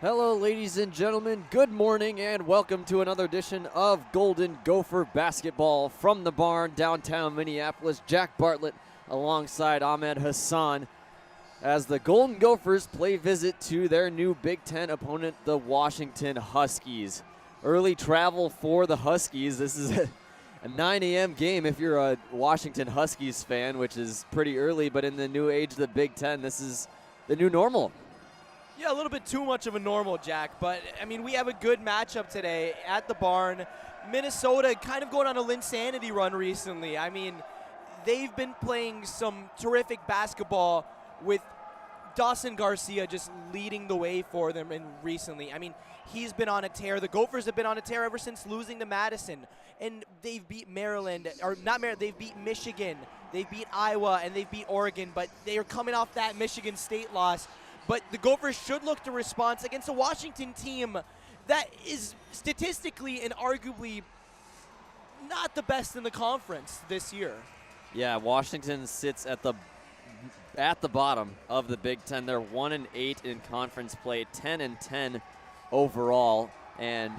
Hello, ladies and gentlemen. Good morning and welcome to another edition of Golden Gopher Basketball from the barn, downtown Minneapolis. Jack Bartlett alongside Ahmed Hassan as the Golden Gophers play visit to their new Big Ten opponent, the Washington Huskies. Early travel for the Huskies. This is a 9 a.m. game if you're a Washington Huskies fan, which is pretty early, but in the new age of the Big Ten, this is the new normal. Yeah, a little bit too much of a normal, Jack. But, I mean, we have a good matchup today at the barn. Minnesota kind of going on a Linsanity run recently. I mean, they've been playing some terrific basketball with Dawson Garcia just leading the way for them recently. I mean, he's been on a tear. The Gophers have been on a tear ever since losing to Madison. And they've beat Maryland, or not Maryland, they've beat Michigan. They've beat Iowa, and they've beat Oregon. But they are coming off that Michigan State loss. But the Gophers should look to respond against a Washington team that is statistically and arguably not the best in the conference this year. Yeah, Washington sits at the bottom of the Big Ten. They're 1-8 in conference play, 10-10 overall. And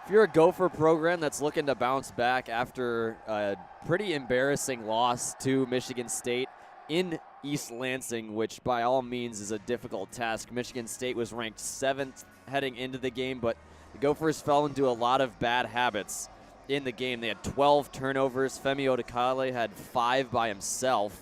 if you're a Gopher program that's looking to bounce back after a pretty embarrassing loss to Michigan State in East Lansing, which by all means is a difficult task. Michigan State was ranked 7th heading into the game, but the Gophers fell into a lot of bad habits in the game. They had 12 turnovers. Femi Odekale had 5 by himself,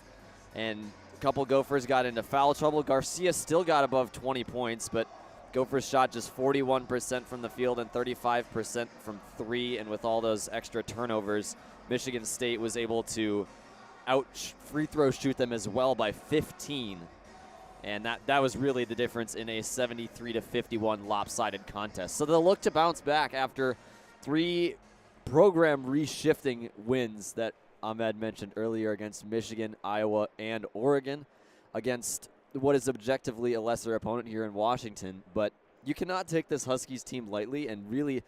and a couple Gophers got into foul trouble. Garcia still got above 20 points, but Gophers shot just 41% from the field and 35% from 3, and with all those extra turnovers, Michigan State was able to free throw shoot them as well by 15, and that was really the difference in a 73-51 lopsided contest. So they'll look to bounce back after 3 program reshifting wins that Ahmed mentioned earlier against Michigan, Iowa, and Oregon, against what is objectively a lesser opponent here in Washington. But you cannot take this Huskies team lightly, and really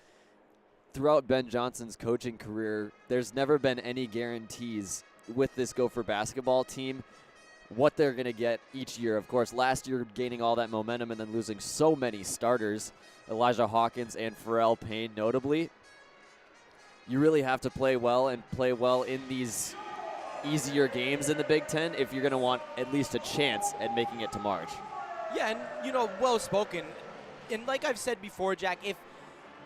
throughout Ben Johnson's coaching career, there's never been any guarantees with this Gopher basketball team what they're going to get each year. Of course, last year gaining all that momentum and then losing so many starters, Elijah Hawkins and Pharrell Payne notably. You really have to play well and play well in these easier games in the Big Ten if you're going to want at least a chance at making it to March. Yeah, and, well spoken. And like I've said before, Jack,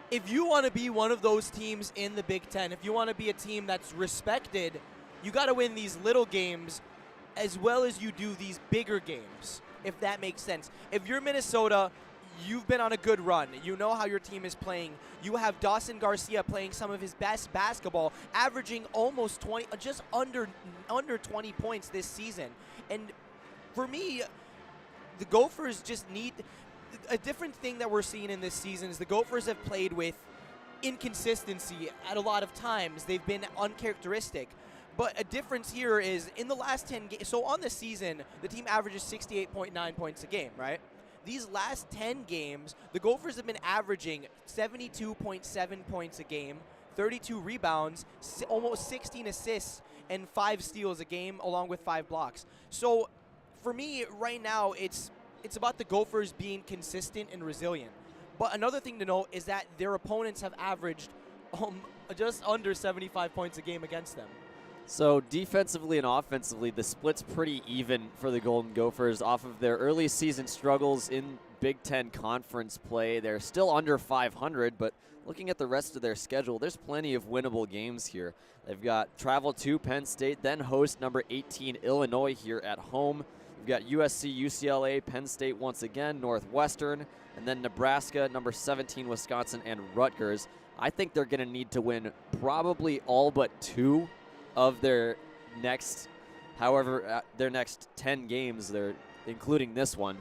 if you want to be one of those teams in the Big Ten, if you want to be a team that's respected, you got to win these little games as well as you do these bigger games, if that makes sense. If you're Minnesota, you've been on a good run. You know how your team is playing. You have Dawson Garcia playing some of his best basketball, averaging almost 20, just under 20 points this season. And for me, the Gophers just need a different thing that we're seeing in this season is the Gophers have played with inconsistency at a lot of times. They've been uncharacteristic. But a difference here is in the last 10 games, so on the season, the team averages 68.9 points a game, right? These last 10 games, the Gophers have been averaging 72.7 points a game, 32 rebounds, almost 16 assists, and 5 steals a game, along with 5 blocks. So for me, right now, it's about the Gophers being consistent and resilient. But another thing to note is that their opponents have averaged just under 75 points a game against them. So defensively and offensively, the split's pretty even for the Golden Gophers. Off of their early season struggles in Big Ten conference play, they're still under 500, but looking at the rest of their schedule, there's plenty of winnable games here. They've got travel to Penn State, then host number 18 Illinois here at home. We've got USC, UCLA, Penn State once again, Northwestern, and then Nebraska, number 17 Wisconsin, and Rutgers. I think they're going to need to win probably all but 2 of their next 10 games, they're including this one.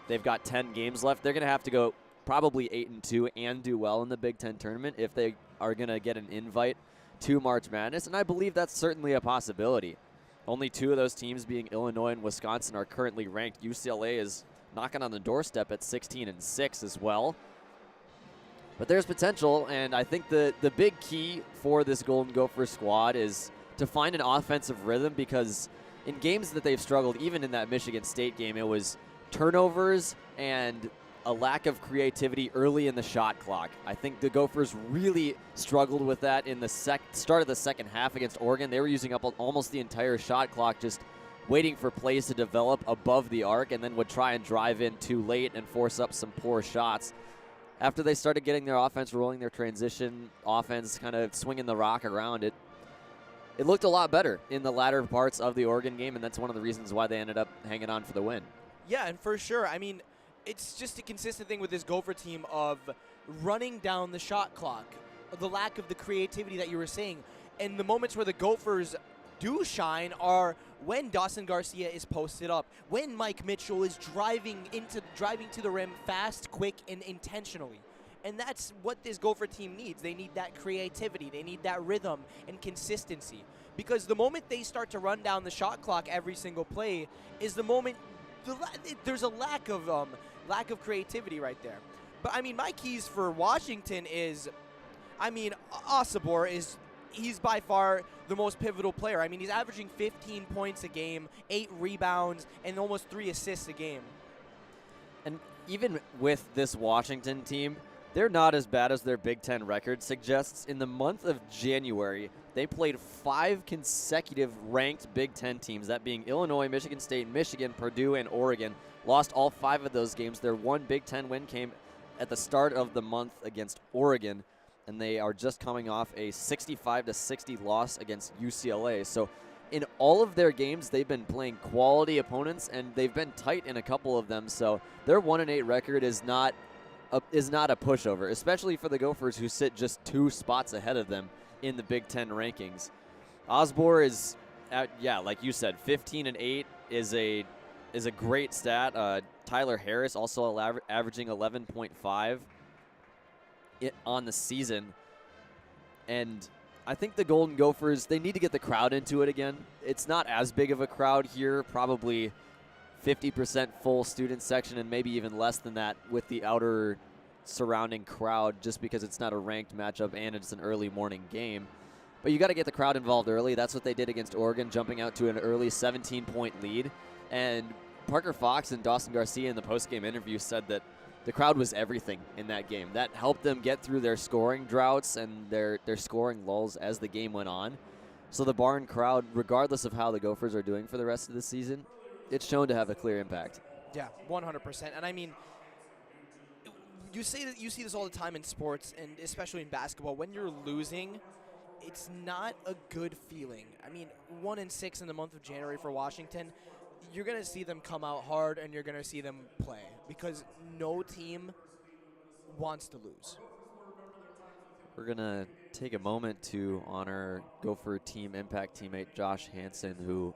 They've got 10 games left. They're going to have to go probably 8-2 and do well in the Big Ten tournament if they are going to get an invite to March Madness, and I believe that's certainly a possibility. Only 2 of those teams, being Illinois and Wisconsin, are currently ranked. UCLA is knocking on the doorstep at 16-6 as well. But there's potential, and I think the big key for this Golden Gopher squad is to find an offensive rhythm, because in games that they've struggled, even in that Michigan State game, it was turnovers and a lack of creativity early in the shot clock. I think the Gophers really struggled with that in the start of the second half against Oregon. They were using up almost the entire shot clock just waiting for plays to develop above the arc, and then would try and drive in too late and force up some poor shots. After they started getting their offense rolling, their transition offense kind of swinging the rock around, it looked a lot better in the latter parts of the Oregon game, and that's one of the reasons why they ended up hanging on for the win. Yeah, and for sure. I mean, it's just a consistent thing with this Gopher team of running down the shot clock, the lack of the creativity that you were saying. And the moments where the Gophers do shine are when Dawson Garcia is posted up, when Mike Mitchell is driving to the rim fast, quick, and intentionally. And that's what this Gopher team needs. They need that creativity. They need that rhythm and consistency. Because the moment they start to run down the shot clock every single play is the moment there's a lack of creativity right there. But I mean, my keys for Washington is, I mean, Osabor he's by far the most pivotal player. I mean, he's averaging 15 points a game, 8 rebounds, and almost 3 assists a game. And even with this Washington team, they're not as bad as their Big Ten record suggests. In the month of January, they played 5 consecutive ranked Big Ten teams, that being Illinois, Michigan State, Michigan, Purdue, and Oregon. Lost all 5 of those games. Their one Big Ten win came at the start of the month against Oregon, and they are just coming off a 65-60 loss against UCLA. So in all of their games, they've been playing quality opponents, and they've been tight in a couple of them. So their 1-8 record is not a pushover, especially for the Gophers, who sit just 2 spots ahead of them in the Big Ten rankings. Osbor is, like you said, 15-8 is a great stat. Tyler Harris also averaging 11.5 on the season. And I think the Golden Gophers, they need to get the crowd into it again. It's not as big of a crowd here, probably 50% full student section and maybe even less than that with the outer surrounding crowd, just because it's not a ranked matchup and it's an early morning game. But you got to get the crowd involved early. That's what they did against Oregon, jumping out to an early 17-point lead. And Parker Fox and Dawson Garcia in the post-game interview said that the crowd was everything in that game. That helped them get through their scoring droughts and their scoring lulls as the game went on. So the barn crowd, regardless of how the Gophers are doing for the rest of the season, it's shown to have a clear impact. Yeah, 100%. And I mean, you see this all the time in sports, and especially in basketball. When you're losing, it's not a good feeling. I mean, 1-6 in the month of January for Washington. You're going to see them come out hard, and you're going to see them play, because no team wants to lose. We're going to take a moment to honor Gopher Team Impact teammate Josh Hansen, who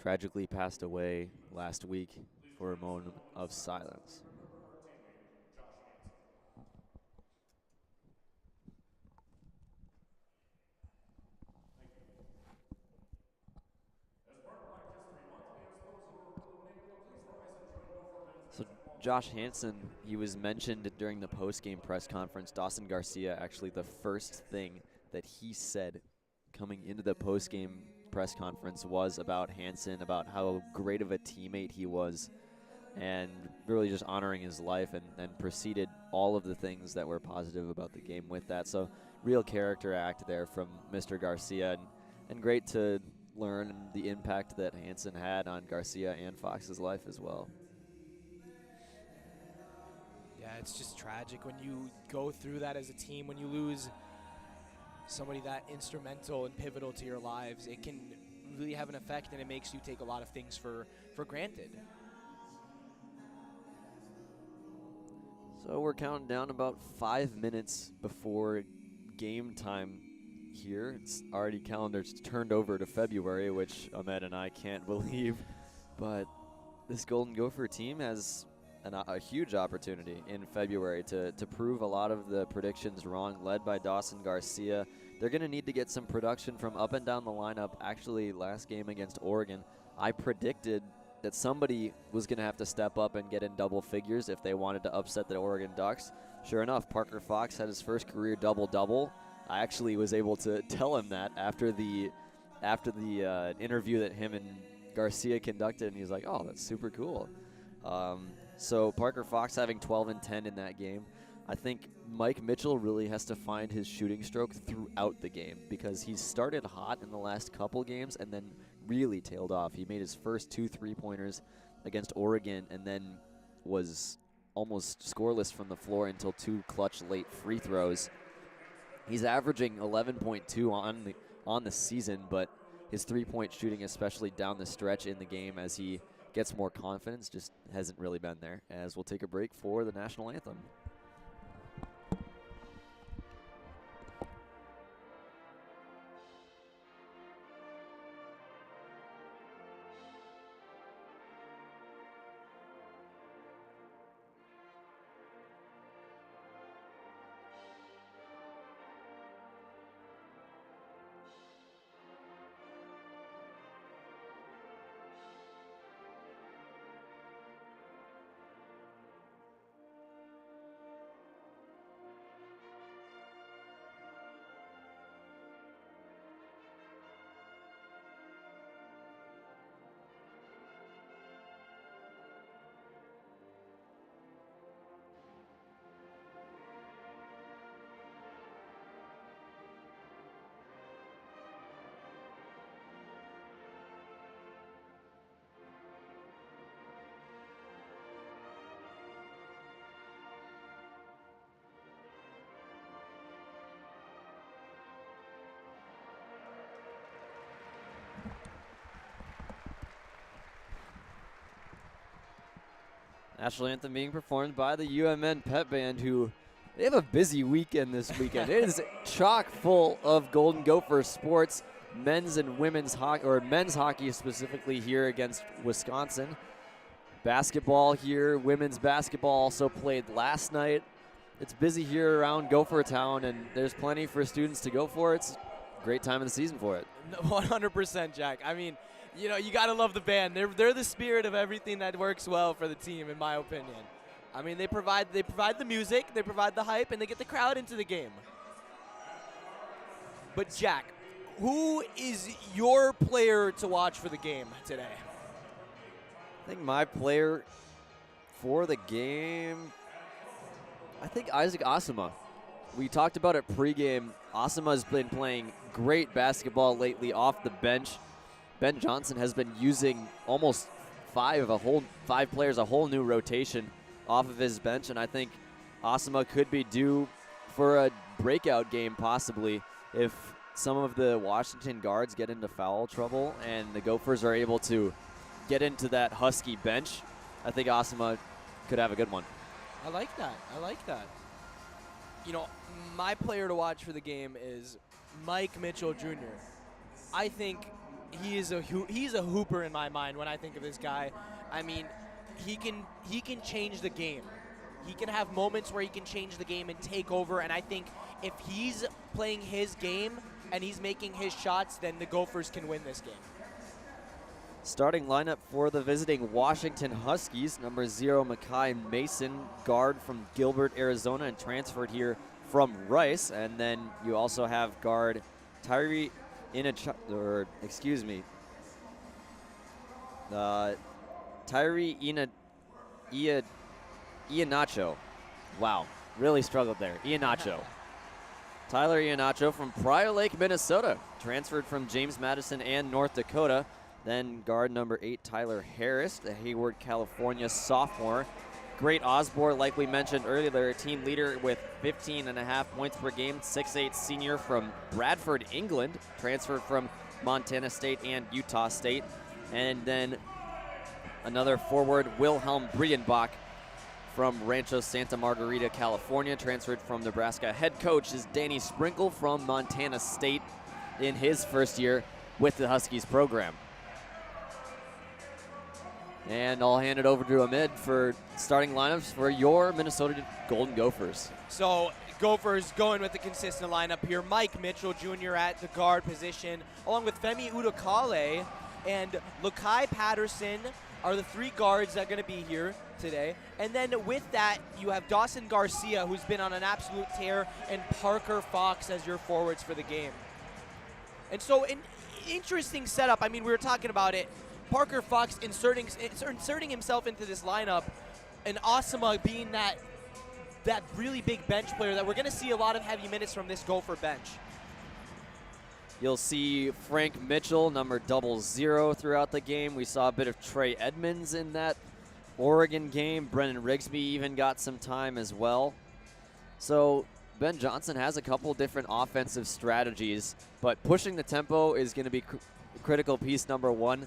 tragically passed away last week, for a moment of silence. So Josh Hansen, he was mentioned during the post-game press conference. Dawson Garcia, actually the first thing that he said coming into the post-game press conference was about Hansen, about how great of a teammate he was, and really just honoring his life, and proceeded all of the things that were positive about the game with that. So real character act there from Mr. Garcia, and great to learn the impact that Hansen had on Garcia and Fox's life as well. Yeah, it's just tragic when you go through that as a team, when you lose somebody that instrumental and pivotal to your lives. It can really have an effect, and it makes you take a lot of things for granted. So we're counting down about 5 minutes before game time here. It's already calendar's turned over to February, which Ahmed and I can't believe. But this Golden Gopher team has a huge opportunity in February to prove a lot of the predictions wrong, led by Dawson Garcia. They're going to need to get some production from up and down the lineup. Actually, last game against Oregon, I predicted that somebody was going to have to step up and get in double figures if they wanted to upset the Oregon Ducks. Sure enough, Parker Fox had his first career double-double. I actually was able to tell him that after the interview that him and Garcia conducted, and he's like, "Oh, that's super cool." So Parker Fox having 12 and 10 in that game. I think Mike Mitchell really has to find his shooting stroke throughout the game because he started hot in the last couple games and then really tailed off. He made his first 2 3-pointers against Oregon and then was almost scoreless from the floor until 2 clutch late free throws. He's averaging 11.2 on the season, but his 3-point shooting, especially down the stretch in the game as he gets more confidence, just hasn't really been there. As we'll take a break for the national anthem. National anthem being performed by the UMN Pep Band, who they have a busy weekend this weekend. It is chock full of Golden Gopher sports, men's and women's hockey, or men's hockey specifically here against Wisconsin. Basketball here, women's basketball also played last night. It's busy here around Gopher Town, and there's plenty for students to go for. It's a great time of the season for it. 100%, Jack. I mean, you know, you got to love the band. They're the spirit of everything that works well for the team, in my opinion. I mean, they provide the music, they provide the hype, and they get the crowd into the game. But, Jack, who is your player to watch for the game today? I think my player for the game, I think Isaac Asuma. We talked about it pregame. Asuma's been playing great basketball lately off the bench. Ben Johnson has been using almost five players, a whole new rotation off of his bench, and I think Asuma could be due for a breakout game possibly if some of the Washington guards get into foul trouble and the Gophers are able to get into that Husky bench. I think Asuma could have a good one. I like that. You know, my player to watch for the game is Mike Mitchell Jr. I think he's a hooper in my mind when I think of this guy. I mean, he can change the game. He can have moments where he can change the game and take over, and I think if he's playing his game and he's making his shots, then the Gophers can win this game. Starting lineup for the visiting Washington Huskies, number 0, Makai Mason, guard from Gilbert, Arizona, and transferred here from Rice. And then you also have guard Tyree Iannacho. Wow, really struggled there. Iannacho. Tyler Iannacho from Prior Lake, Minnesota, transferred from James Madison and North Dakota. Then guard number 8, Tyler Harris, the Hayward, California sophomore. Great Osborne, like we mentioned earlier, team leader with 15.5 points per game, 6'8" senior from Bradford, England, transferred from Montana State and Utah State. And then another forward, Wilhelm Brienbach from Rancho Santa Margarita, California, transferred from Nebraska. Head coach is Danny Sprinkle from Montana State in his first year with the Huskies program. And I'll hand it over to Ahmed for starting lineups for your Minnesota Golden Gophers. So Gophers going with the consistent lineup here. Mike Mitchell Jr. at the guard position, along with Femi Udokale and Lukai Patterson are the 3 guards that are going to be here today. And then with that, you have Dawson Garcia, who's been on an absolute tear, and Parker Fox as your forwards for the game. And so an interesting setup. I mean, we were talking about it. Parker Fox inserting himself into this lineup. and Asama being that really big bench player that we're going to see a lot of heavy minutes from this Gopher bench. You'll see Frank Mitchell, number 00, throughout the game. We saw a bit of Trey Edmonds in that Oregon game. Brennan Rigsby even got some time as well. So Ben Johnson has a couple different offensive strategies, but pushing the tempo is going to be critical piece number one.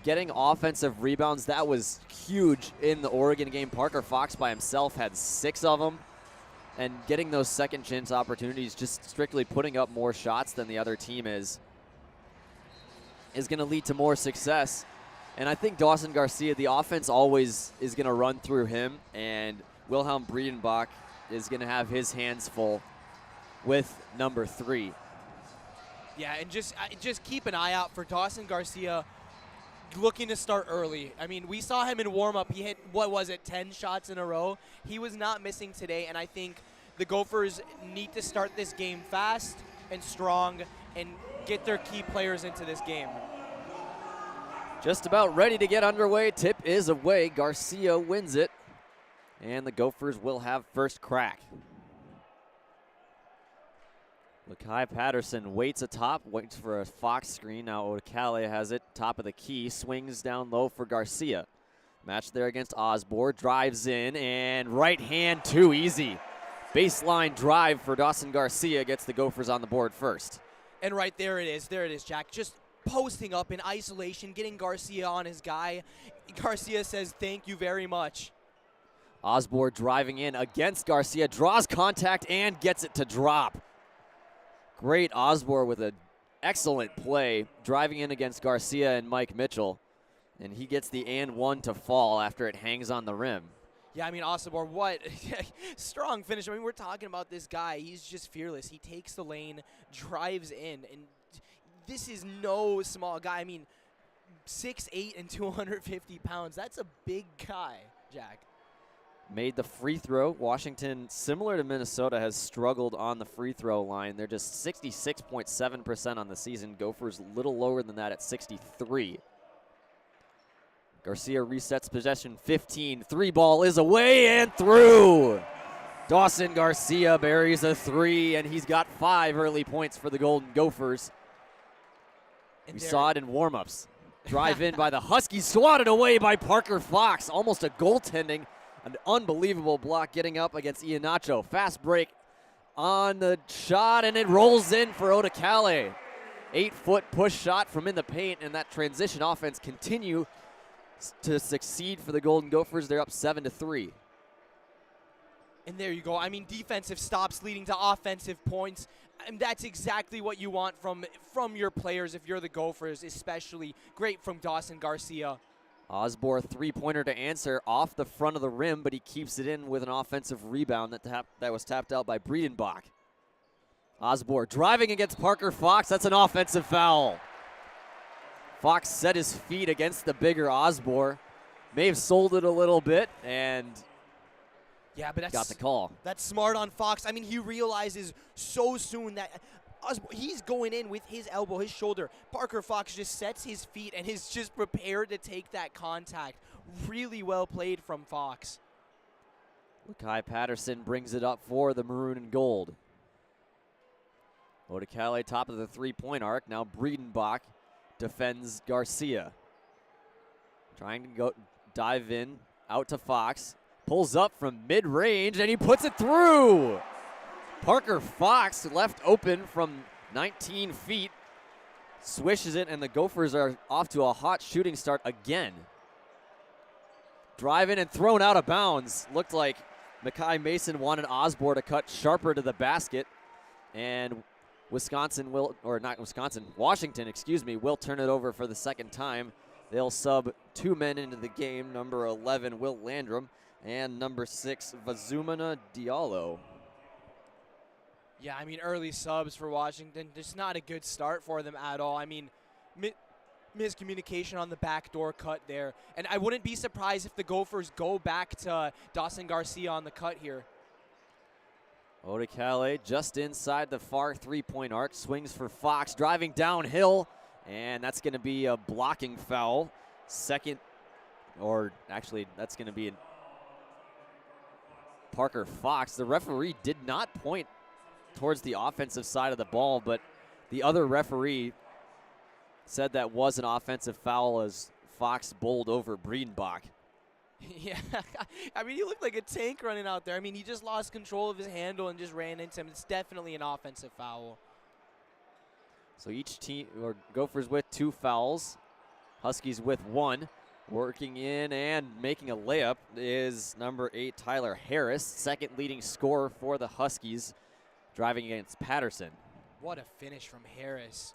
Getting offensive rebounds, that was huge in the Oregon game. Parker Fox by himself had 6 of them. And getting those second chance opportunities, just strictly putting up more shots than the other team is going to lead to more success. And I think Dawson Garcia, the offense always is going to run through him, and Wilhelm Breedenbach is going to have his hands full with number 3. Yeah, and just keep an eye out for Dawson Garcia looking to start early. I mean, we saw him in warm-up. He hit, 10 shots in a row. He was not missing today, and I think the Gophers need to start this game fast and strong and get their key players into this game. Just about ready to get underway. Tip is away. Garcia wins it, and the Gophers will have first crack. Lakai Patterson waits atop, waits for a Fox screen. Now Odekale has it, top of the key, swings down low for Garcia. Match there against Osborne, drives in, and right hand too easy. Baseline drive for Dawson Garcia gets the Gophers on the board first. And right there it is, Jack. Just posting up in isolation, getting Garcia on his guy. Garcia says, "Thank you very much." Osborne driving in against Garcia, draws contact and gets it to drop. Great Osborne with an excellent play, driving in against Garcia and Mike Mitchell. And he gets the and one to fall after it hangs on the rim. Yeah, I mean, Osborne, what strong finish. I mean, we're talking about this guy. He's just fearless. He takes the lane, drives in, and this is no small guy. I mean, 6'8" and 250 pounds. That's a big guy, Jack. Made the free throw. Washington, similar to Minnesota, has struggled on the free throw line. They're just 66.7% on the season. Gophers a little lower than that at 63. Garcia resets possession 15. 3 ball is away and through. Dawson Garcia buries a 3, and he's got 5 early points for the Golden Gophers. We saw it in warmups. Drive in by the Huskies, swatted away by Parker Fox. Almost a goaltending. An unbelievable block getting up against Iheanacho. Fast break on the shot, and it rolls in for Odekale. 8-foot push shot from in the paint, and that transition offense continue to succeed for the Golden Gophers. They're up 7-3. And there you go. I mean, defensive stops leading to offensive points. And that's exactly what you want from your players if you're the Gophers, especially great from Dawson Garcia. Osborne three-pointer to answer off the front of the rim, but he keeps it in with an offensive rebound that was tapped out by Breedenbach. Osborne driving against Parker Fox. That's an offensive foul. Fox set his feet against the bigger Osborne. May have sold it a little bit and but got the call. That's smart on Fox. I mean, he realizes so soon that he's going in with his elbow, his shoulder. Parker Fox just sets his feet and is just prepared to take that contact. Really well played from Fox. Lakai Patterson brings it up for the maroon and gold. Odekale top of the three-point arc. Now Breedenbach defends Garcia. Trying to go dive in, out to Fox. Pulls up from mid-range, and he puts it through. Parker Fox left open from 19 feet. Swishes it, and the Gophers are off to a hot shooting start again. Driving and thrown out of bounds. Looked like Makai Mason wanted Osborne to cut sharper to the basket. And Washington, will turn it over for the second time. They'll sub 2 men into the game, number 11, Will Landrum, and number 6, Vazumana Diallo. Yeah, I mean, early subs for Washington, just not a good start for them at all. I mean, miscommunication on the backdoor cut there. And I wouldn't be surprised if the Gophers go back to Dawson Garcia on the cut here. Odekale just inside the far three-point arc, swings for Fox, driving downhill, and that's going to be a blocking foul. That's going to be Parker Fox. The referee did not point towards the offensive side of the ball, but the other referee said that was an offensive foul as Fox bowled over Breedenbach. Yeah, I mean, he looked like a tank running out there. I mean, he just lost control of his handle and just ran into him. It's definitely an offensive foul. So each team, or Gophers with 2 fouls, Huskies with 1. Working in and making a layup is number 8, Tyler Harris, second leading scorer for the Huskies, driving against Patterson. What a finish from Harris.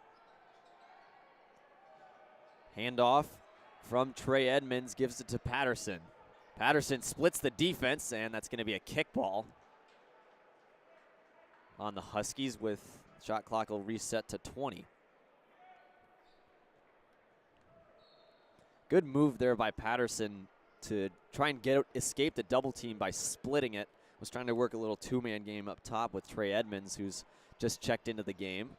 Handoff from Trey Edmonds, gives it to Patterson. Patterson splits the defense, and that's going to be a kickball on the Huskies, with shot clock will reset to 20. Good move there by Patterson to try and escape the double team by splitting it. Was trying to work a little 2-man game up top with Trey Edmonds, who's just checked into the game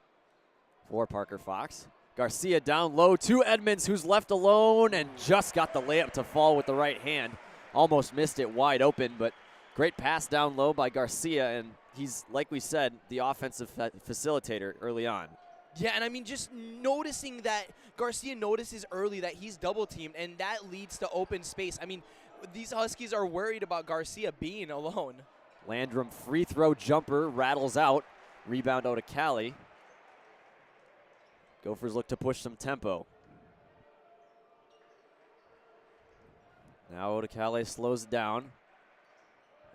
for Parker Fox. Garcia down low to Edmonds, who's left alone and just got the layup to fall with the right hand. Almost missed it wide open, but great pass down low by Garcia, and he's, like we said, the offensive facilitator early on. Yeah, and I mean, just noticing that Garcia notices early that he's double teamed, and that leads to open space. I mean, these Huskies are worried about Garcia being alone. Landrum free throw jumper rattles out. Rebound out to Cali. Gophers look to push some tempo. Now Odekale slows it down.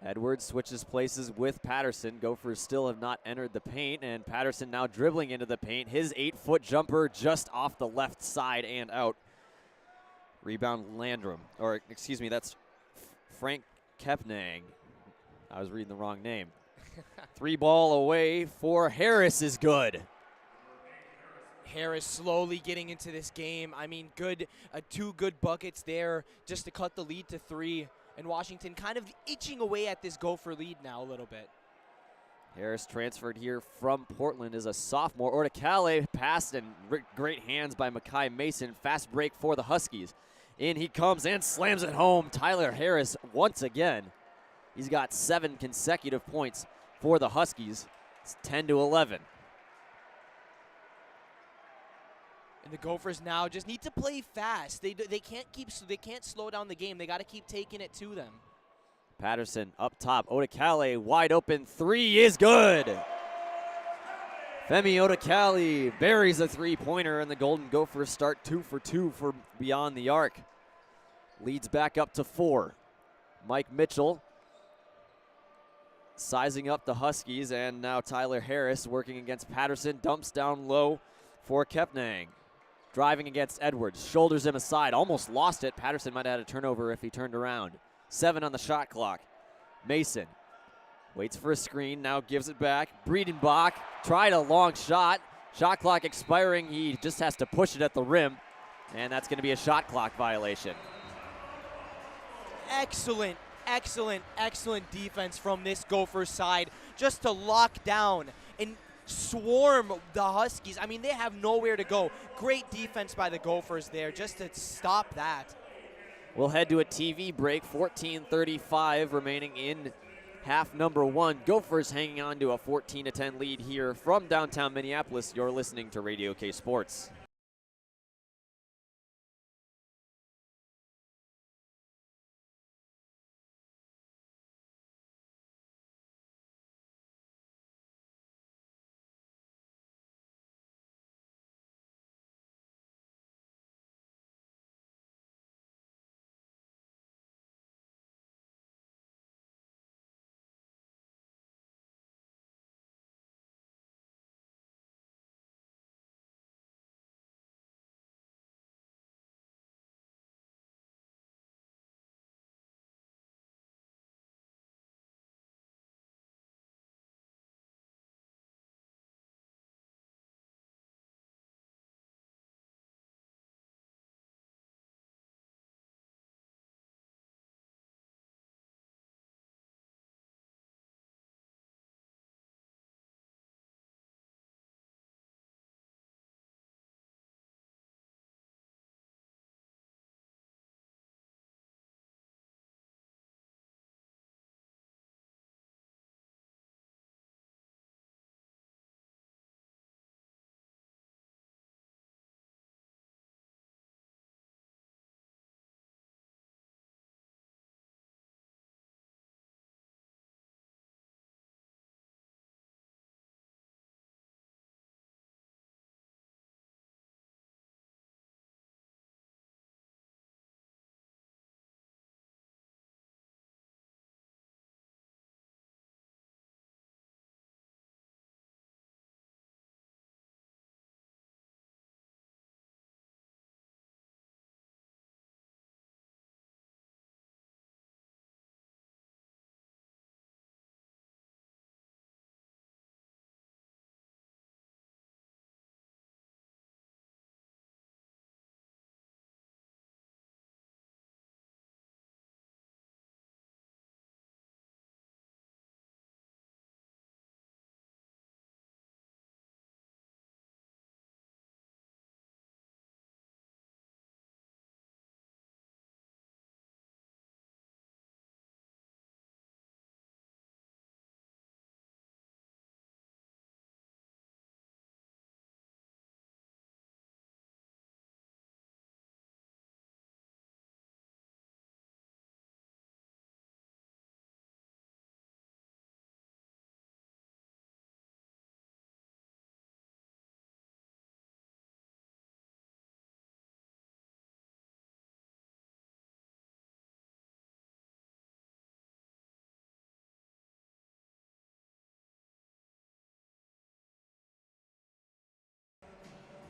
Edwards switches places with Patterson. Gophers still have not entered the paint, and Patterson now dribbling into the paint. His 8-foot jumper just off the left side and out. Rebound Landrum, or excuse me, that's Frank Kepnang. I was reading the wrong name. 3 ball away for Harris is good. Harris slowly getting into this game. I mean, 2 good buckets there just to cut the lead to 3. And Washington kind of itching away at this Gopher lead now a little bit. Harris transferred here from Portland as a sophomore. Odekale passed, and great hands by Makai Mason. Fast break for the Huskies. In he comes and slams it home. Tyler Harris once again. He's got 7 consecutive points for the Huskies. It's 10-11. And the Gophers now just need to play fast. They can't slow down the game. They got to keep taking it to them. Patterson up top. Odekale wide open 3 is good. Femi Odekale buries a 3-pointer, and the Golden Gophers start 2 for 2 for beyond the arc. Leads back up to 4. Mike Mitchell sizing up the Huskies, and now Tyler Harris working against Patterson. Dumps down low for Kepnang. Driving against Edwards, shoulders him aside, almost lost it. Patterson might have had a turnover if he turned around. 7 on the shot clock. Mason waits for a screen, now gives it back. Breedenbach tried a long shot. Shot clock expiring, he just has to push it at the rim, and that's going to be a shot clock violation. Excellent, excellent, excellent defense from this Gophers side just to lock down and swarm the Huskies. I mean, they have nowhere to go. Great defense by the Gophers there just to stop that. We'll head to a TV break. 14:35 remaining in half number 1. Gophers hanging on to a 14-10 lead here from downtown Minneapolis. You're listening to Radio K Sports.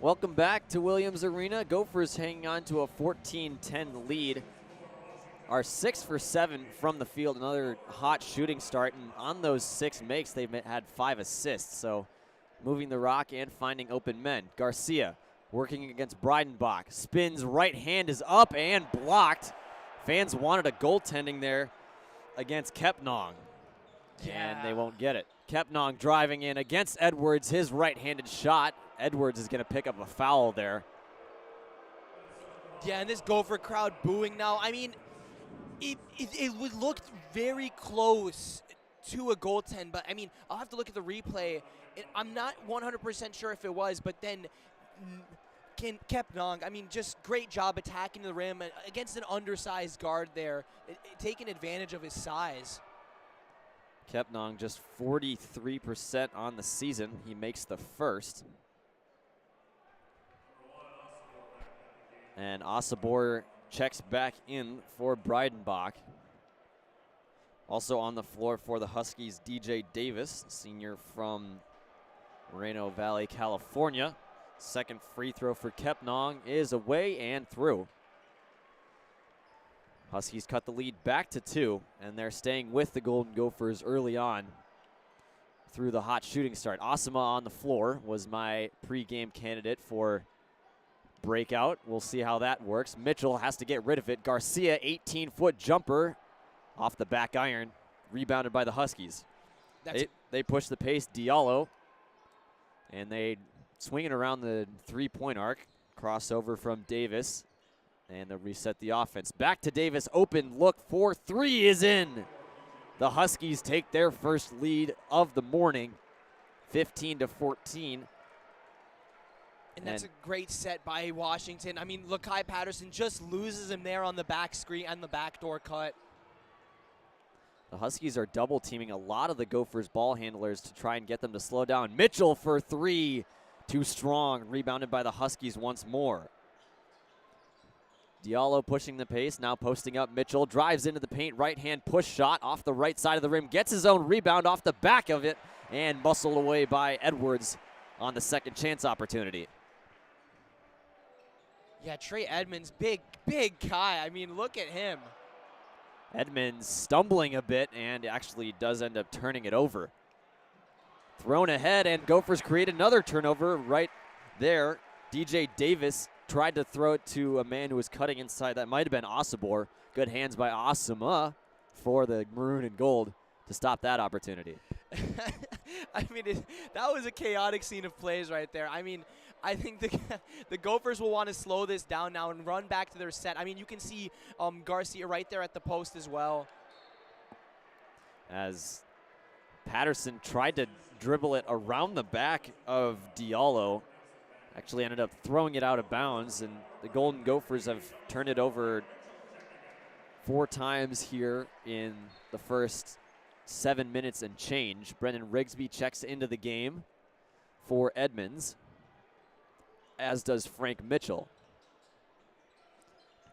Welcome back to Williams Arena. Gophers hanging on to a 14-10 lead. Are 6 for 7 from the field. Another hot shooting start, and on those 6 makes, they've had 5 assists. So moving the rock and finding open men. Garcia working against Breidenbach. Spins, right hand is up and blocked. Fans wanted a goaltending there against Kepnong. And they won't get it. Kepnong driving in against Edwards, his right-handed shot. Edwards is going to pick up a foul there. Yeah, and this Gopher crowd booing now. I mean, it looked very close to a goaltend, but I mean, I'll have to look at the replay. I'm not 100% sure if it was, but then Kepnong, I mean, just great job attacking the rim against an undersized guard there, taking advantage of his size. Kepnong just 43% on the season. He makes the first. And Asabor checks back in for Breidenbach. Also on the floor for the Huskies, DJ Davis, senior from Moreno Valley, California. Second free throw for Kepnong is away and through. Huskies cut the lead back to 2, and they're staying with the Golden Gophers early on through the hot shooting start. Asama on the floor was my pregame candidate for breakout. We'll see how that works. Mitchell has to get rid of it. Garcia, 18-foot jumper off the back iron, rebounded by the Huskies. They push the pace. Diallo, and they swing it around the three-point arc. Crossover from Davis. And they'll reset the offense. Back to Davis, open look for 3 is in. The Huskies take their first lead of the morning, 15-14. And that's a great set by Washington. I mean, Lakai Patterson just loses him there on the back screen and the backdoor cut. The Huskies are double teaming a lot of the Gophers ball handlers to try and get them to slow down. Mitchell for 3, too strong, rebounded by the Huskies once more. Diallo pushing the pace, now posting up. Mitchell drives into the paint, right-hand push shot off the right side of the rim, gets his own rebound off the back of it, and muscled away by Edwards on the second chance opportunity. Yeah, Trey Edmonds, big guy. I mean, look at him. Edmonds stumbling a bit and actually does end up turning it over. Thrown ahead, and Gophers create another turnover right there. DJ Davis tried to throw it to a man who was cutting inside. That might have been Asabor. Good hands by Asama for the maroon and gold to stop that opportunity. I mean, that was a chaotic scene of plays right there. I mean, I think the Gophers will want to slow this down now and run back to their set. I mean, you can see Garcia right there at the post as well. As Patterson tried to dribble it around the back of Diallo, actually ended up throwing it out of bounds, and the Golden Gophers have turned it over 4 times here in the first 7 minutes and change. Brendan Rigsby checks into the game for Edmonds, as does Frank Mitchell.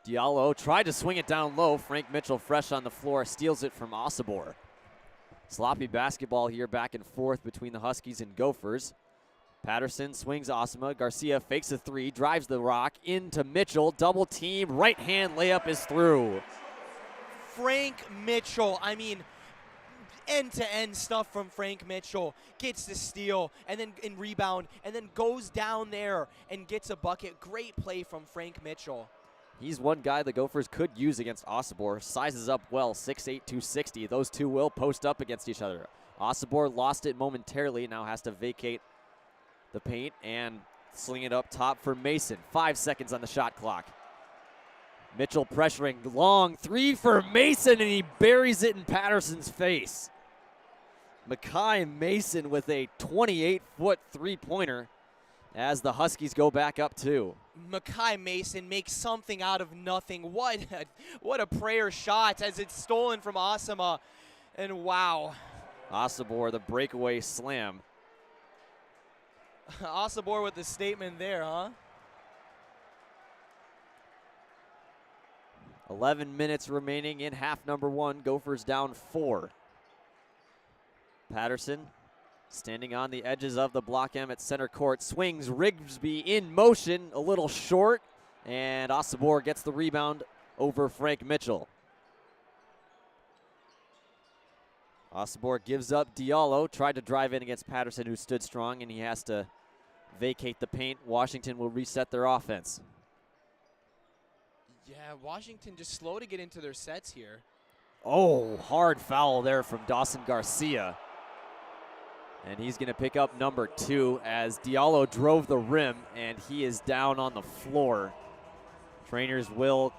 Diallo tried to swing it down low. Frank Mitchell, fresh on the floor, steals it from Asabor. Sloppy basketball here, back and forth between the Huskies and Gophers. Patterson swings Asama. Garcia fakes a 3, drives the rock into Mitchell. Double team, right hand layup is through. Frank Mitchell, I mean, end-to-end stuff from Frank Mitchell. Gets the steal and then in rebound and then goes down there and gets a bucket. Great play from Frank Mitchell. He's one guy the Gophers could use against Asabor. Sizes up well, 6'8", 260. Those two will post up against each other. Asabor lost it momentarily, now has to vacate the paint and sling it up top for Mason. 5 seconds on the shot clock. Mitchell pressuring, long 3 for Mason, and he buries it in Patterson's face. Makai Mason with a 28-foot three-pointer as the Huskies go back up 2. Makai Mason makes something out of nothing. What a prayer shot as it's stolen from Asama. And wow. Asabor, the breakaway slam. Asabor with the statement there, huh? 11 minutes remaining in half number 1. Gophers down 4. Patterson Standing on the edges of the block M at center court. Swings Rigsby in motion, a little short. And Osobor gets the rebound over Frank Mitchell. Osobor gives up Diallo. Tried to drive in against Patterson, who stood strong, and he has to vacate the paint. Washington will reset their offense. Yeah, Washington just slow to get into their sets here. Oh, hard foul there from Dawson Garcia. And he's going to pick up number 2 as Diallo drove the rim, and he is down on the floor. Trainers will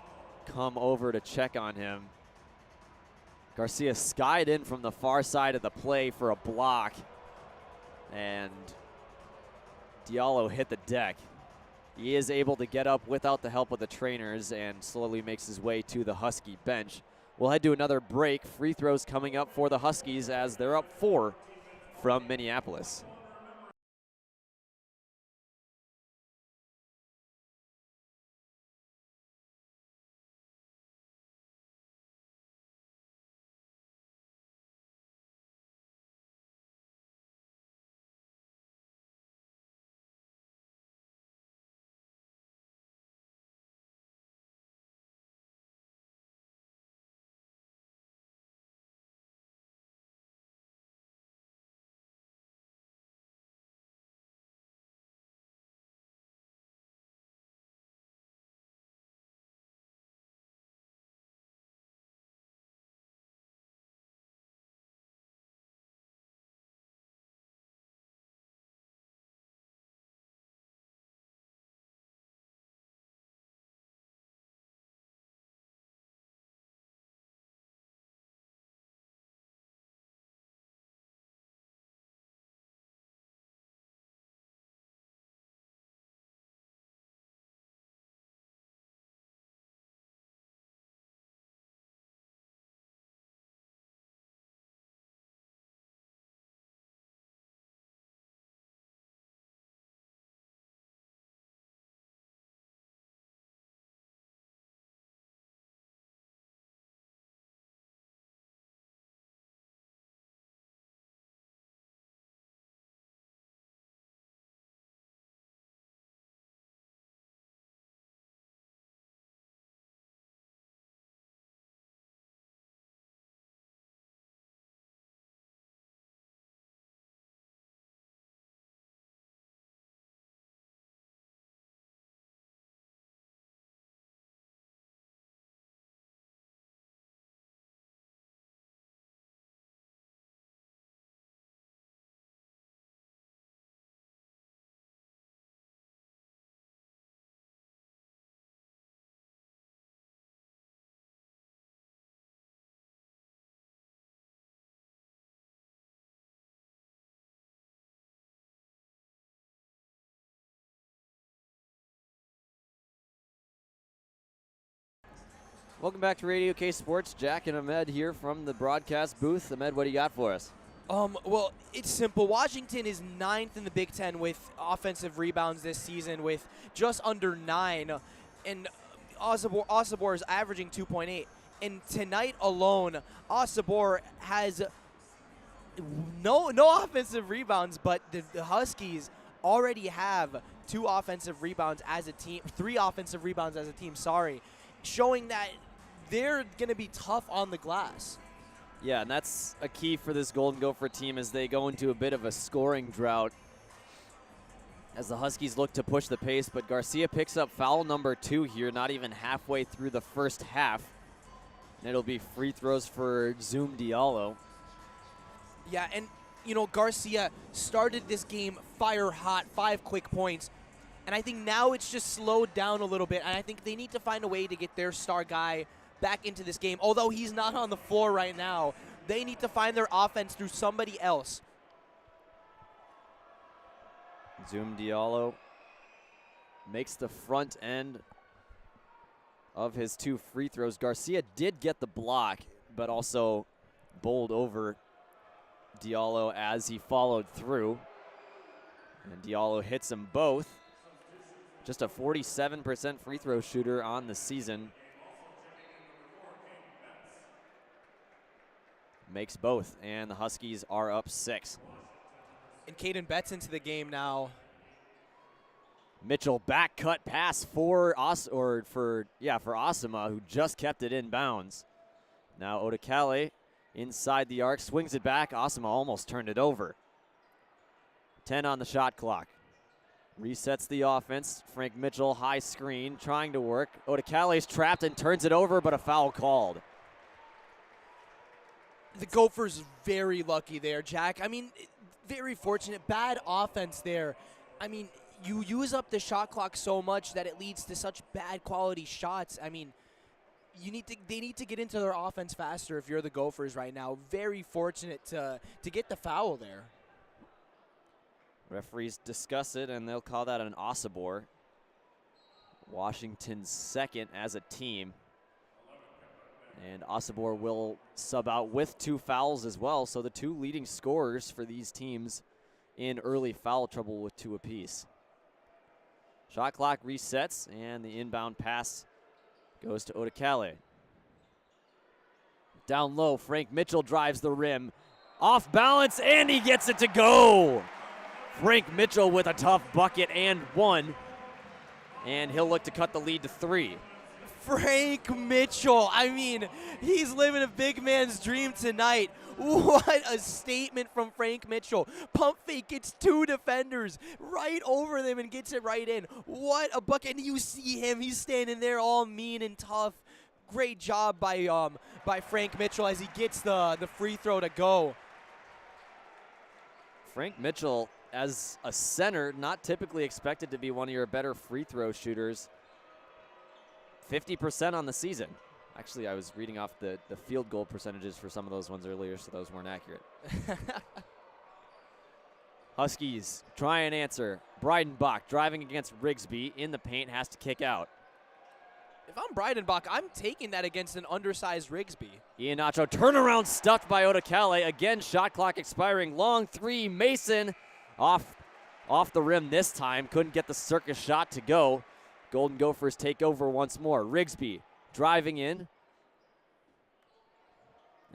come over to check on him. Garcia skied in from the far side of the play for a block, and Diallo hit the deck. He is able to get up without the help of the trainers and slowly makes his way to the Husky bench. We'll head to another break. Free throws coming up for the Huskies as they're up 4 from Minneapolis. Welcome back to Radio K Sports. Jack and Ahmed here from the broadcast booth. Ahmed, what do you got for us? Well, it's simple. Washington is 9th in the Big Ten with offensive rebounds this season with just under 9. And Osobor is averaging 2.8. And tonight alone, Osobor has no offensive rebounds, but the Huskies already have 2 offensive rebounds as a team, 3 offensive rebounds as a team, showing that they're going to be tough on the glass. Yeah, and that's a key for this Golden Gopher team as they go into a bit of a scoring drought as the Huskies look to push the pace, but Garcia picks up foul number 2 here, not even halfway through the first half. And it'll be free throws for Zoom Diallo. Yeah, and, Garcia started this game fire hot, 5 quick points. And I think now it's just slowed down a little bit, and I think they need to find a way to get their star guy back into this game. Although he's not on the floor right now, they need to find their offense through somebody else. Zoom Diallo makes the front end of his 2 free throws. Garcia did get the block, but also bowled over Diallo as he followed through. And Diallo hits them both. Just a 47% free throw shooter on the season. Makes both, and the Huskies are up 6. And Caden Betts into the game now. Mitchell back cut pass for Osama, who just kept it in bounds. Now Odekale inside the arc, swings it back. Osama almost turned it over. 10 on the shot clock. Resets the offense. Frank Mitchell, high screen, trying to work. Odekale's trapped and turns it over, but a foul called. The Gophers very lucky there, Jack. I mean, very fortunate. Bad offense there. I mean, you use up the shot clock so much that it leads to such bad quality shots. I mean, they need to get into their offense faster if you're the Gophers right now. Very fortunate to get the foul there. Referees discuss it, and they'll call that an Osabor. Washington's second as a team. And Osabor will sub out with 2 fouls as well, so the 2 leading scorers for these teams in early foul trouble with 2 apiece. Shot clock resets, and the inbound pass goes to Odekale. Down low, Frank Mitchell drives the rim. Off balance, and he gets it to go! Frank Mitchell with a tough bucket and 1. And he'll look to cut the lead to 3. Frank Mitchell, I mean, he's living a big man's dream tonight. What a statement from Frank Mitchell. Pump fake, gets 2 defenders right over them and gets it right in. What a bucket. And you see him, he's standing there all mean and tough. Great job by Frank Mitchell as he gets the free throw to go. Frank Mitchell, as a center, not typically expected to be one of your better free throw shooters. 50% on the season. Actually, I was reading off the field goal percentages for some of those ones earlier, so those weren't accurate. Huskies try and answer. Breidenbach driving against Rigsby in the paint, has to kick out. If I'm Breidenbach, I'm taking that against an undersized Rigsby. Ian Nacho, turnaround stuffed by Odekale. Again, shot clock expiring. Long 3, Mason off the rim this time. Couldn't get the circus shot to go. Golden Gophers take over once more. Rigsby driving in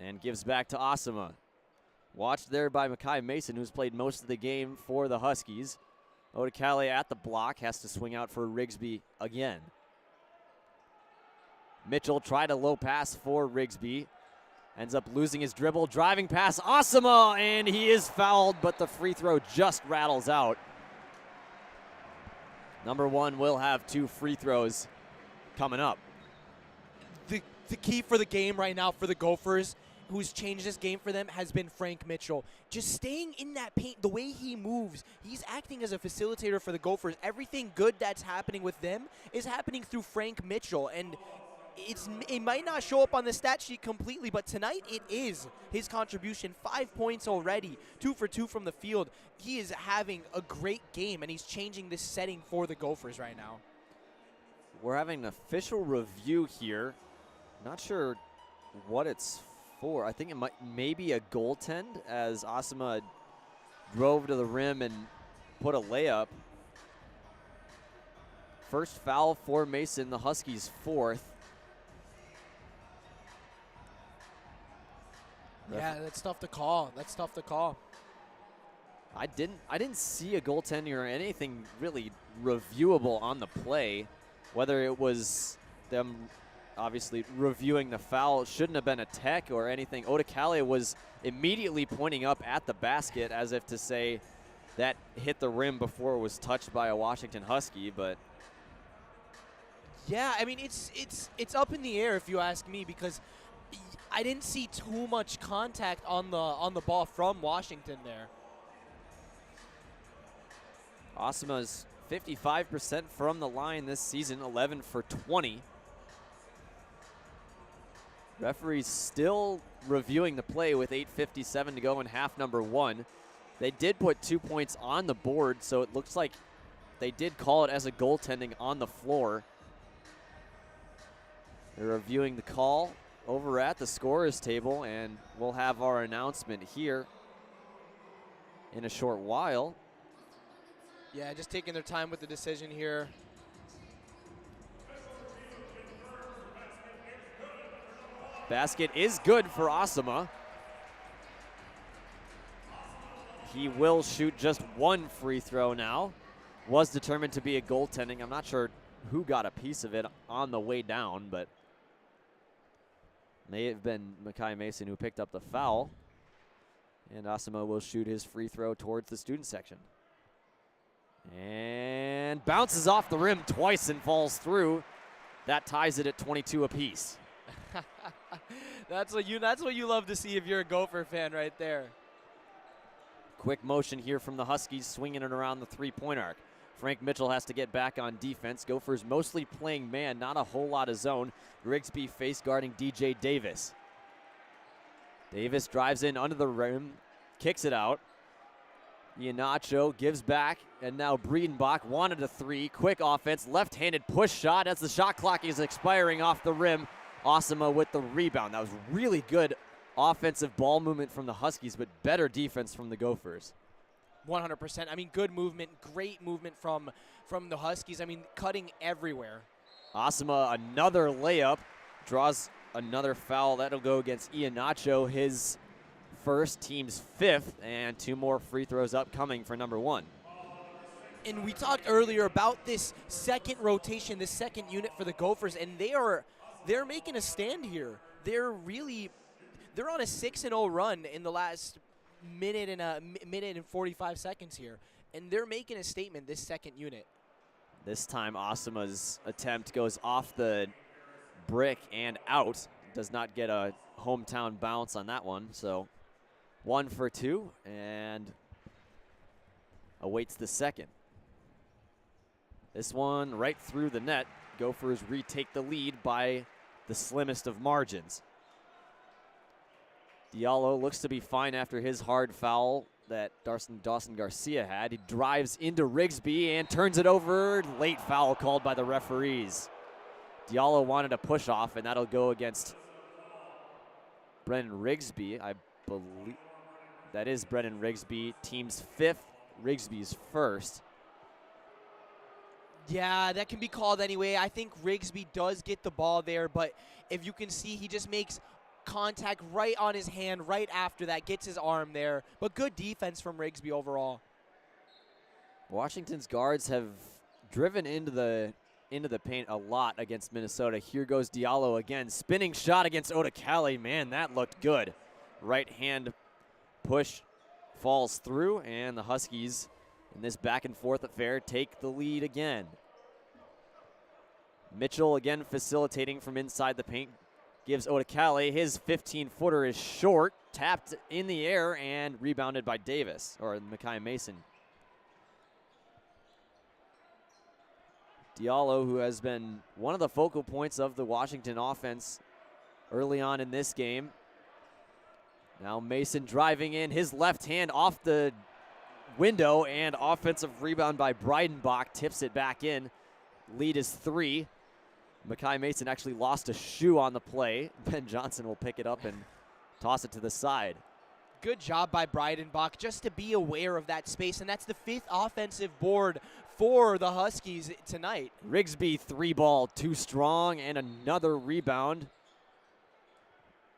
and gives back to Osama. Watched there by Makai Mason, who's played most of the game for the Huskies. Odekale at the block, has to swing out for Rigsby again. Mitchell tried a low pass for Rigsby. Ends up losing his dribble, driving past Osama, and he is fouled, but the free throw just rattles out. Number 1 will have 2 free throws coming up. The key for the game right now for the Gophers, who's changed this game for them, has been Frank Mitchell. Just staying in that paint, the way he moves, he's acting as a facilitator for the Gophers. Everything good that's happening with them is happening through Frank Mitchell, and it might not show up on the stat sheet completely, but tonight it is his contribution. 5 points already, 2 for 2 from the field. He is having a great game, and he's changing this setting for the Gophers right now. We're having an official review here. Not sure what it's for. I think it may be a goaltend, as Osama drove to the rim and put a layup. First foul for Mason, the Huskies' 4th. Yeah, that's tough to call. That's tough to call. I didn't see a goaltending or anything really reviewable on the play. Whether it was them obviously reviewing the foul, it shouldn't have been a tech or anything. Odekale was immediately pointing up at the basket as if to say that hit the rim before it was touched by a Washington Husky, but yeah, I mean it's up in the air if you ask me, because I didn't see too much contact on the ball from Washington there. Osama's 55% from the line this season, 11 for 20. Referees still reviewing the play with 8:57 to go in half number 1. They did put 2 points on the board, so it looks like they did call it as a goaltending on the floor. They're reviewing the call over at the scorer's table, and we'll have our announcement here in a short while. Yeah, just taking their time with the decision here. Basket is good for Osama. He will shoot just one free throw now. Was determined to be a goaltending. I'm not sure who got a piece of it on the way down, but may have been Makai Mason who picked up the foul. And Asimo will shoot his free throw towards the student section. And bounces off the rim twice and falls through. That ties it at 22 apiece. That's what you love to see if you're a Gopher fan right there. Quick motion here from the Huskies, swinging it around the three-point arc. Frank Mitchell has to get back on defense. Gophers mostly playing man, not a whole lot of zone. Grigsby face guarding DJ Davis. Davis drives in under the rim, kicks it out. Iheanacho gives back, and now Breedenbach wanted a three. Quick offense, left-handed push shot as the shot clock is expiring off the rim. Osama with the rebound. That was really good offensive ball movement from the Huskies, but better defense from the Gophers. 100%. I mean, good movement, great movement from the Huskies. I mean, cutting everywhere. Osama, another layup, draws another foul. That'll go against Iheanacho, his first, team's fifth, and two more free throws upcoming for number one. And we talked earlier about this second rotation, this second unit for the Gophers, and they're making a stand here. They're on a 6-0 run in the last minute and 45 seconds here, and they're making a statement, this second unit. This time Osama's attempt goes off the brick and out. Does not get a hometown bounce on that one, so 1 for 2 and awaits the second. This one right through the net. Gophers retake the lead by the slimmest of margins. Diallo looks to be fine after his hard foul that Dawson Garcia had. He drives into Rigsby and turns it over. Late foul called by the referees. Diallo wanted a push off, and that'll go against Brennan Rigsby. I believe that is Brennan Rigsby, team's fifth, Rigsby's first. Yeah, that can be called anyway. I think Rigsby does get the ball there, but if you can see, he just makes contact right on his hand right after that, gets his arm there. But good defense from Rigsby overall. Washington's guards have driven into the paint a lot against Minnesota. Here goes Diallo again. Spinning shot against Odakale. Man, that looked good. Right hand push falls through, and the Huskies in this back and forth affair take the lead again. Mitchell again facilitating from inside the paint. Gives Odakale. His 15-footer is short. Tapped in the air and rebounded by Davis, or Makai Mason. Diallo, who has been one of the focal points of the Washington offense early on in this game. Now Mason driving in, his left hand off the window, and offensive rebound by Breidenbach tips it back in. Lead is 3. Makai Mason actually lost a shoe on the play. Ben Johnson will pick it up and toss it to the side. Good job by Breidenbach just to be aware of that space, and that's the 5th offensive board for the Huskies tonight. Rigsby 3-ball, too strong, and another rebound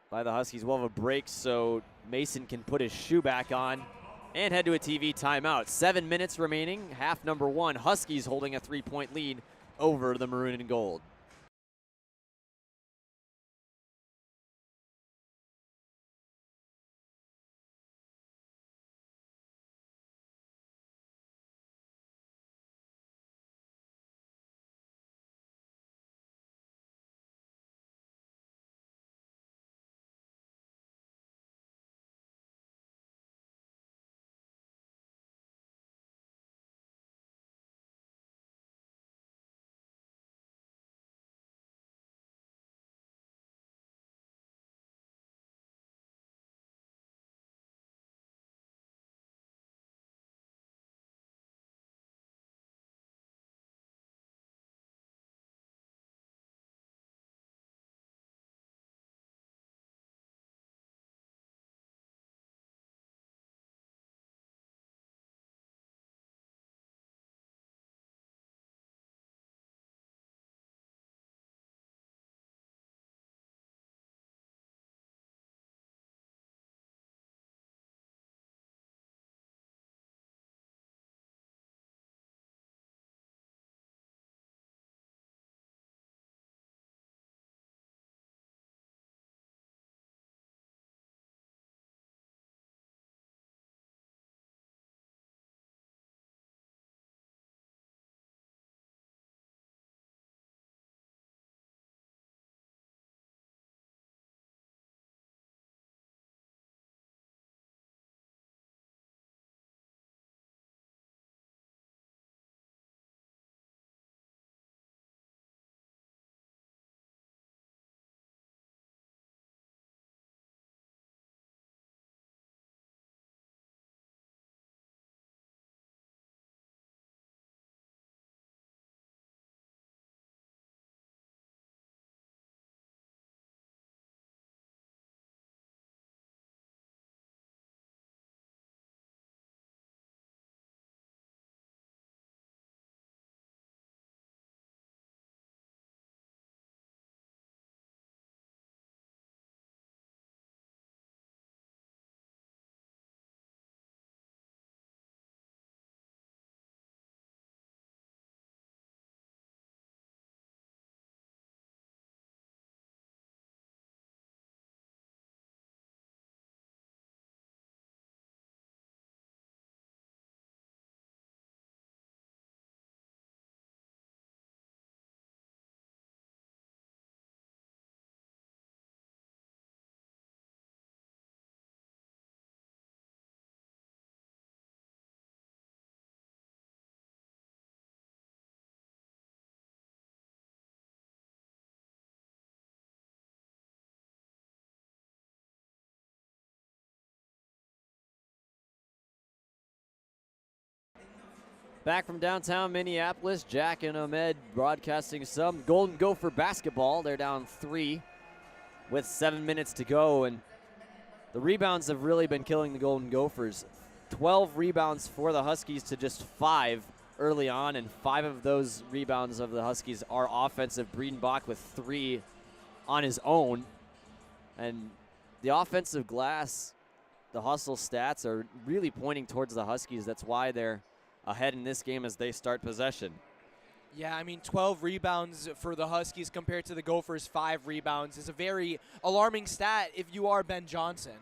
by the Huskies. We'll have a break so Mason can put his shoe back on and head to a TV timeout. 7 minutes remaining, half number 1. Huskies holding a 3-point lead over the Maroon and Gold. Back from downtown Minneapolis, Jack and Ahmed broadcasting some Golden Gopher basketball. They're down 3 with 7 minutes to go, and the rebounds have really been killing the Golden Gophers. 12 rebounds for the Huskies to just 5 early on, and 5 of those rebounds of the Huskies are offensive. Breedenbach with 3 on his own. And the offensive glass, the hustle stats are really pointing towards the Huskies. That's why they're ahead in this game as they start possession. Yeah, I mean, 12 rebounds for the Huskies compared to the Gophers' 5 rebounds is a very alarming stat if you are Ben Johnson.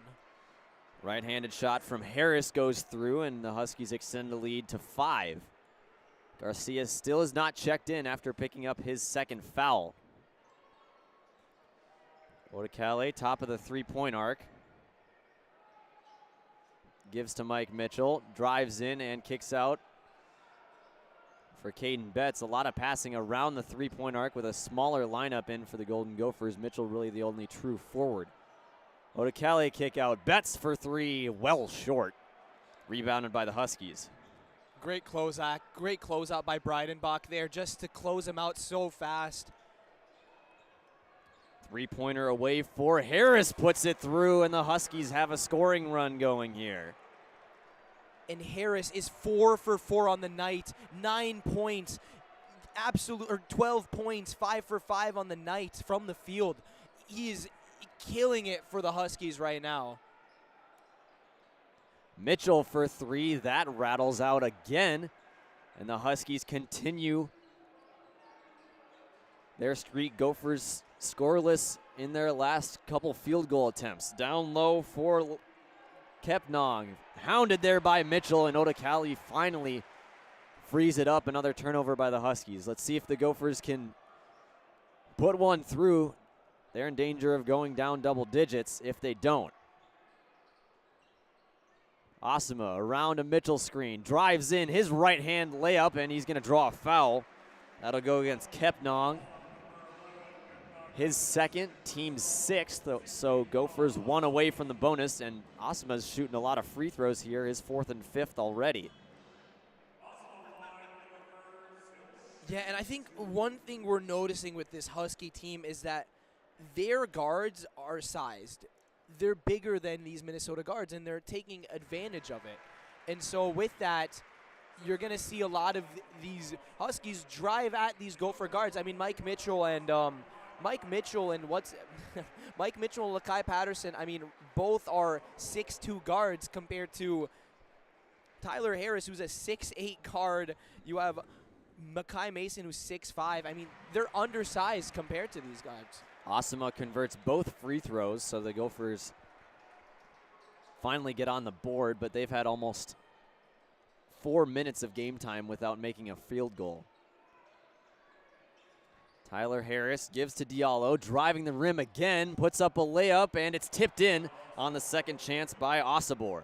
Right-handed shot from Harris goes through, and the Huskies extend the lead to 5. Garcia still is not checked in after picking up his second foul. Odicale, top of the three-point arc. Gives to Mike Mitchell, drives in and kicks out for Caden Betts. A lot of passing around the three-point arc with a smaller lineup in for the Golden Gophers. Mitchell really the only true forward. Odicale kick out. Betts for 3, well short. Rebounded by the Huskies. Great closeout by Breidenbach there just to close him out so fast. Three-pointer away for Harris, puts it through, and the Huskies have a scoring run going here. And Harris is 4 for 4 on the night, 9 points, 12 points, 5 for 5 on the night from the field. He is killing it for the Huskies right now. Mitchell for 3, that rattles out again, and the Huskies continue their streak. Gophers scoreless in their last couple field goal attempts. Down low for Kepnong, hounded there by Mitchell, and Odicale finally frees it up. Another turnover by the Huskies. Let's see if the Gophers can put one through. They're in danger of going down double digits if they don't. Asima around a Mitchell screen, drives in his right-hand layup, and he's going to draw a foul. That'll go against Kepnong. His second, team 6th, so Gophers 1 away from the bonus, and Asima's shooting a lot of free throws here, his 4th and 5th already. Yeah, and I think one thing we're noticing with this Husky team is that their guards are sized. They're bigger than these Minnesota guards, and they're taking advantage of it. And so with that, you're going to see a lot of these Huskies drive at these Gopher guards. I mean, Mike Mitchell and Lakai Patterson, I mean, both are 6'2" guards compared to Tyler Harris, who's a 6'8" guard. You have Makai Mason, who's 6'5". I mean, they're undersized compared to these guys. Asima converts both free throws, so the Gophers finally get on the board, but they've had almost 4 minutes of game time without making a field goal. Tyler Harris gives to Diallo, driving the rim again, puts up a layup, and it's tipped in on the second chance by Asibor.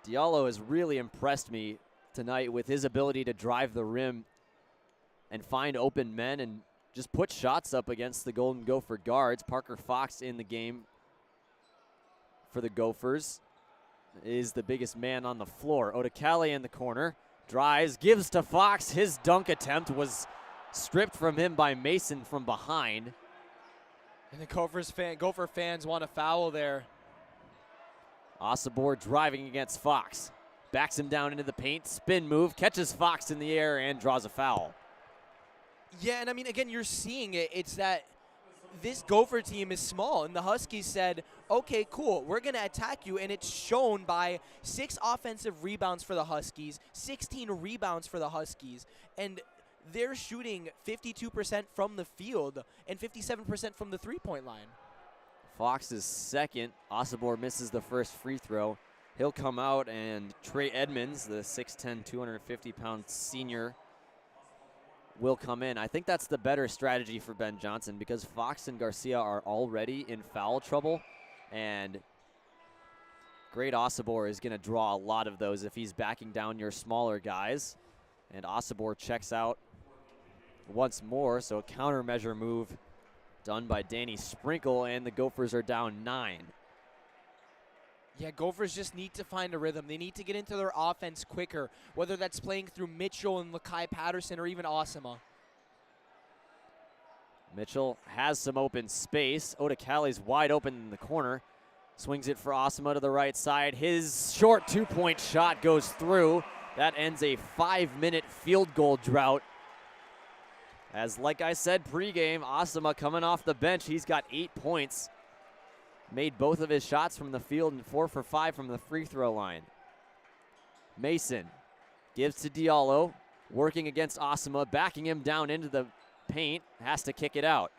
Diallo has really impressed me tonight with his ability to drive the rim and find open men and just put shots up against the Golden Gopher guards. Parker Fox in the game for the Gophers is the biggest man on the floor. Odicale in the corner, drives, gives to Fox. His dunk attempt was stripped from him by Mason from behind. And the Gopher fans want a foul there. Asibor driving against Fox. Backs him down into the paint, spin move, catches Fox in the air and draws a foul. Yeah, and I mean, again, you're seeing it. It's that this Gopher team is small, and the Huskies said, okay, cool, we're going to attack you, and it's shown by 6 offensive rebounds for the Huskies, 16 rebounds for the Huskies, and they're shooting 52% from the field and 57% from the three-point line. Fox is second. Asibor misses the first free throw. He'll come out, and Trey Edmonds, the 6'10", 250-pound senior, will come in. I think that's the better strategy for Ben Johnson because Fox and Garcia are already in foul trouble, and Great Asibor is going to draw a lot of those if he's backing down your smaller guys. And Asibor checks out once more, so a countermeasure move done by Danny Sprinkle, and the Gophers are down 9. Yeah, Gophers just need to find a rhythm. They need to get into their offense quicker, whether that's playing through Mitchell and Lakai Patterson or even Osama. Mitchell has some open space. Odekale's wide open in the corner. Swings it for Osama to the right side. His short two-point shot goes through. That ends a 5-minute field goal drought. As, like I said pregame, Osama coming off the bench. He's got 8 points. Made both of his shots from the field and 4 for 5 from the free throw line. Mason gives to Diallo, working against Osama, backing him down into the paint, has to kick it out.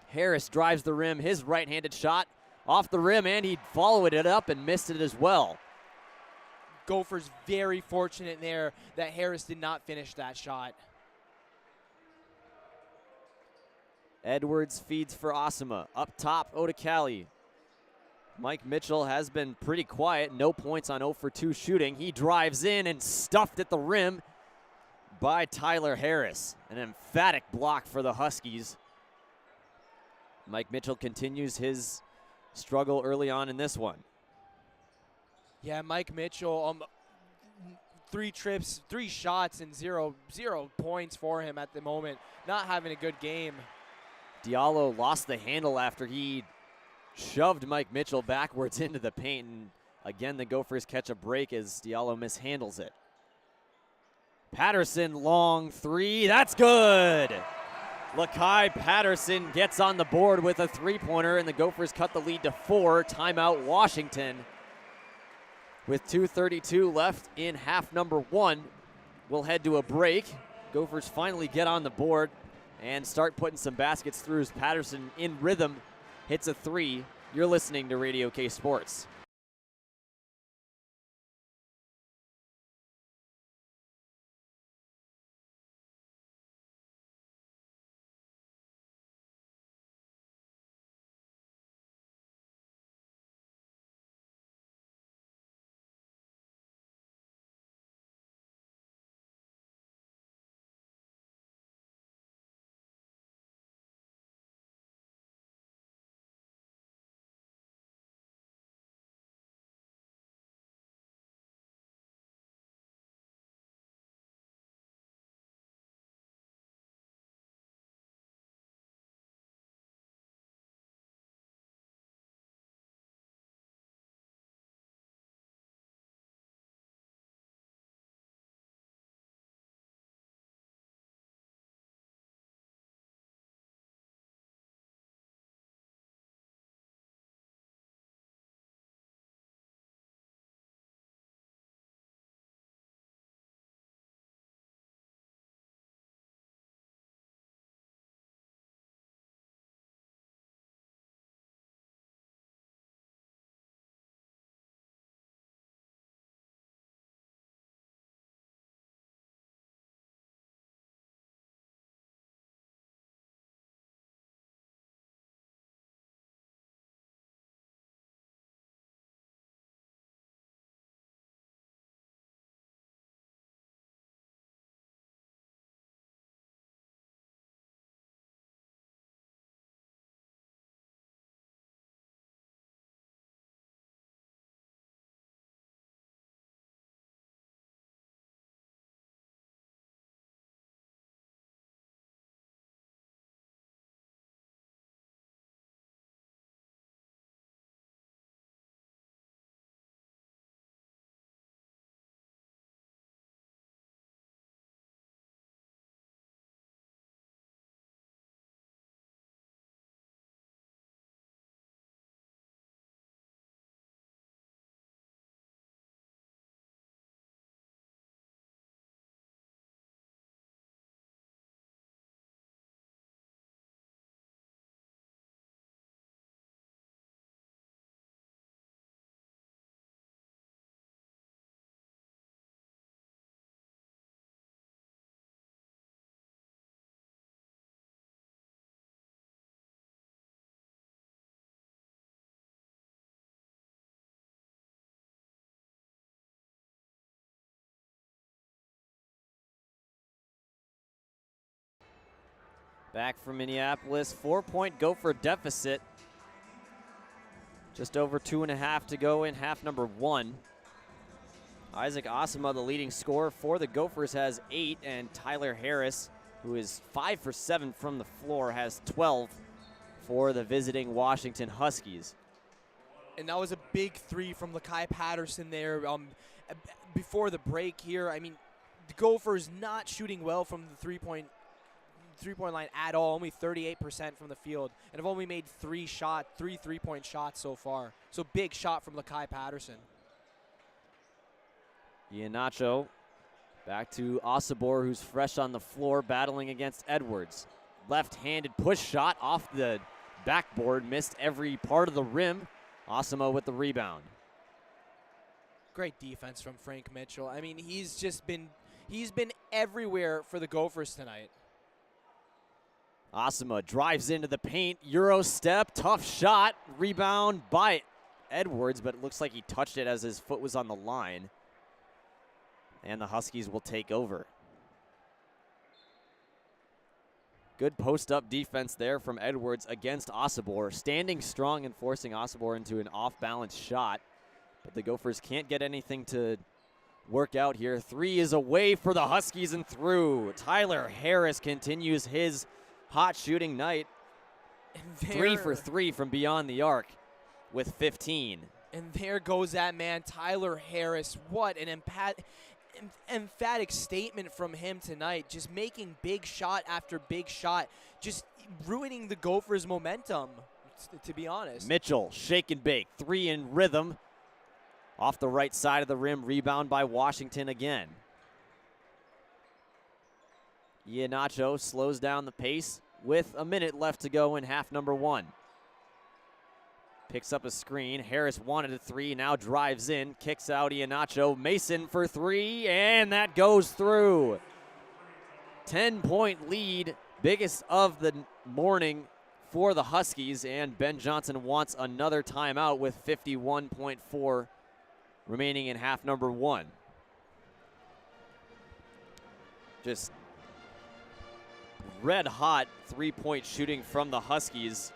Harris drives the rim, his right-handed shot off the rim, and he followed it up and missed it as well. Gophers very fortunate there that Harris did not finish that shot. Edwards feeds for Osama. Up top, Odekale. Mike Mitchell has been pretty quiet. No points on 0 for 2 shooting. He drives in and stuffed at the rim by Tyler Harris. An emphatic block for the Huskies. Mike Mitchell continues his struggle early on in this one. Yeah, Mike Mitchell, 3 trips, 3 shots, and zero points for him at the moment. Not having a good game. Diallo lost the handle after he shoved Mike Mitchell backwards into the paint. And again, the Gophers catch a break as Diallo mishandles it. Patterson, long 3. That's good. Lakai Patterson gets on the board with a 3-pointer, and the Gophers cut the lead to 4. Timeout, Washington. With 2:32 left in half number 1, we'll head to a break. Gophers finally get on the board and start putting some baskets through as Patterson in rhythm hits a 3. You're listening to Radio K Sports. Back from Minneapolis, 4-point Gopher deficit. Just over 2.5 to go in half number 1. Isaac Osama, the leading scorer for the Gophers, has 8, and Tyler Harris, who is 5 for 7 from the floor, has 12 for the visiting Washington Huskies. And that was a big 3 from Lakai Patterson there before the break here. I mean, the Gophers not shooting well from the three-point line at all, only 38% from the field, and have only made 3 3-point shots so far. So big shot from Lakai Patterson. Iheanacho back to Osabor, who's fresh on the floor, battling against Edwards. Left-handed push shot off the backboard, missed every part of the rim. Osama with the rebound. Great defense from Frank Mitchell. I mean, he's been everywhere for the Gophers tonight. Osama drives into the paint, Euro step, tough shot, rebound by Edwards, but it looks like he touched it as his foot was on the line. And the Huskies will take over. Good post-up defense there from Edwards against Osabor, standing strong and forcing Osabor into an off-balance shot. But the Gophers can't get anything to work out here. 3 is away for the Huskies and through. Tyler Harris continues his hot shooting night. 3 for 3 from beyond the arc with 15. And there goes that man, Tyler Harris. What an emphatic statement from him tonight, just making big shot after big shot, just ruining the Gophers' momentum, to be honest. Mitchell, shake and bake, 3 in rhythm. Off the right side of the rim, rebound by Washington again. Iheanacho slows down the pace with a minute left to go in half number 1. Picks up a screen. Harris wanted a 3, now drives in, kicks out Iheanacho. Mason for 3, and that goes through. 10-point lead, biggest of the morning for the Huskies, and Ben Johnson wants another timeout with 51.4 remaining in half number 1. Just red hot 3-point shooting from the Huskies.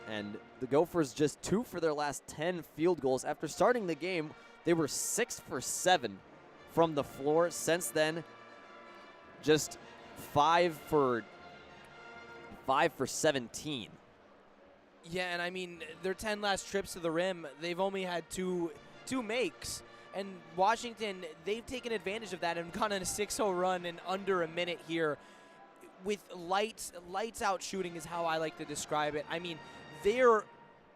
And the Gophers just 2 for their last 10 field goals. After starting the game, they were 6 for 7 from the floor. Since then, just 5 for 17. Yeah, and I mean, their 10 last trips to the rim, they've only had two makes. And Washington, they've taken advantage of that and gone on a 6-0 run in under a minute here with lights out shooting is how I like to describe it. I mean, they're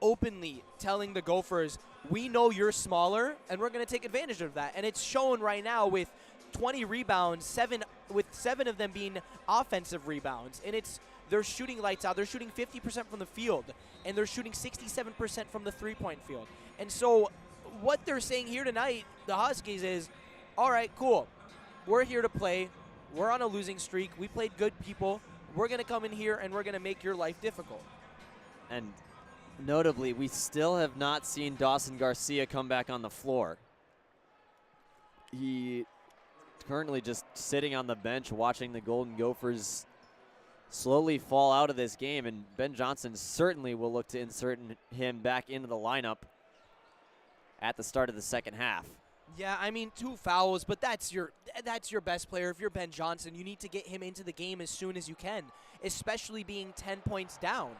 openly telling the Gophers, we know you're smaller, and we're going to take advantage of that. And it's shown right now with 20 rebounds, 7 of them being offensive rebounds. And they're shooting lights out. They're shooting 50% from the field, and they're shooting 67% from the three-point field. And so what they're saying here tonight, the Huskies, is, all right, cool. We're here to play. We're on a losing streak. We played good people. We're going to come in here, and we're going to make your life difficult. And notably, we still have not seen Dawson Garcia come back on the floor. He currently just sitting on the bench watching the Golden Gophers slowly fall out of this game, and Ben Johnson certainly will look to insert him back into the lineup at the start of the second half. Yeah, I mean, 2 fouls, but that's your best player. If you're Ben Johnson, you need to get him into the game as soon as you can, especially being 10 points down.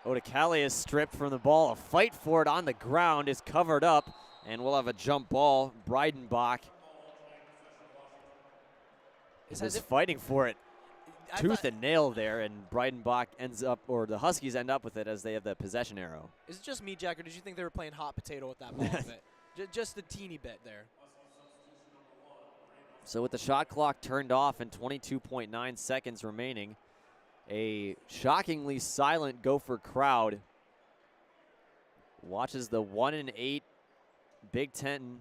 Odekale is stripped from the ball. A fight for it on the ground is covered up, and we'll have a jump ball. Breidenbach is fighting for it. Tooth and nail there, and Breidenbach ends up, or the Huskies end up with it as they have the possession arrow. Is it just me, Jack, or did you think they were playing hot potato with that ball a bit? Just a teeny bit there. So with the shot clock turned off and 22.9 seconds remaining, a shockingly silent Gopher crowd watches the 1-8 Big Ten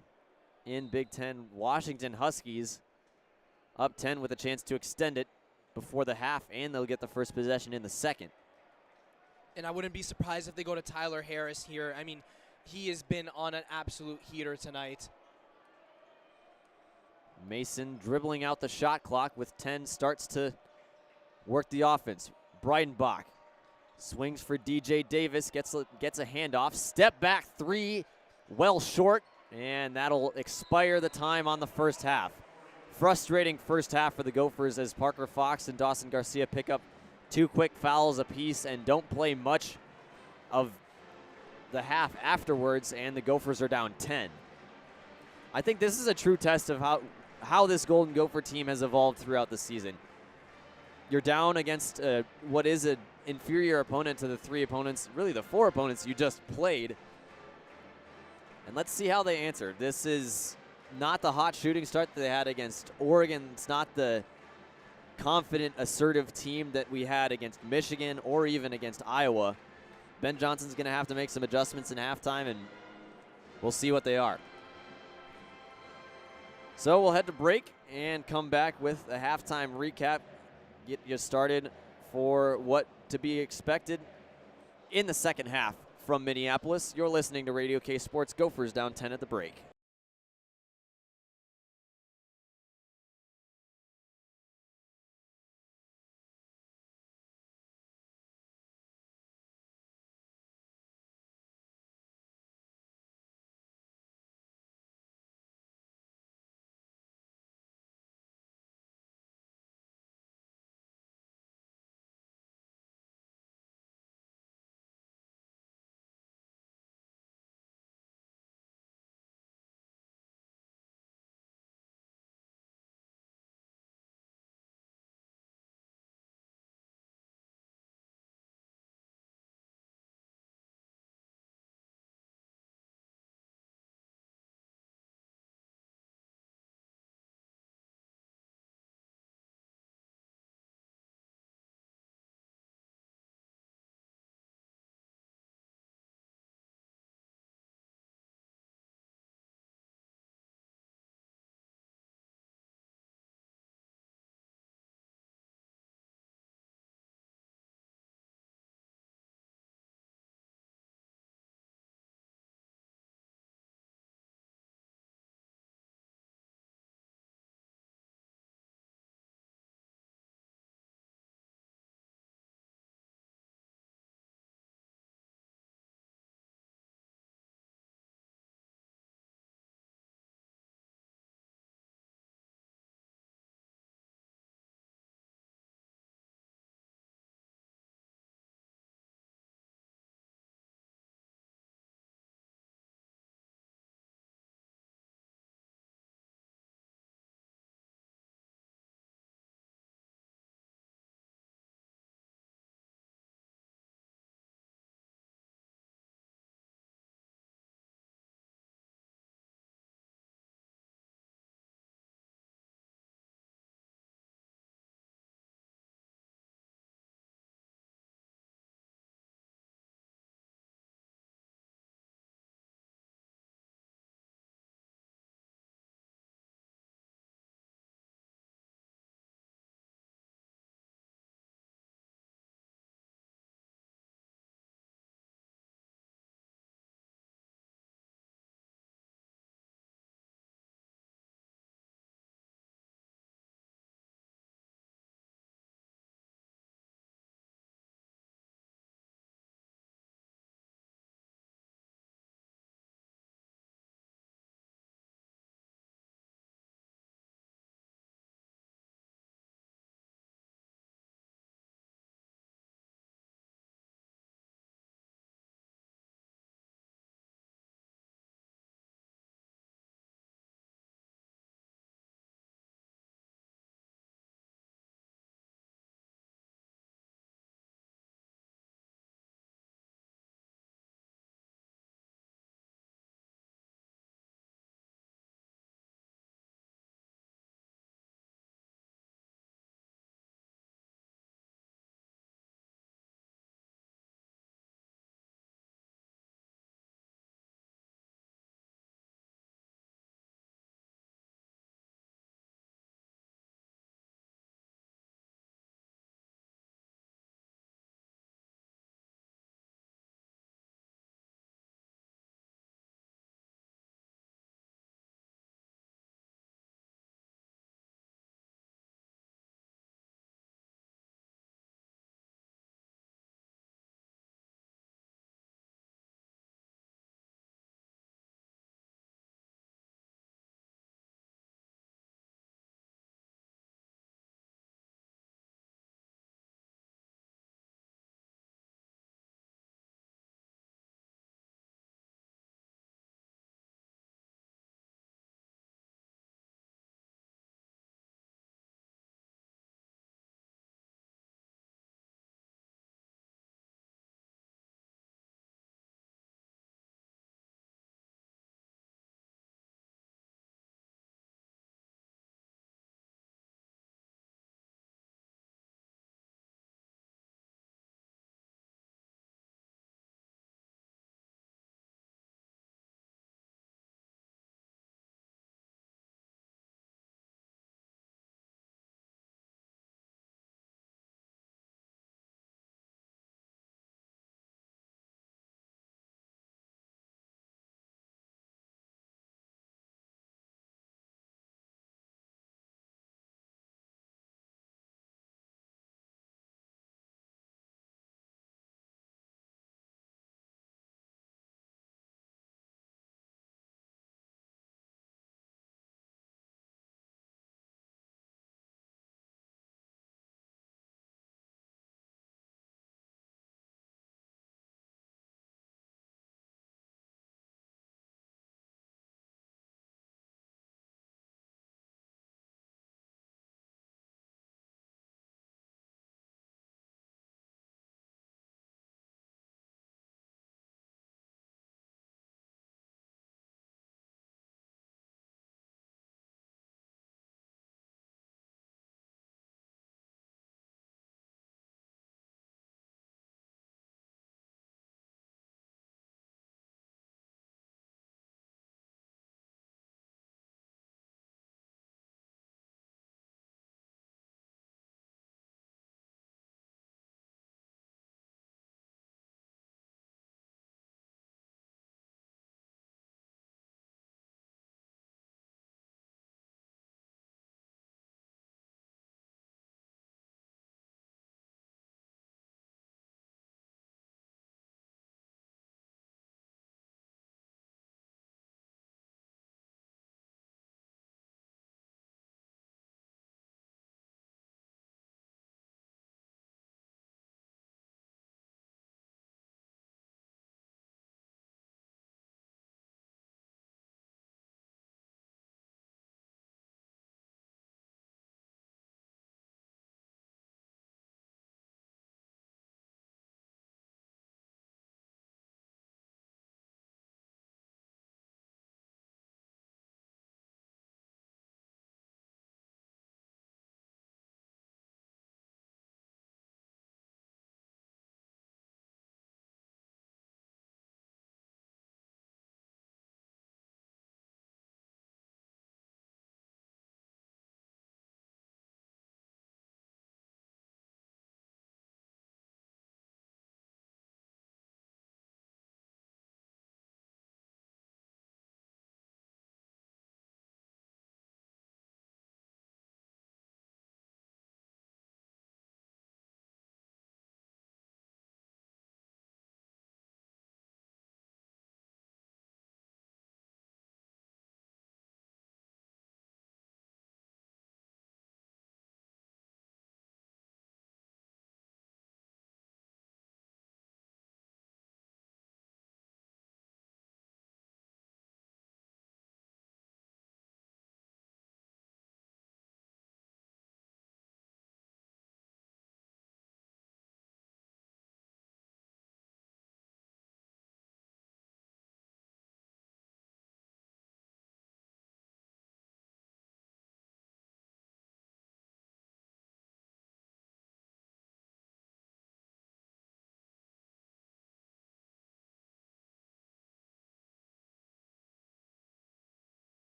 Washington Huskies up 10 with a chance to extend it before the half, and they'll get the first possession in the second. And I wouldn't be surprised if they go to Tyler Harris here. I mean, he has been on an absolute heater tonight. Mason dribbling out the shot clock with 10, starts to work the offense. Breidenbach Swings for DJ Davis, gets a handoff. Step back three, well short, and that'll expire the time on the first half. Frustrating first half for the Gophers as Parker Fox and Dawson Garcia pick up 2 quick fouls apiece and don't play much of the half afterwards, and the Gophers are down 10. I think this is a true test of how this Golden Gopher team has evolved throughout the season. You're down against what is an inferior opponent to the 3 opponents, really the 4 opponents you just played. And let's see how they answer. This is not the hot shooting start that they had against Oregon. It's not the confident, assertive team that we had against Michigan or even against Iowa. Ben Johnson's going to have to make some adjustments in halftime, and we'll see what they are. So we'll head to break and come back with a halftime recap. Get you started for what to be expected in the second half from Minneapolis. You're listening to Radio K Sports. Gophers down 10 at the break.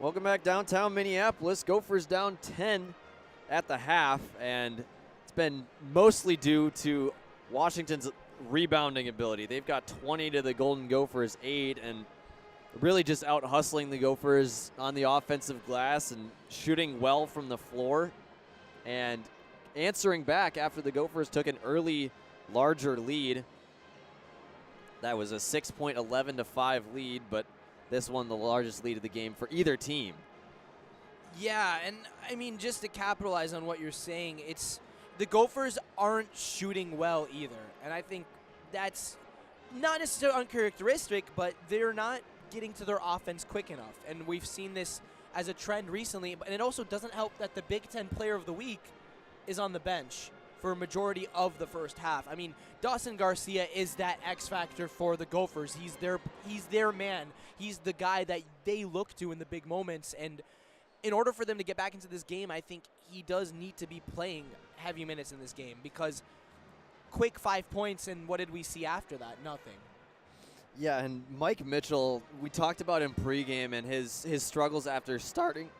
Welcome back downtown Minneapolis. Gophers down 10 at the half, and it's been mostly due to Washington's rebounding ability. They've got 20 to the Golden Gophers 8, and really just out hustling the Gophers on the offensive glass and shooting well from the floor and answering back after the Gophers took an early, larger lead. That was a 6-point 11-5 lead, but this one the largest lead of the game for either team. Yeah, and I mean, just to capitalize on what you're saying, it's the Gophers aren't shooting well either. And I think that's not necessarily uncharacteristic, but they're not getting to their offense quick enough. And we've seen this as a trend recently, and it also doesn't help that the Big Ten Player of the Week is on the bench for a majority of the first half. I mean, Dawson Garcia is that X factor for the Gophers. He's their man. He's the guy that they look to in the big moments. And in order for them to get back into this game, I think he does need to be playing heavy minutes in this game, because quick 5 points, and what did we see after that? Nothing. Yeah, and Mike Mitchell, we talked about him pregame and his struggles after starting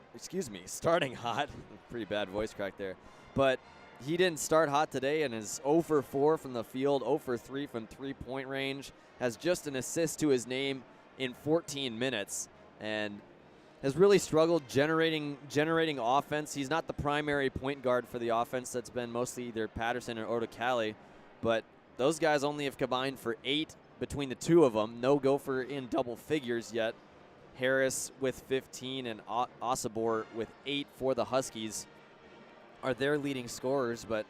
hot. Pretty bad voice crack there. But he didn't start hot today and is 0 for 4 from the field, 0 for 3 from three-point range, has just an assist to his name in 14 minutes, and has really struggled generating offense. He's not the primary point guard for the offense. That's been mostly either Patterson or Odekale, but those guys only have combined for 8 between the two of them. No Gopher in double figures yet. Harris with 15 and Osibor with 8 for the Huskies are their leading scorers. But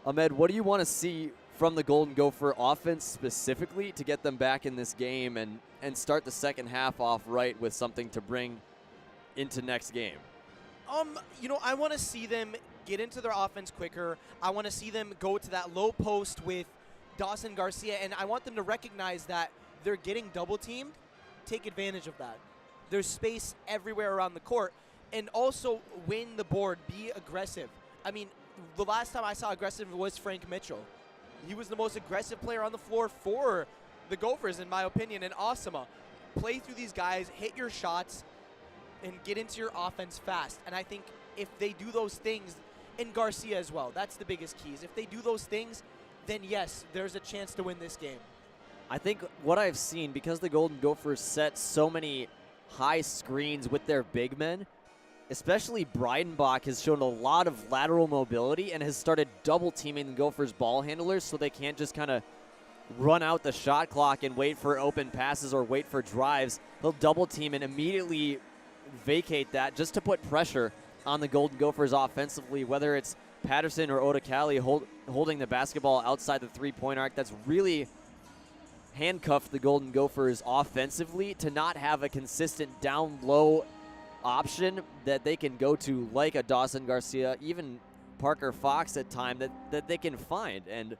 Ahmed, what do you want to see from the Golden Gopher offense specifically to get them back in this game and start the second half off right with something to bring into next game? I want to see them get into their offense quicker. I want to see them go to that low post with Dawson Garcia, and I want them to recognize that they're getting double teamed. Take advantage of that. There's space everywhere around the court, and also win the board. Be aggressive. I mean, the last time I saw aggressive was Frank Mitchell. He was the most aggressive player on the floor for the Gophers, in my opinion, and Osama. Play through these guys, hit your shots, and get into your offense fast. And I think if they do those things, and Garcia as well, that's the biggest keys. If they do those things, then yes, there's a chance to win this game. I think what I've seen, because the Golden Gophers set so many high screens with their big men, especially Breidenbach has shown a lot of lateral mobility and has started double teaming the Gophers ball handlers so they can't just kind of run out the shot clock and wait for open passes or wait for drives. He'll double team and immediately vacate that just to put pressure on the Golden Gophers offensively, whether it's Patterson or Odekale holding the basketball outside the three-point arc. That's really handcuffed the Golden Gophers offensively to not have a consistent down-low option that they can go to, like a Dawson Garcia, even Parker Fox at time, that they can find. And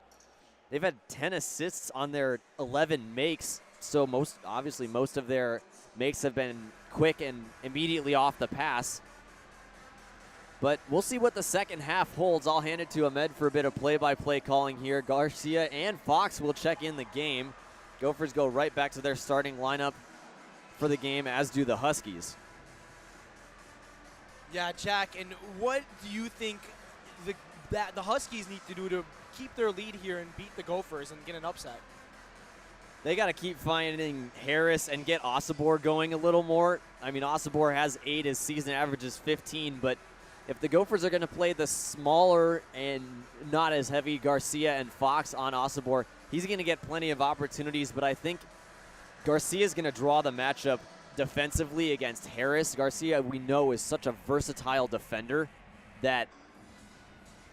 they've had 10 assists on their 11 makes, so most of their makes have been quick and immediately off the pass. But we'll see what the second half holds. I'll hand it to Ahmed for a bit of play-by-play calling here. Garcia and Fox will check in the game. Gophers go right back to their starting lineup for the game, as do the Huskies. Yeah, Jack, and what do you think the Huskies need to do to keep their lead here and beat the Gophers and get an upset? They got to keep finding Harris and get Osibor going a little more. I mean, Osibor has 8, his season average is 15, but if the Gophers are going to play the smaller and not as heavy Garcia and Fox on Osibor, he's going to get plenty of opportunities, but I think Garcia is going to draw the matchup defensively against Harris. Garcia, we know, is such a versatile defender that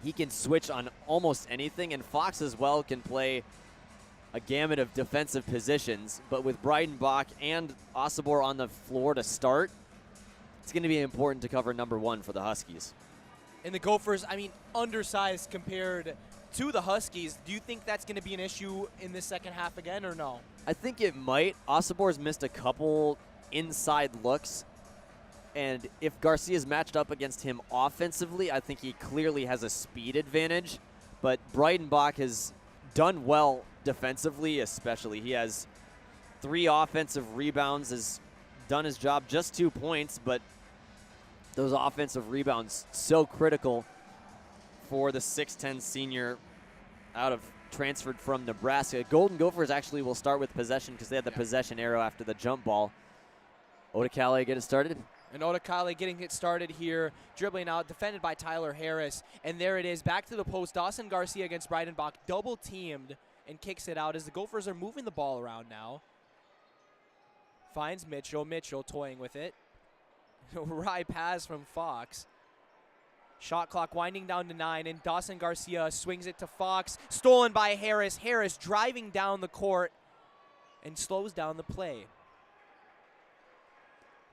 he can switch on almost anything, and Fox as well can play a gamut of defensive positions. But with Breidenbach and Osibor on the floor to start, it's going to be important to cover number 1 for the Huskies. And the Gophers, I mean, undersized compared to the Huskies. Do you think that's going to be an issue in the second half again, or no? I think it might. Osibor's missed a couple inside looks, and if Garcia's matched up against him offensively, I think he clearly has a speed advantage. But Breidenbach has done well defensively, especially. He has 3 offensive rebounds, has done his job. Just 2 points, but those offensive rebounds so critical for the 6'10 senior transferred from Nebraska. Golden Gophers actually will start with possession because they had the possession arrow after the jump ball. Odakale get it started. And Odakale getting it started here, dribbling out, defended by Tyler Harris. And there it is, back to the post. Dawson Garcia against Breidenbach, double teamed and kicks it out as the Gophers are moving the ball around now. Finds Mitchell. Mitchell toying with it. Right pass from Fox. Shot clock winding down to 9, and Dawson Garcia swings it to Fox. Stolen by Harris. Harris driving down the court and slows down the play.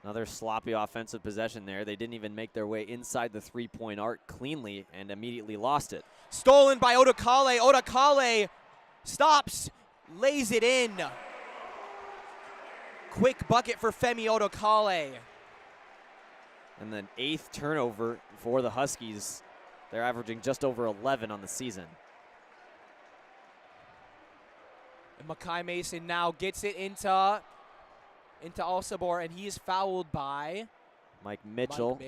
Another sloppy offensive possession there. They didn't even make their way inside the three-point arc cleanly and immediately lost it. Stolen by Odakale. Odakale stops, lays it in. Quick bucket for Femi Odakale. And then 8th turnover for the Huskies. They're averaging just over 11 on the season. And Makai Mason now gets it into Alcibor, and he is fouled by Mike Mitchell.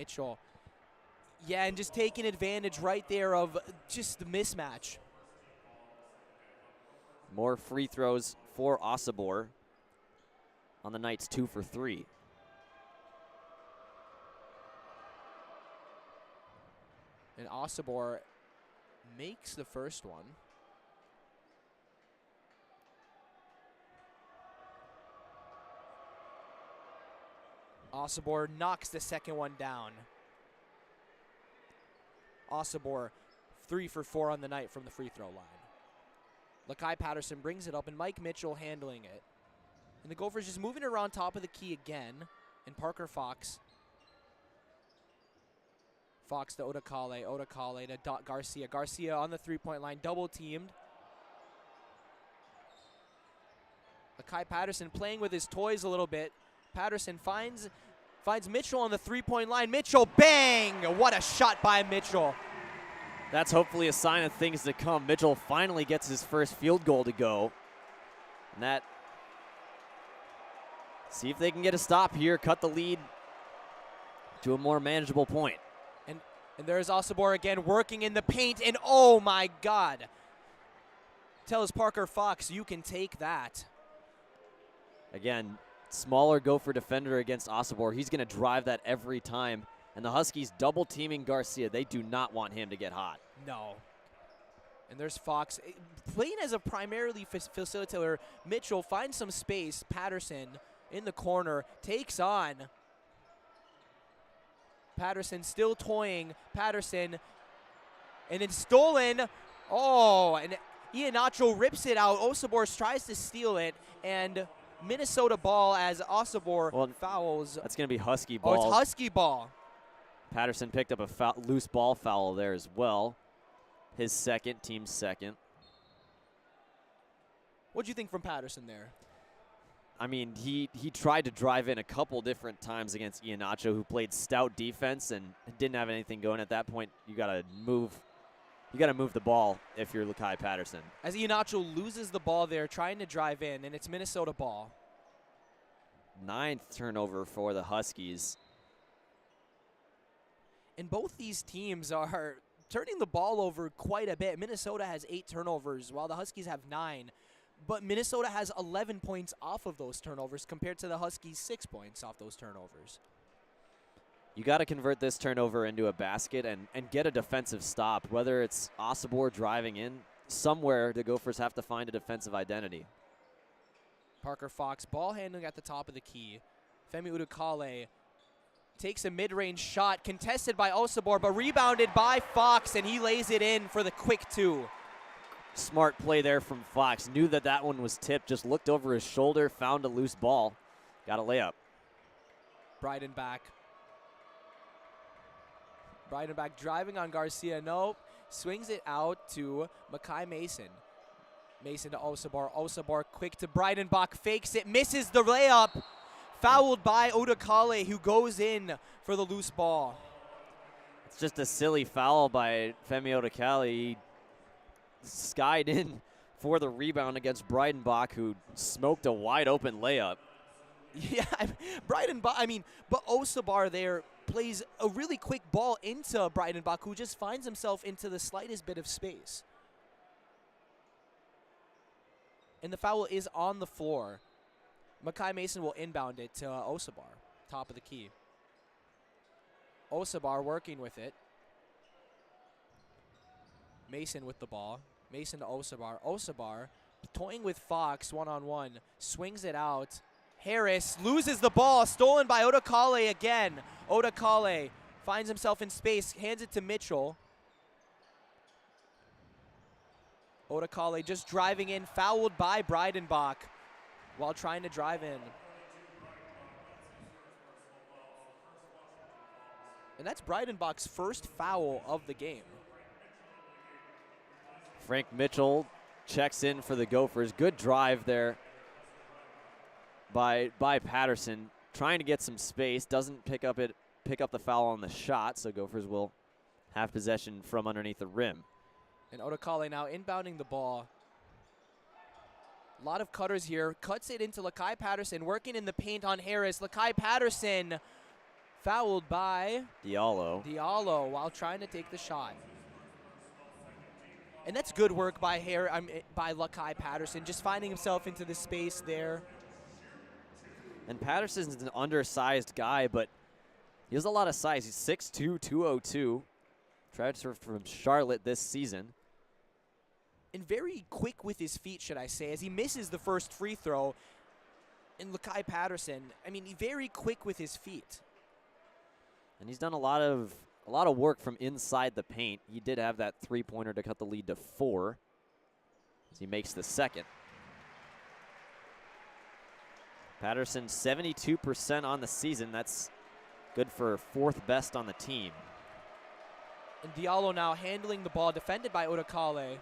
Yeah, and just taking advantage right there of just the mismatch. More free throws for Alcibor. On the night's 2 for 3. And Alcibor makes the first one. Alcibor knocks the second one down. Alcibor 3 for 4 on the night from the free throw line. Lakai Patterson brings it up, and Mike Mitchell handling it. And the Gophers just moving around top of the key again. And Parker Fox. Fox to Odakale. Odakale to Garcia. Garcia on the three-point line, double teamed. Lakai Patterson playing with his toys a little bit. Patterson finds Mitchell on the three-point line. Mitchell, bang! What a shot by Mitchell. That's hopefully a sign of things to come. Mitchell finally gets his first field goal to go. And that, see if they can get a stop here, cut the lead to a more manageable point. And there's Alcibor again working in the paint, and oh my God. Tells Parker Fox, you can take that. Again, smaller Gopher defender against Alcibor. He's going to drive that every time. And the Huskies double teaming Garcia. They do not want him to get hot. No. And there's Fox. Playing as a primarily facilitator, Mitchell finds some space. Patterson in the corner takes on. Patterson still toying. Patterson. And it's stolen. Oh, and Iheanacho rips it out. Alcibor tries to steal it. And Minnesota ball as Alcibor fouls. That's going to be Husky ball. Oh, it's Husky ball. Patterson picked up a loose ball foul there as well. His second, team's second. What do you think from Patterson there? I mean, he tried to drive in a couple different times against Iheanacho, who played stout defense and didn't have anything going at that point. You got to move the ball if you're Lakai Patterson. As Iheanacho loses the ball there, trying to drive in, and it's Minnesota ball. 9th turnover for the Huskies. And both these teams are turning the ball over quite a bit. Minnesota has 8 turnovers, while the Huskies have 9. But Minnesota has 11 points off of those turnovers compared to the Huskies' 6 points off those turnovers. You got to convert this turnover into a basket and get a defensive stop. Whether it's Alcibor driving in, somewhere the Gophers have to find a defensive identity. Parker Fox, ball handling at the top of the key. Femi Udukale takes a mid-range shot, contested by Alcibor, but rebounded by Fox, and he lays it in for the quick 2. Smart play there from Fox. Knew that one was tipped, just looked over his shoulder, found a loose ball. Got a layup. Breidenbach driving on Garcia. Nope. Swings it out to Makai Mason. Mason to Alcibor. Alcibor quick to Breidenbach. Fakes it. Misses the layup. Fouled by Odakale, who goes in for the loose ball. It's just a silly foul by Femi Odakale. He skied in for the rebound against Breidenbach, who smoked a wide open layup. Yeah, but Osabar there plays a really quick ball into Breidenbach, who just finds himself into the slightest bit of space. And the foul is on the floor. Makai Mason will inbound it to Osabar, top of the key. Osabar working with it. Mason with the ball. Mason to Osabar. Osabar toying with Fox one-on-one. Swings it out. Harris loses the ball. Stolen by Odakale again. Odakale finds himself in space. Hands it to Mitchell. Odakale just driving in. Fouled by Breidenbach while trying to drive in. And that's Breidenbach's first foul of the game. Frank Mitchell checks in for the Gophers. Good drive there by Patterson, trying to get some space. Doesn't pick up the foul on the shot, so Gophers will have possession from underneath the rim. And Odakale now inbounding the ball. A lot of cutters here. Cuts it into Lakai Patterson, working in the paint on Harris. Lakai Patterson fouled by Diallo while trying to take the shot. And that's good work by Lakai Patterson, just finding himself into the space there. And Patterson's an undersized guy, but he has a lot of size. He's 6'2", 202. Transferred from Charlotte this season. And very quick with his feet, should I say, as he misses the first free throw. And Lakai Patterson, very quick with his feet. And he's done a lot of work from inside the paint. He did have that three-pointer to cut the lead to 4 as he makes the second. Patterson 72% on the season. That's good for 4th best on the team. And Diallo now handling the ball, defended by Odakale.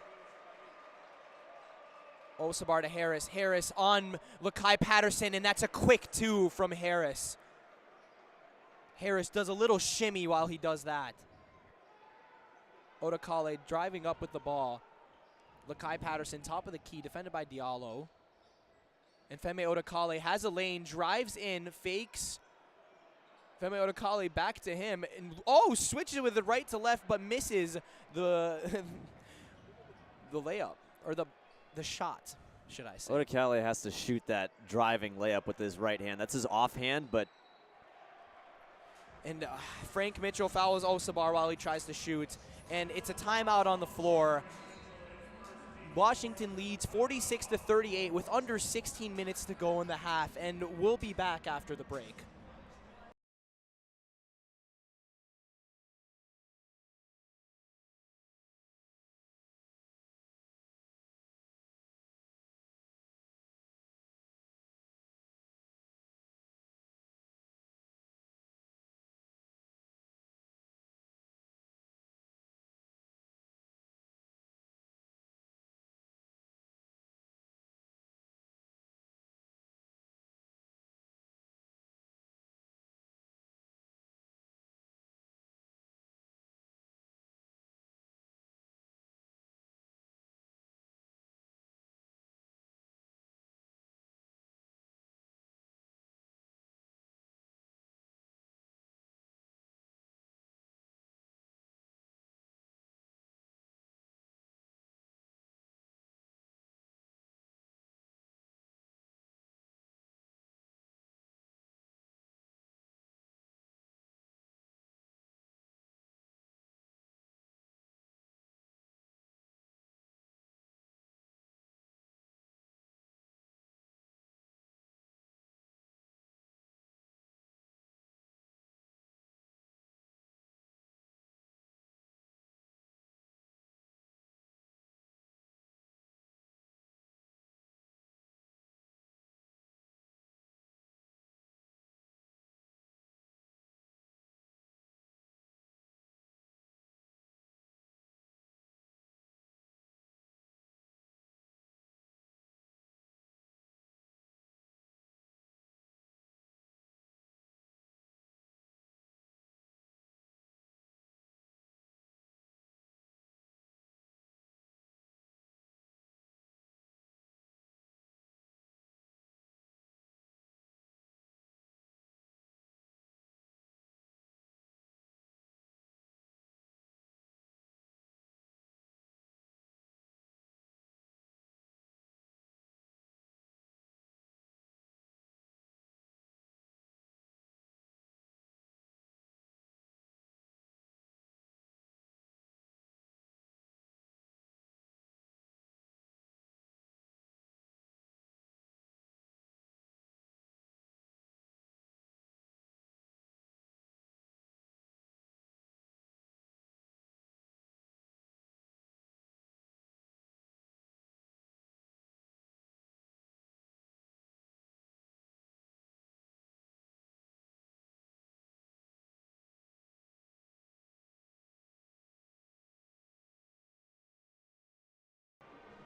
Osabar to Harris. Harris on Lakai Patterson, and that's a quick 2 from Harris. Harris does a little shimmy while he does that. Odakale driving up with the ball. Lakai Patterson, top of the key, defended by Diallo. And Femi Odakale has a lane, drives in, fakes. Femi Odakale back to him. And switches with the right to left, but misses the the layup, or the shot, should I say. Odakale has to shoot that driving layup with his right hand. That's his offhand, but... And Frank Mitchell fouls Osabar while he tries to shoot. And it's a timeout on the floor. Washington leads 46-38 with under 16 minutes to go in the half. And we'll be back after the break.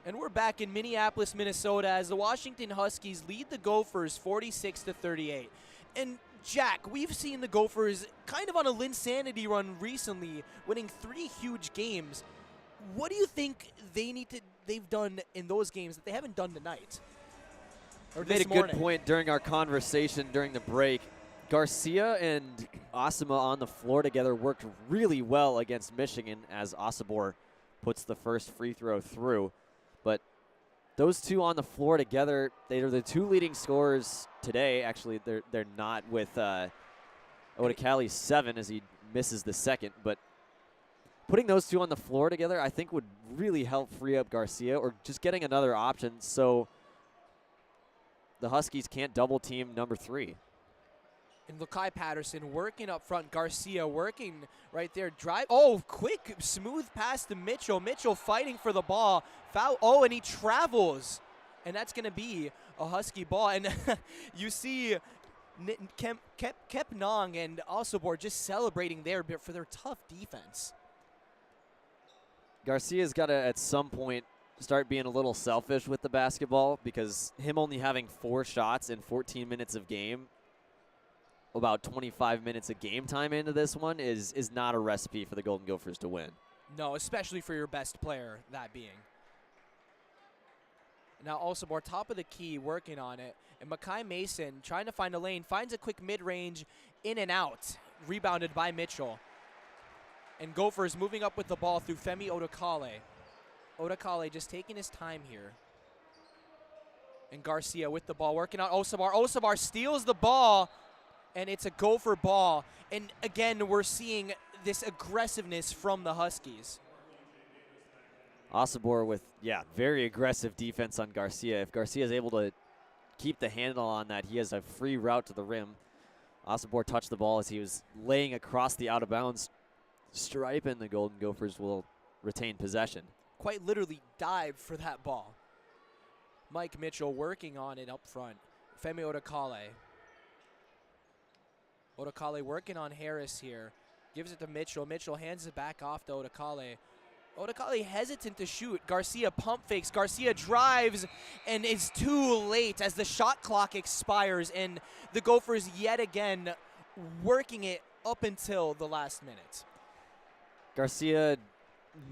And we're back in Minneapolis, Minnesota, as the Washington Huskies lead the Gophers 46-38. And Jack, we've seen the Gophers kind of on a Linsanity run recently, winning 3 huge games. What do you think they've done in those games that they haven't done tonight? Or made a good point during our conversation during the break. Garcia and Osama on the floor together worked really well against Michigan as Osabor puts the first free throw through. But those two on the floor together, they are the 2 leading scorers today. Actually, they're not with Odekale's 7 as he misses the second. But putting those 2 on the floor together, I think would really help free up Garcia, or just getting another option so the Huskies can't double team number 3. And Lakai Patterson working up front. Garcia working right there. Drive. Oh, quick, smooth pass to Mitchell. Mitchell fighting for the ball. Foul. Oh, and he travels. And that's going to be a Husky ball. And you see Kep Nong and Osabor just celebrating there for their tough defense. Garcia's got to, at some point, start being a little selfish with the basketball, because him only having 4 shots in 14 minutes of game, about 25 minutes of game time into this one, is not a recipe for the Golden Gophers to win. No, especially for your best player, that being. Now Osabor, top of the key, working on it. And Makai Mason trying to find a lane, finds a quick mid-range, in and out. Rebounded by Mitchell. And Gophers moving up with the ball through Femi Odekale. Odekale just taking his time here. And Garcia with the ball, working on Osabar. Osabar steals the ball, and it's a Gopher ball. And again, we're seeing this aggressiveness from the Huskies. Osabor with, very aggressive defense on Garcia. If Garcia is able to keep the handle on that, he has a free route to the rim. Osabor touched the ball as he was laying across the out-of-bounds stripe, and the Golden Gophers will retain possession. Quite literally dived for that ball. Mike Mitchell working on it up front. Femi Odekale. Odekale working on Harris here. Gives it to Mitchell. Mitchell hands it back off to Odekale. Odekale hesitant to shoot. Garcia pump fakes. Garcia drives and is too late as the shot clock expires, and the Gophers yet again working it up until the last minute. Garcia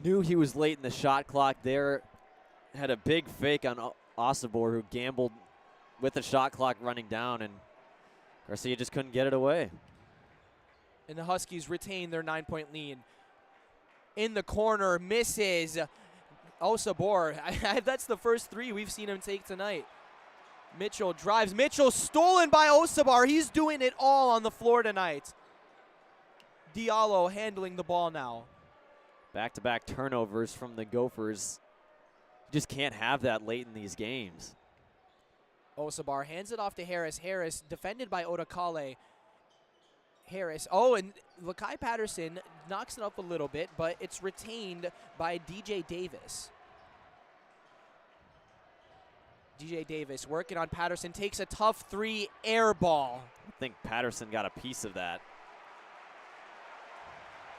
knew he was late in the shot clock there. Had a big fake on Osabor, who gambled with the shot clock running down, and Garcia just couldn't get it away. And the Huskies retain their 9-point lead. In the corner, misses. Osabor, that's the first 3 we've seen him take tonight. Mitchell drives. Mitchell stolen by Osabar. He's doing it all on the floor tonight. Diallo handling the ball now. Back-to-back turnovers from the Gophers. You just can't have that late in these games. Osabar hands it off to Harris. Harris defended by Odekale. Harris. Oh, and Lakai Patterson knocks it up a little bit, but it's retained by DJ Davis. DJ Davis working on Patterson. Takes a tough 3, air ball. I think Patterson got a piece of that.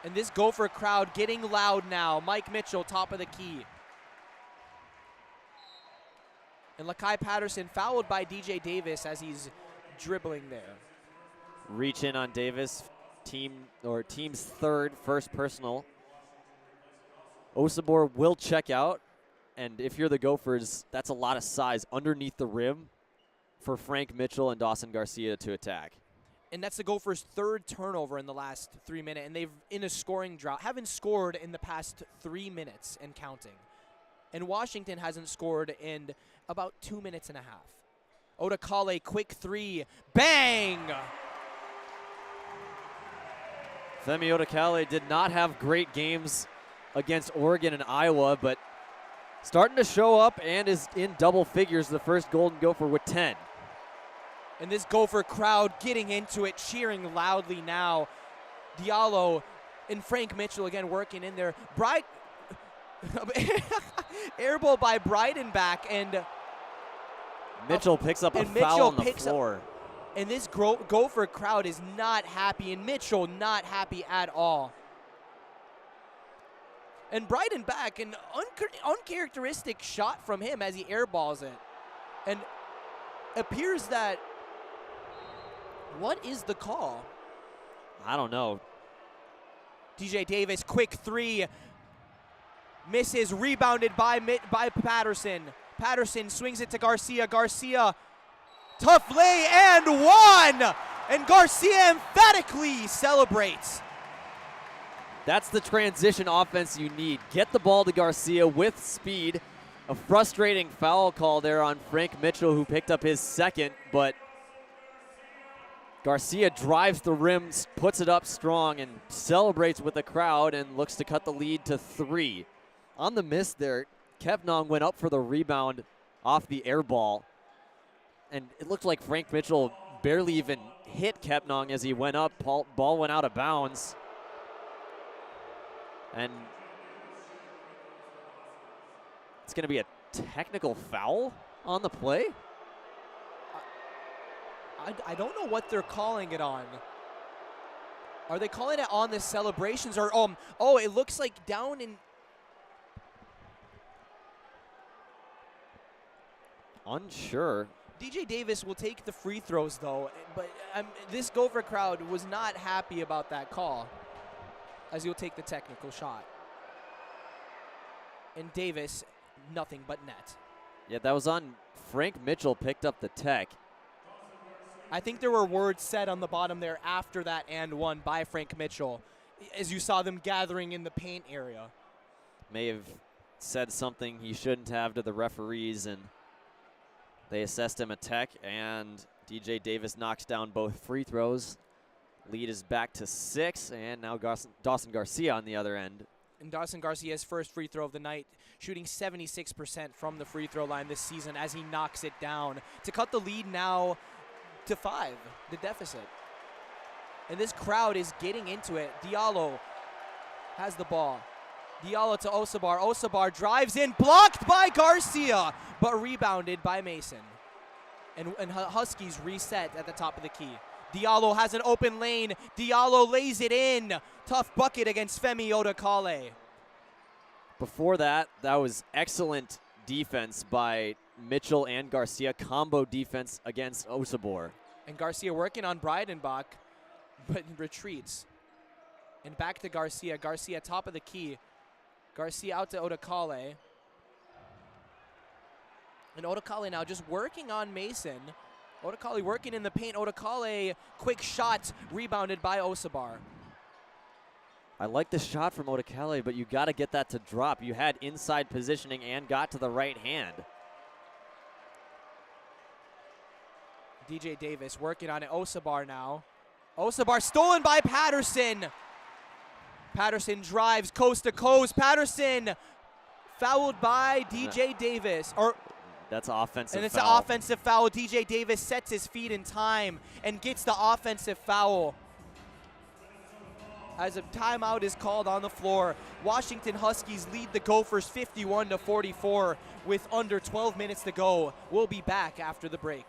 And this Gopher crowd getting loud now. Mike Mitchell, top of the key. And Lakai Patterson fouled by DJ Davis as he's dribbling there. Reach in on Davis, team's 3rd first personal. Osabor will check out, and if you're the Gophers, that's a lot of size underneath the rim for Frank Mitchell and Dawson Garcia to attack. And that's the Gophers' 3rd turnover in the last 3 minutes, and they've in a scoring drought, haven't scored in the past 3 minutes and counting. And Washington hasn't scored in about 2 minutes and a half. Odekale, quick 3, bang! Femi Odekale did not have great games against Oregon and Iowa, but starting to show up and is in double figures, the first Golden Gopher with 10. And this Gopher crowd getting into it, cheering loudly now. Diallo and Frank Mitchell again working in there. Airball by Breidenbach, and Mitchell picks up a foul on the floor. And this Gopher crowd is not happy, and Mitchell not happy at all. And Bryden back, an uncharacteristic shot from him as he airballs it. And appears that, what is the call? I don't know. DJ Davis, quick three. Misses, rebounded by Patterson. Patterson swings it to Garcia. Garcia, tough lay and one! And Garcia emphatically celebrates. That's the transition offense you need. Get the ball to Garcia with speed. A frustrating foul call there on Frank Mitchell, who picked up his second, but Garcia drives the rim, puts it up strong, and celebrates with the crowd and looks to cut the lead to 3. On the miss there, Kepnong went up for the rebound off the air ball, and it looked like Frank Mitchell barely even hit Kepnong as he went up. Ball went out of bounds. And it's going to be a technical foul on the play? I don't know what they're calling it on. Are they calling it on the celebrations or oh, it looks like down in Unsure. DJ Davis will take the free throws though, but this Gopher crowd was not happy about that call, as he'll take the technical shot. And Davis, nothing but net. Yeah, that was on Frank Mitchell, picked up the tech. I think there were words said on the bottom there after that and one by Frank Mitchell, as you saw them gathering in the paint area. May have said something he shouldn't have to the referees, and they assessed him a tech, and DJ Davis knocks down both free throws. Lead is back to 6, and now Dawson Garcia on the other end. And Dawson Garcia's first free throw of the night, shooting 76% from the free throw line this season as he knocks it down to cut the lead now to 5, the deficit. And this crowd is getting into it. Diallo has the ball. Diallo to Osabar. Osabar drives in, blocked by Garcia, but rebounded by Mason. And Huskies reset at the top of the key. Diallo has an open lane. Diallo lays it in. Tough bucket against Femi Odakale. Before that, that was excellent defense by Mitchell and Garcia. Combo defense against Osabor. And Garcia working on Breidenbach, but retreats. And back to Garcia. Garcia top of the key. Garcia out to Odakale. And Odakale now just working on Mason. Odakale working in the paint. Odakale, quick shot, rebounded by Osabar. I like the shot from Odakale, but you got to get that to drop. You had inside positioning and got to the right hand. DJ Davis working on it. Osabar now. Osabar stolen by Patterson. Patterson drives coast to coast. Patterson fouled by DJ Davis. That's an offensive foul. And it's an offensive foul. DJ Davis sets his feet in time and gets the offensive foul. As a timeout is called on the floor, Washington Huskies lead the Gophers 51-44 with under 12 minutes to go. We'll be back after the break.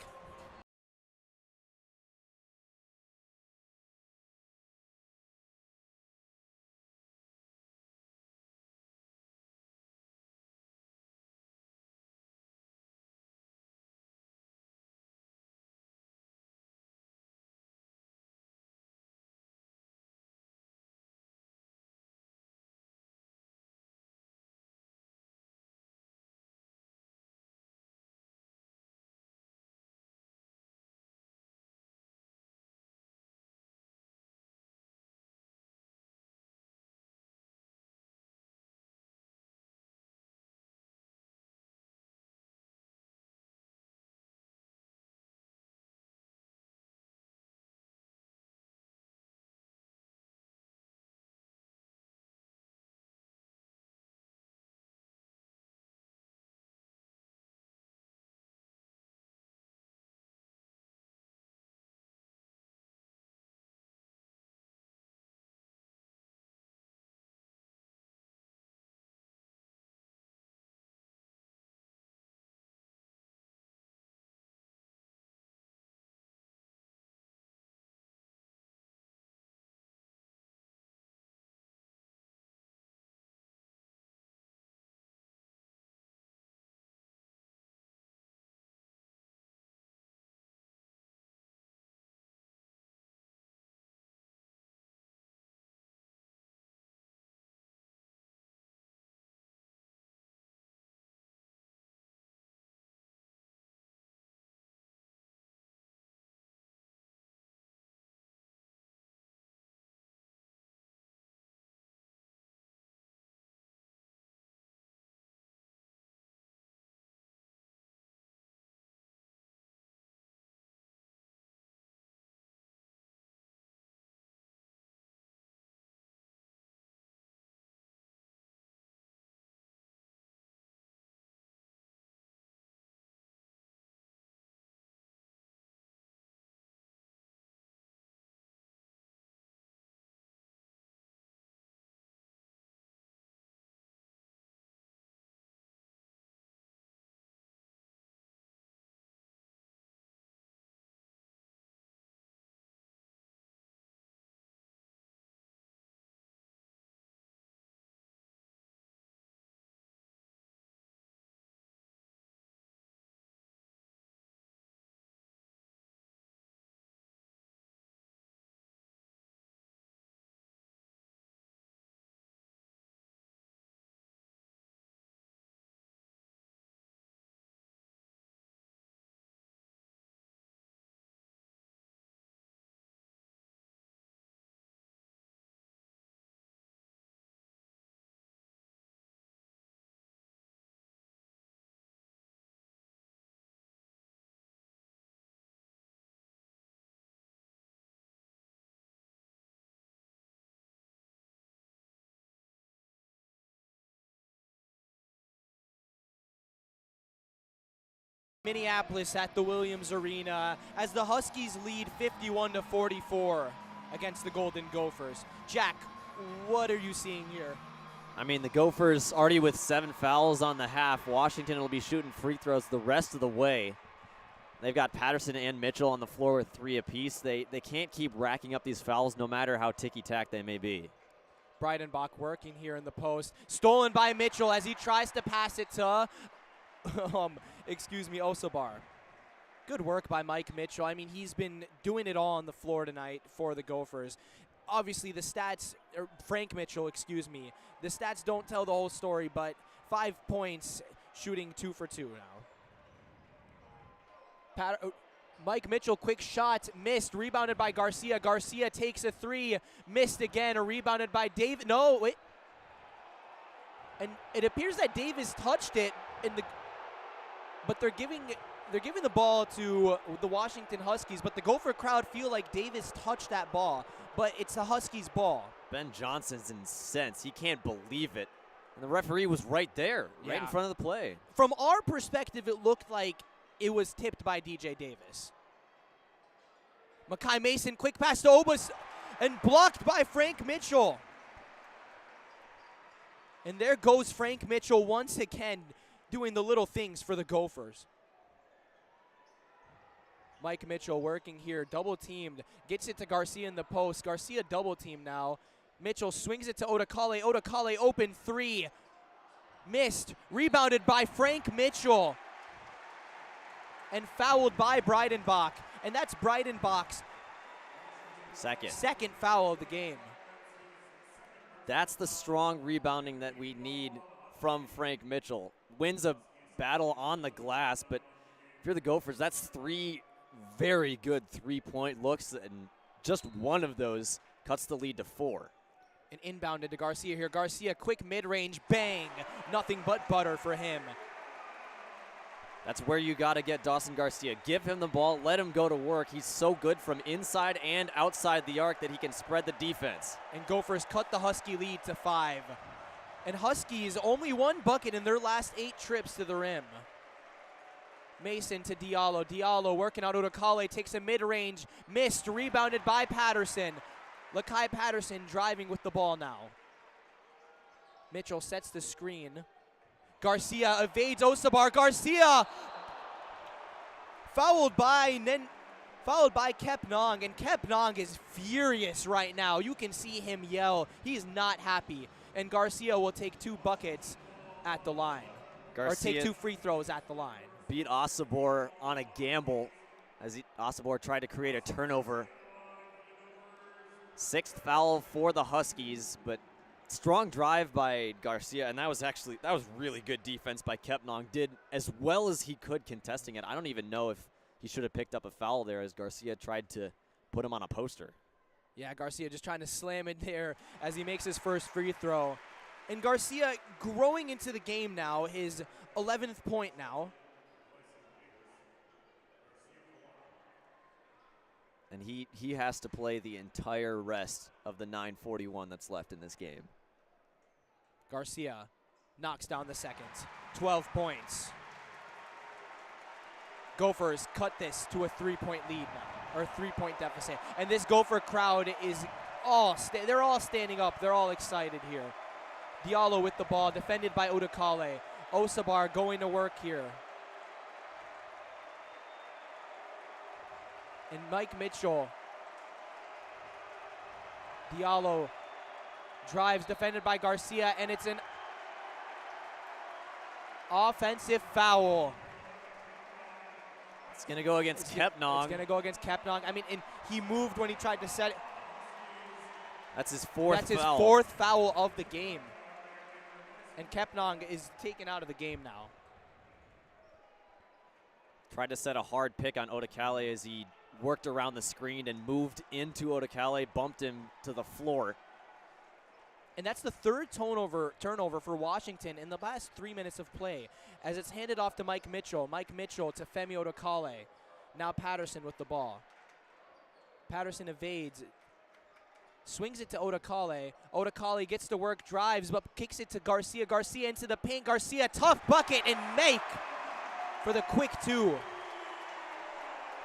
Minneapolis at the Williams Arena as the Huskies lead 51-44 against the Golden Gophers. Jack, what are you seeing here? I mean, the Gophers already with 7 fouls on the half. Washington will be shooting free throws the rest of the way. They've got Patterson and Mitchell on the floor with 3 apiece. They can't keep racking up these fouls no matter how ticky-tack they may be. Breidenbach working here in the post. Stolen by Mitchell as he tries to pass it to, Osabar. Good work by Mike Mitchell. I mean, he's been doing it all on the floor tonight for the Gophers. Obviously, the stats, Frank Mitchell, the stats don't tell the whole story, but 5 points, shooting 2 for 2 now. Mike Mitchell, quick shot, missed, rebounded by Garcia. Garcia takes a 3, missed again, rebounded by Davis. No, wait. And it appears that Davis touched it, but they're giving the ball to the Washington Huskies, but the Gopher crowd feel like Davis touched that ball, but it's the Huskies' ball. Ben Johnson's incensed. He can't believe it. And the referee was right there, right in front of the play. From our perspective, it looked like it was tipped by DJ Davis. Makai Mason, quick pass to Obas, and blocked by Frank Mitchell. And there goes Frank Mitchell once again doing the little things for the Gophers. Mike Mitchell working here, double-teamed, gets it to Garcia in the post. Garcia double-teamed now. Mitchell swings it to Odakale. Odakale open 3. Missed, rebounded by Frank Mitchell. And fouled by Breidenbach. And that's Breidenbach's second foul of the game. That's the strong rebounding that we need from Frank Mitchell. Wins a battle on the glass, but if you're the Gophers, that's 3 very good three-point looks, and just one of those cuts the lead to 4. And inbounded to Garcia here. Garcia, quick mid-range, bang. Nothing but butter for him. That's where you got to get Dawson Garcia. Give him the ball, let him go to work. He's so good from inside and outside the arc that he can spread the defense. And Gophers cut the Husky lead to 5. And Huskies only 1 bucket in their last 8 trips to the rim. Mason to Diallo. Diallo working out Odakale, takes a mid-range, missed, rebounded by Patterson. Lakai Patterson driving with the ball now. Mitchell sets the screen. Garcia evades Osabar. Garcia fouled by Kep Nong, and Kep Nong is furious right now. You can see him yell. He's not happy. And Garcia will take 2 buckets at the line. Or take 2 free throws at the line. Beat Osabar on a gamble as Osabar tried to create a turnover. 6th foul for the Huskies, but strong drive by Garcia, and that was really good defense by Kepnong. Did as well as he could contesting it. I don't even know if he should have picked up a foul there as Garcia tried to put him on a poster. Yeah, Garcia just trying to slam it there as he makes his first free throw. And Garcia growing into the game now, his 11th point now. And he has to play the entire rest of the 9:41 that's left in this game. Garcia knocks down the second. 12 points. Gophers cut this to a 3-point lead now, or 3-point deficit. And this Gopher crowd is they're all standing up. They're all excited here. Diallo with the ball, defended by Odakale. Osabar going to work here. And Mike Mitchell. Diallo drives, defended by Garcia, and it's an offensive foul. It's going to go against Kepnong. It's going to go against Kepnong. I mean, and he moved when he tried to set it. That's his 4th foul. That's his 4th foul of the game. And Kepnong is taken out of the game now. Tried to set a hard pick on Odakale as he worked around the screen and moved into Odakale, bumped him to the floor. And that's the 3rd turnover for Washington in the last 3 minutes of play, as it's handed off to Mike Mitchell. Mike Mitchell to Femi Odakale. Now Patterson with the ball. Patterson evades, swings it to Odakale. Odakale gets to work, drives, but kicks it to Garcia. Garcia into the paint. Garcia, tough bucket and make. for the quick 2.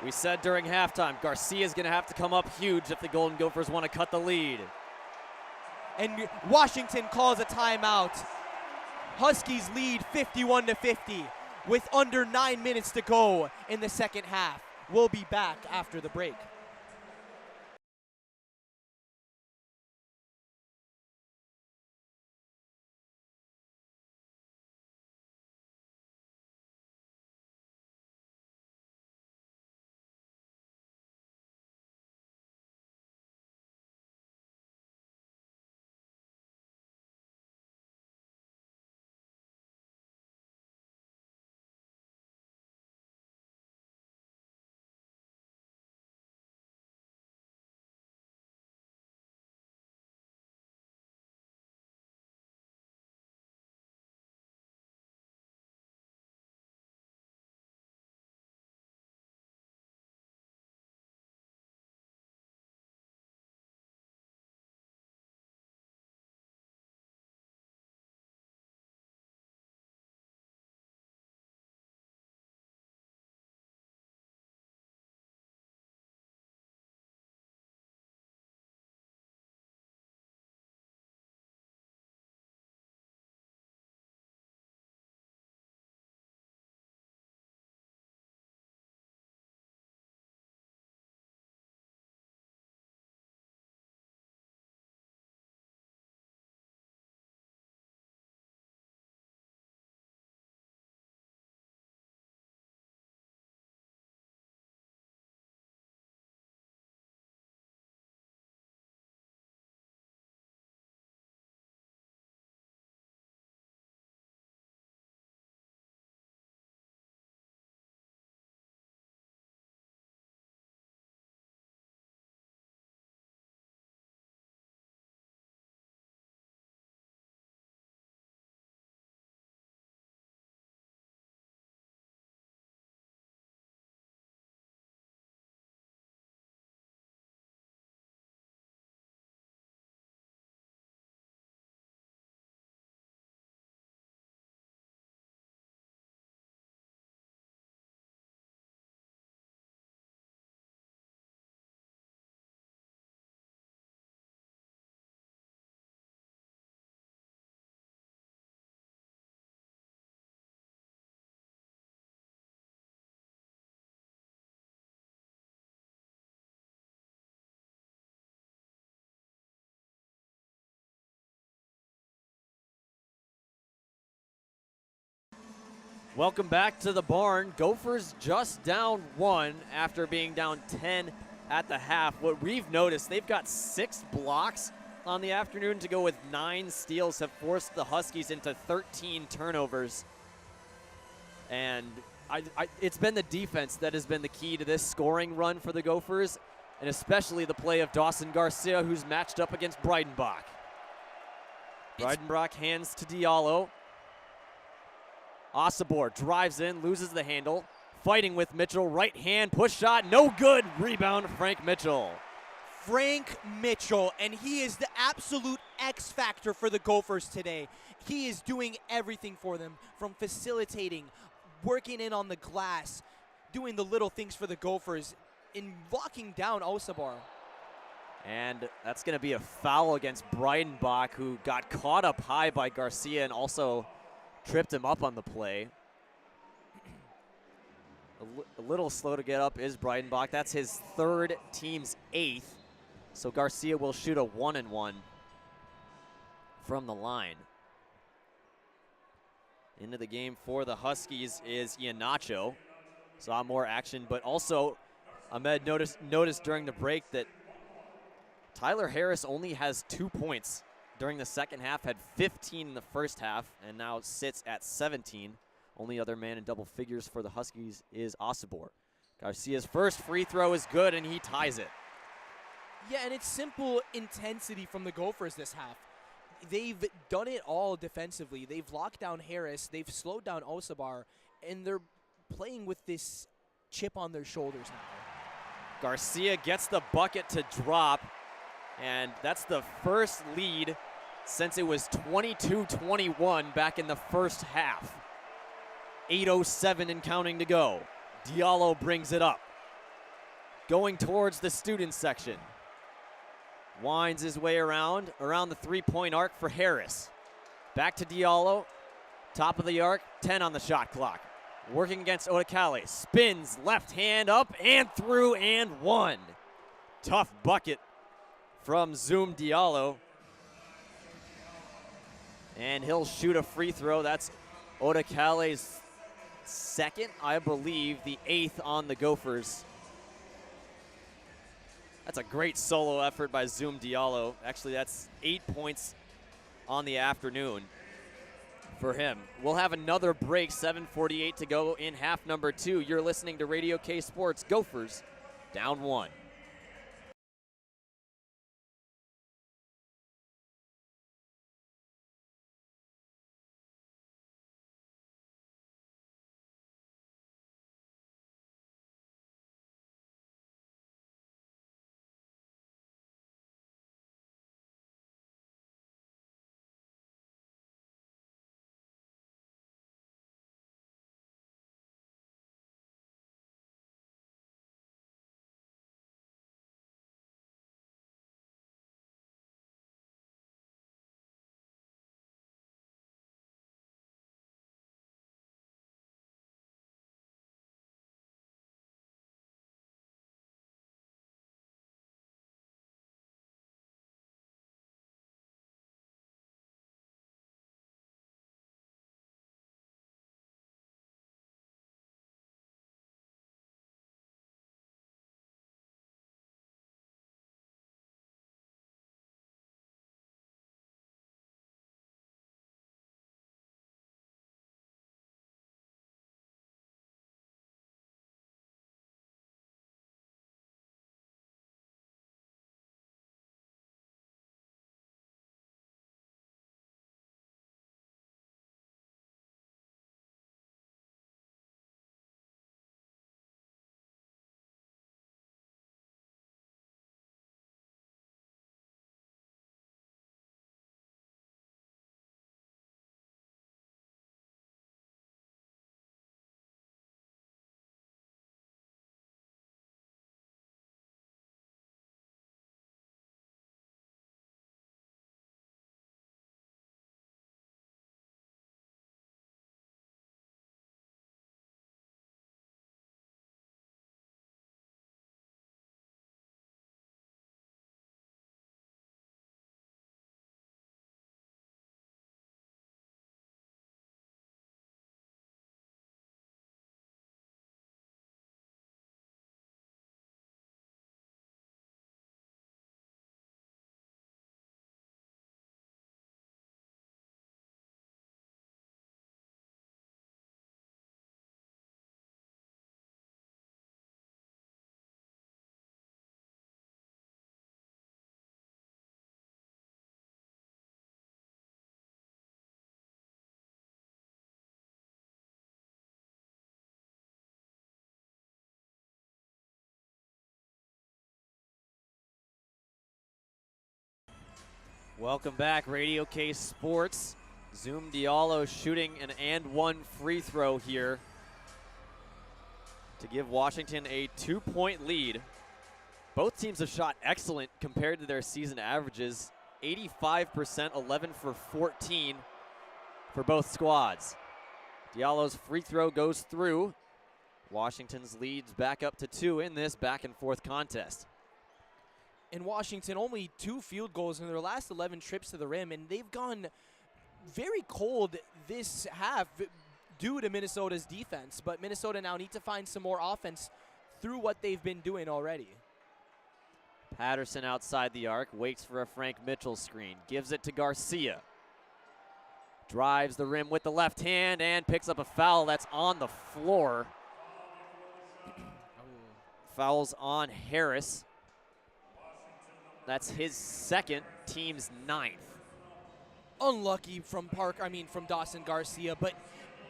We said during halftime, Garcia's going to have to come up huge if the Golden Gophers want to cut the lead. And Washington calls a timeout. Huskies lead 51-50 with under 9 minutes to go in the second half. We'll be back after the break. Welcome back to the barn. Gophers just down 1 after being down 10 at the half. What we've noticed, they've got 6 blocks on the afternoon to go with 9 steals, have forced the Huskies into 13 turnovers. And it's been the defense that has been the key to this scoring run for the Gophers, and especially the play of Dawson Garcia, who's matched up against Breidenbach. Breidenbach hands to Diallo. Osobor drives in, loses the handle. Fighting with Mitchell, right hand, push shot, no good. Rebound, Frank Mitchell. Frank Mitchell, and he is the absolute X factor for the Gophers today. He is doing everything for them, from facilitating, working in on the glass, doing the little things for the Gophers, in locking down Osobor. And that's going to be a foul against Breidenbach, who got caught up high by Garcia and also tripped him up on the play. A little slow to get up is Breidenbach. That's his 3rd, team's 8th. So Garcia will shoot a 1-and-1 from the line. Into the game for the Huskies is Iheanacho. Saw more action, but also Ahmed noticed during the break that Tyler Harris only has 2 points during the second half, had 15 in the first half, and now sits at 17. Only other man in double figures for the Huskies is Osobor. Garcia's first free throw is good, and he ties it. Yeah, and it's simple intensity from the Gophers this half. They've done it all defensively. They've locked down Harris, they've slowed down Osobor, and they're playing with this chip on their shoulders now. Garcia gets the bucket to drop, and that's the first lead since it was 22-21 back in the first half. 8:07 and counting to go. Diallo brings it up. Going towards the student section. Winds his way around the three-point arc for Harris. Back to Diallo. Top of the arc, 10 on the shot clock. Working against Odekale. Spins, left hand up and through and one. Tough bucket from Zoom Diallo. And he'll shoot a free throw. That's Odekale's second, I believe, the 8th on the Gophers. That's a great solo effort by Zoom Diallo. Actually, that's 8 points on the afternoon for him. We'll have another break, 7:48 to go in half number 2. You're listening to Radio K Sports. Gophers down 1. Welcome back, Radio K Sports. Zoom Diallo shooting an and one free throw here to give Washington a 2-point lead. Both teams have shot excellent compared to their season averages. 85%, 11 for 14 for both squads. Diallo's free throw goes through. Washington's leads back up to 2 in this back and forth contest. In Washington, only 2 field goals in their last 11 trips to the rim, and they've gone very cold this half due to Minnesota's defense. But Minnesota now need to find some more offense through what they've been doing already. Patterson outside the arc, waits for a Frank Mitchell screen, gives it to Garcia. Drives the rim with the left hand and picks up a foul that's on the floor. Fouls on Harris. That's his second, team's 9th. Unlucky from Dawson Garcia, but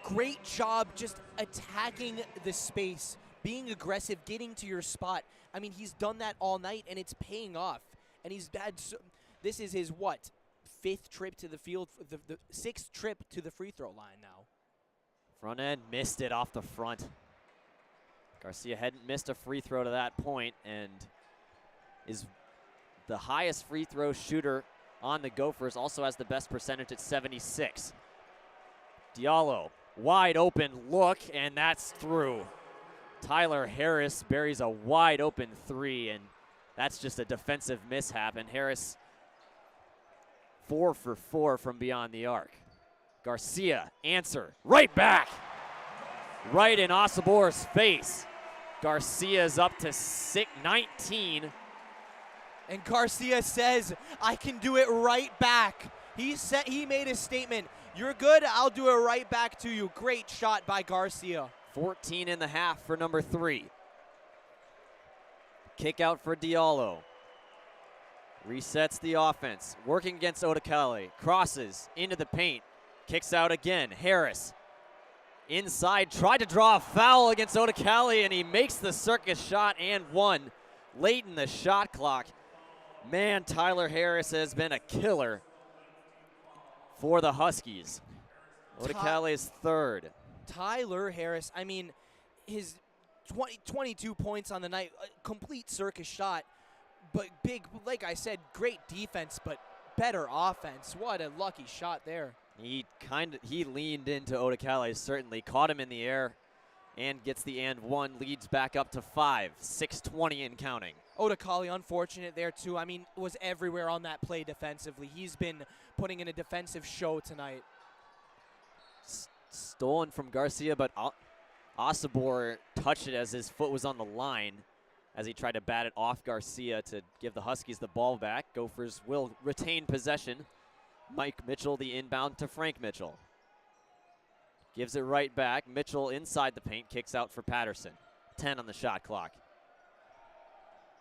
great job just attacking the space, being aggressive, getting to your spot. I mean, he's done that all night, and it's paying off. And he's had, this is his, 5th trip to the field, the 6th trip to the free throw line now Front end missed it off the front. Garcia hadn't missed a free throw to that point and is the highest free throw shooter on the Gophers, also has the best percentage at 76. Diallo, wide open look, and that's through. Tyler Harris buries a wide open three, and that's just a defensive mishap, and Harris 4 for 4 from beyond the arc. Garcia, answer, right back. Right in Osabor's face. Garcia's up to 19. And Garcia says, I can do it right back. He made a statement. You're good, I'll do it right back to you. Great shot by Garcia. 14 and a half for number 3. Kick out for Diallo. Resets the offense. Working against Odekale. Crosses into the paint. Kicks out again. Harris inside. Tried to draw a foul against Odekale, and he makes the circus shot and one late in the shot clock. Man, Tyler Harris has been a killer for the Huskies. Odekale's third. Tyler Harris, I mean, his 22 points on the night, a complete circus shot, but big, like I said, great defense, but better offense. What a lucky shot there. He leaned into Odekale, certainly caught him in the air and gets the and one, leads back up to 5, 6:20 and counting. Odekale, unfortunate there too. I mean, was everywhere on that play defensively. He's been putting in a defensive show tonight. Stolen from Garcia, but Osabor touched it as his foot was on the line as he tried to bat it off Garcia to give the Huskies the ball back. Gophers will retain possession. Mike Mitchell, the inbound to Frank Mitchell. Gives it right back. Mitchell inside the paint, kicks out for Patterson. 10 on the shot clock.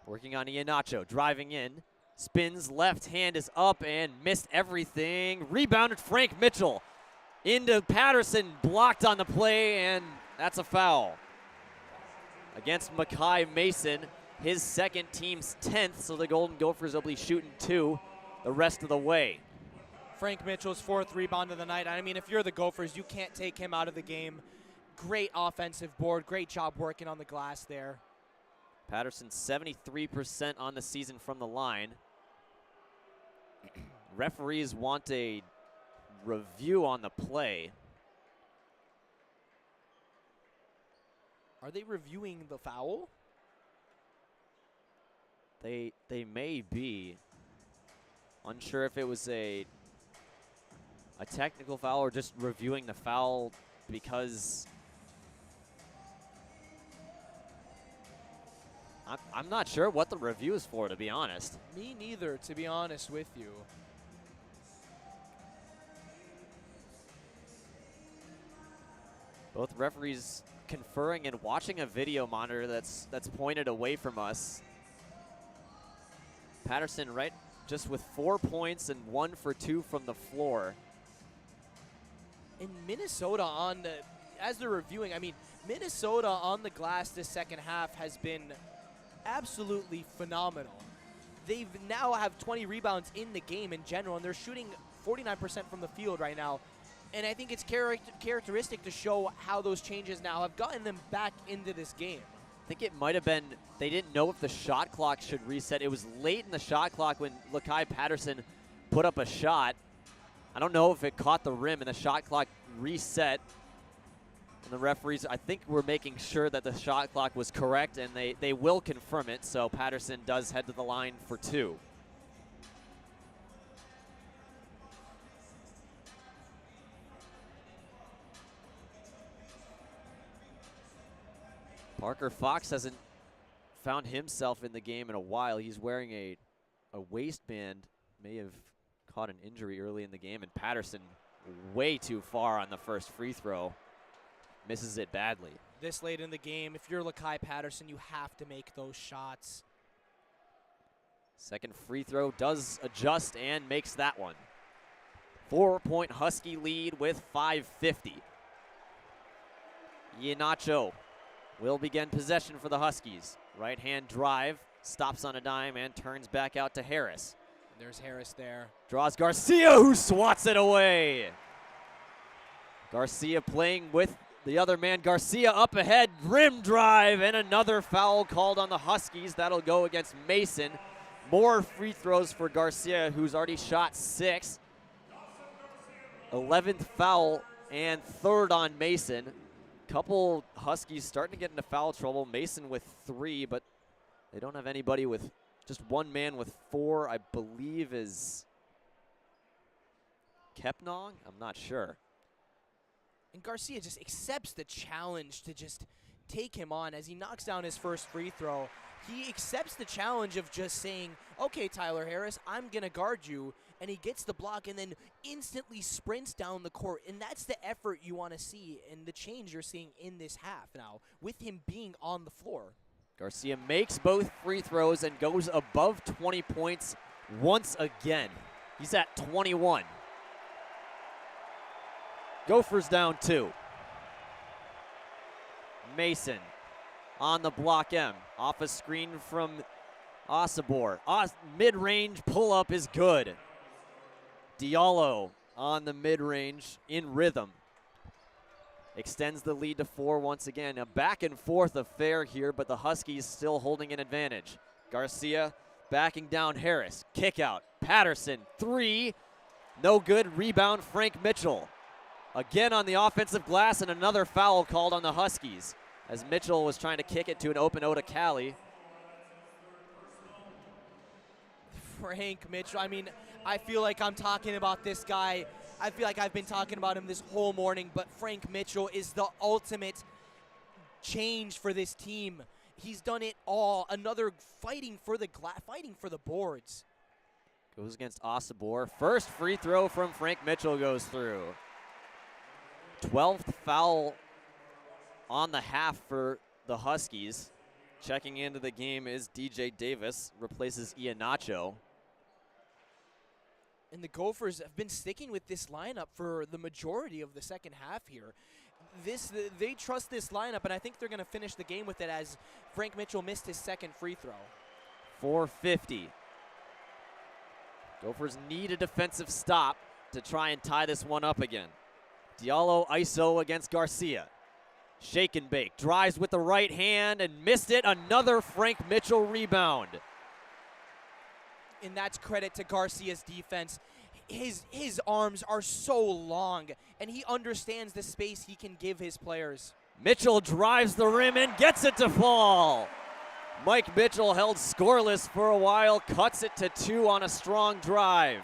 Working on Iheanacho, driving in. Spins, left hand is up and missed everything. Rebounded Frank Mitchell. Into Patterson, blocked on the play, and that's a foul. Against Makai Mason, his second, team's 10th, so the Golden Gophers will be shooting 2 the rest of the way. Frank Mitchell's 4th rebound of the night. I mean, if you're the Gophers, you can't take him out of the game. Great offensive board, great job working on the glass there. Patterson 73% on the season from the line. Referees want a review on the play. Are they reviewing the foul? They may be. Unsure if it was a technical foul or just reviewing the foul because I'm not sure what the review is for, to be honest. Me neither, to be honest with you. Both referees conferring and watching a video monitor that's pointed away from us. Patterson right just with 4 points and 1 for 2 from the floor. In Minnesota as they're reviewing, I mean, Minnesota on the glass this second half has been absolutely phenomenal. They now have 20 rebounds in the game in general, and they're shooting 49% from the field right now. And I think it's characteristic to show how those changes now have gotten them back into this game. I think it might have been they didn't know if the shot clock should reset. It was late in the shot clock when Lakai Patterson put up a shot. I don't know if it caught the rim and the shot clock reset. And the referees, I think, were making sure that the shot clock was correct, and they will confirm it. So Patterson does head to the line for 2. Parker Fox hasn't found himself in the game in a while. He's wearing a waistband, may have caught an injury early in the game, and Patterson way too far on the first free throw. Misses it badly. This late in the game, if you're Lakai Patterson, you have to make those shots. Second free throw does adjust and makes that one. 4-point Husky lead with 5:50. Iheanacho will begin possession for the Huskies. Right hand drive, stops on a dime and turns back out to Harris. There's Harris there. Draws Garcia, who swats it away. Garcia playing with the other man, Garcia, up ahead, rim drive, and another foul called on the Huskies. That'll go against Mason. More free throws for Garcia, who's already shot 6. 11th foul and 3rd on Mason. Couple Huskies starting to get into foul trouble. Mason with 3, but they don't have anybody with, just one man with 4, I believe is Kepnong? I'm not sure. And Garcia just accepts the challenge to just take him on as he knocks down his first free throw. He accepts the challenge of just saying, okay, Tyler Harris, I'm going to guard you. And he gets the block and then instantly sprints down the court. And that's the effort you want to see and the change you're seeing in this half now with him being on the floor. Garcia makes both free throws and goes above 20 points once again. He's at 21. Gophers down 2. Mason on the block M. Off a screen from Osibor. Mid-range pull-up is good. Diallo on the mid-range in rhythm. Extends the lead to 4 once again. A back and forth affair here, but the Huskies still holding an advantage. Garcia backing down Harris. Kick out. Patterson, 3. No good. Rebound, Frank Mitchell. Again on the offensive glass, and another foul called on the Huskies as Mitchell was trying to kick it to an open Oda Cali. Frank Mitchell, I mean, I feel like I'm talking about this guy. I feel like I've been talking about him this whole morning, but Frank Mitchell is the ultimate change for this team. He's done it all. Another fighting for the boards. Goes against Osibor. First free throw from Frank Mitchell goes through. 12th foul on the half for the Huskies. Checking into the game is DJ Davis, replaces Iheanacho. And the Gophers have been sticking with this lineup for the majority of the second half here. They trust this lineup, and I think they're going to finish the game with it as Frank Mitchell missed his second free throw. 4:50. Gophers need a defensive stop to try and tie this one up again. Diallo ISO against Garcia. Shake and bake. Drives with the right hand and missed it. Another Frank Mitchell rebound. And that's credit to Garcia's defense. His arms are so long, and he understands the space he can give his players. Mitchell drives the rim and gets it to fall. Mike Mitchell held scoreless for a while, cuts it to 2 on a strong drive.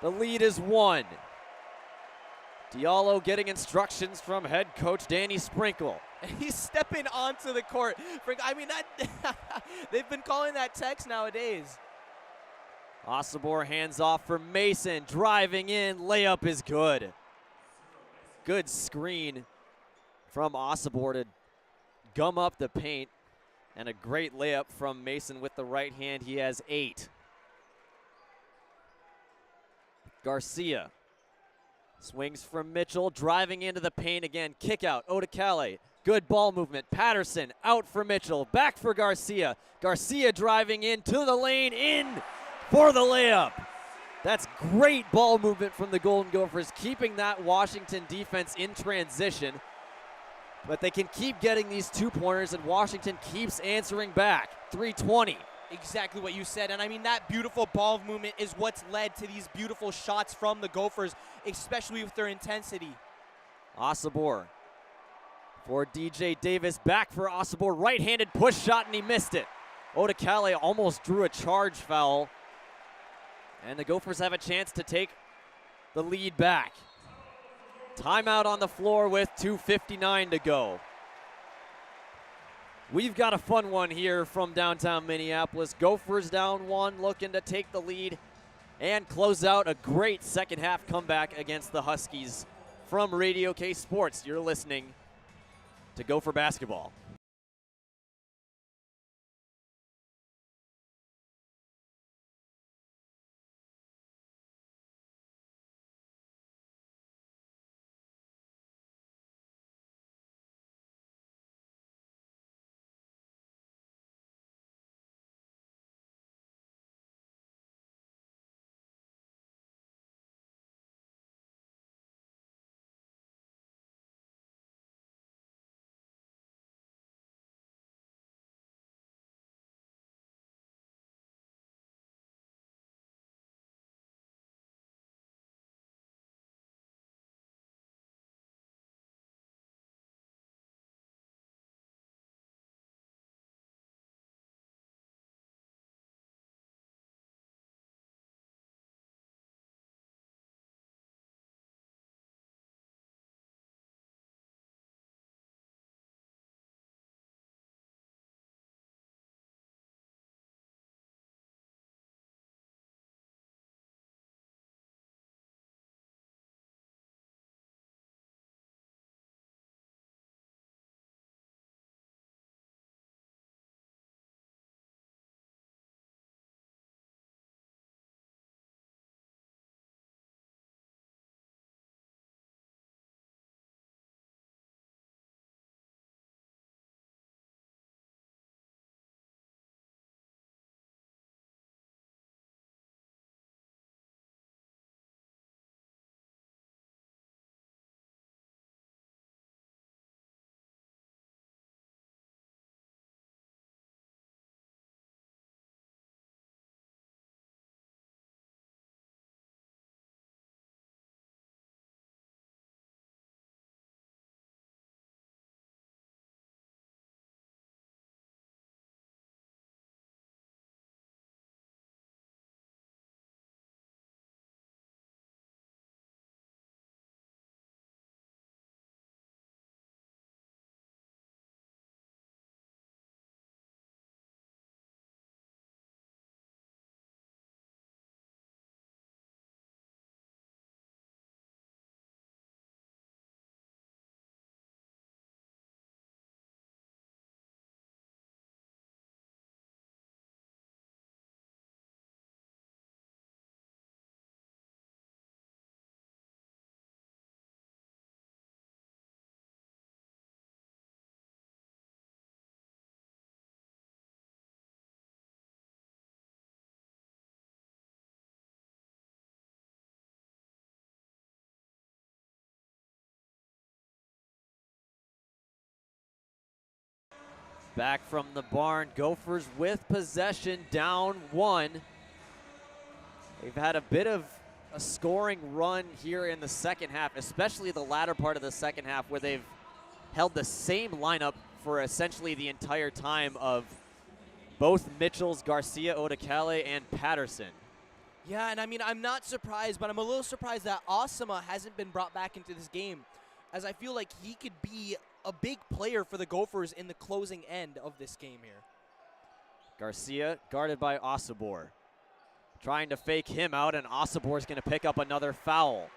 The lead is 1. Diallo getting instructions from head coach Danny Sprinkle. He's stepping onto the court. I mean, they've been calling that text nowadays. Osibor hands off for Mason, driving in, layup is good. Good screen from Osibor to gum up the paint, and a great layup from Mason with the right hand. He has 8. Garcia swings from Mitchell, driving into the paint again. Kick out, Odekale. Good ball movement. Patterson out for Mitchell, back for Garcia. Garcia driving into the lane, in for the layup. That's great ball movement from the Golden Gophers, keeping that Washington defense in transition. But they can keep getting these 2-pointers, and Washington keeps answering back. 3:20. Exactly what you said, and I mean that beautiful ball movement is what's led to these beautiful shots from the Gophers, especially with their intensity. Osibor for DJ Davis, back for Osibor, right-handed push shot, and he missed it. Odekale almost drew a charge foul, and the Gophers have a chance to take the lead back. Timeout on the floor with 2:59 to go. We've got a fun one here from downtown Minneapolis. Gophers down 1, looking to take the lead and close out a great second half comeback against the Huskies. From Radio K Sports, you're listening to Gopher Basketball. Back from the barn, Gophers with possession, down 1. They've had a bit of a scoring run here in the second half, especially the latter part of the second half, where they've held the same lineup for essentially the entire time of both Mitchells, Garcia, Odekale, and Patterson. Yeah, and I mean, I'm not surprised, but I'm a little surprised that Osama hasn't been brought back into this game, as I feel like he could be a big player for the Gophers in the closing end of this game here. Garcia guarded by Osabor. Trying to fake him out, and Osabor's going to pick up another foul.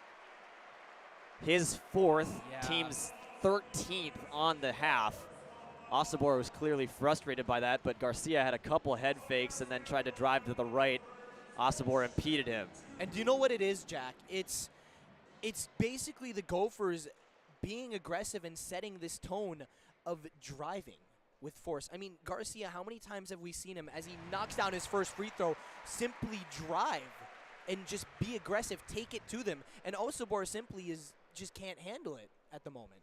His 4th, team's 13th on the half. Osabor was clearly frustrated by that, but Garcia had a couple head fakes and then tried to drive to the right. Osabor impeded him. And do you know what it is, Jack? It's basically the Gophers being aggressive and setting this tone of driving with force. I mean, Garcia, how many times have we seen him as he knocks down his first free throw, simply drive and just be aggressive, take it to them. And Osabor simply just can't handle it at the moment.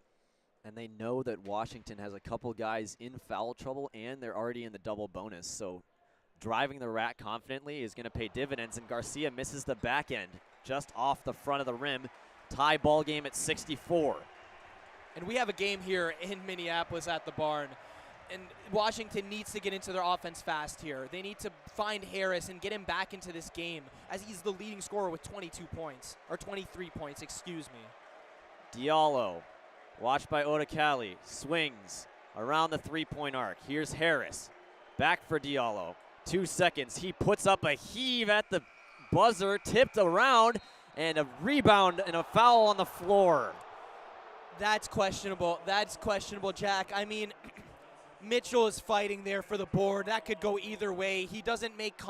And they know that Washington has a couple guys in foul trouble, and they're already in the double bonus. So driving the rack confidently is going to pay dividends, and Garcia misses the back end just off the front of the rim. Tie ball game at 64. And we have a game here in Minneapolis at the barn. And Washington needs to get into their offense fast here. They need to find Harris and get him back into this game, as he's the leading scorer with 22 points, or 23 points, excuse me. Diallo, watched by Odekale, swings around the three-point arc. Here's Harris, back for Diallo. 2 seconds, he puts up a heave at the buzzer, tipped around, and a rebound and a foul on the floor. That's questionable. That's questionable, Jack. I mean, Mitchell is fighting there for the board. That could go either way. He doesn't make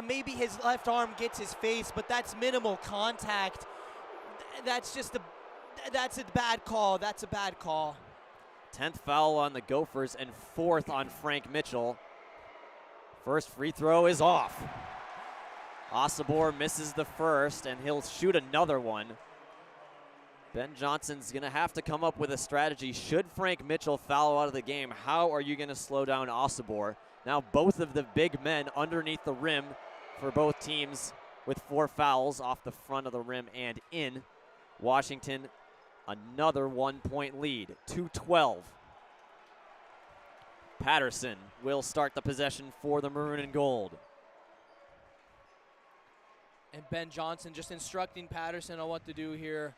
maybe his left arm gets his face, but that's minimal contact. That's a bad call. That's a bad call. 10th foul on the Gophers and 4th on Frank Mitchell. First free throw is off. Osabor misses the first, and he'll shoot another one. Ben Johnson's going to have to come up with a strategy. Should Frank Mitchell foul out of the game, how are you going to slow down Osabor? Now both of the big men underneath the rim for both teams with 4 fouls off the front of the rim and in. Washington, another 1-point lead, 2-12. Patterson will start the possession for the Maroon and Gold. And Ben Johnson just instructing Patterson on what to do here.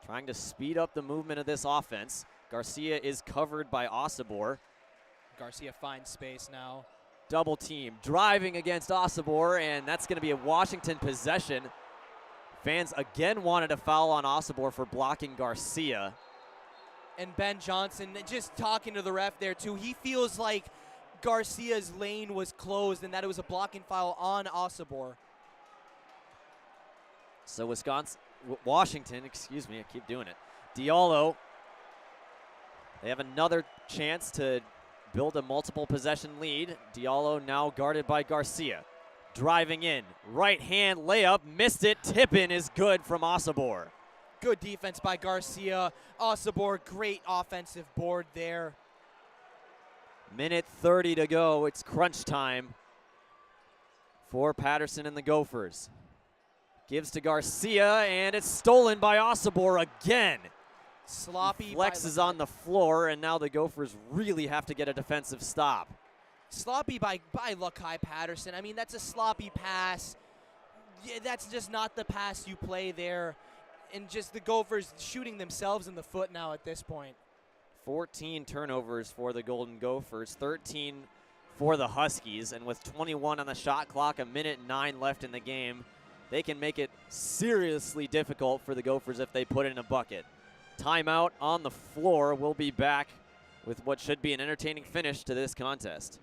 Trying to speed up the movement of this offense. Garcia is covered by Osabor. Garcia finds space now. Double team, driving against Osabor, and that's going to be a Washington possession. Fans again wanted a foul on Osabor for blocking Garcia. And Ben Johnson just talking to the ref there too. He feels like Garcia's lane was closed and that it was a blocking foul on Osabor. So Washington, excuse me, I keep doing it. Diallo, they have another chance to build a multiple possession lead. Diallo now guarded by Garcia. Driving in, right hand layup, missed it. Tip-in is good from Osabor. Good defense by Garcia. Osabor, great offensive board there. Minute 30 to go. It's crunch time for Patterson and the Gophers. Gives to Garcia, and it's stolen by Osabor again. Sloppy. Flexes on the floor, and now the Gophers really have to get a defensive stop. Sloppy by Lakai Patterson. I mean, that's a sloppy pass. Yeah, that's just not the pass you play there. And just the Gophers shooting themselves in the foot now at this point. 14 turnovers for the Golden Gophers, 13 for the Huskies, and with 21 on the shot clock, a minute 9 left in the game, they can make it seriously difficult for the Gophers if they put in a bucket. Timeout on the floor. We'll be back with what should be an entertaining finish to this contest.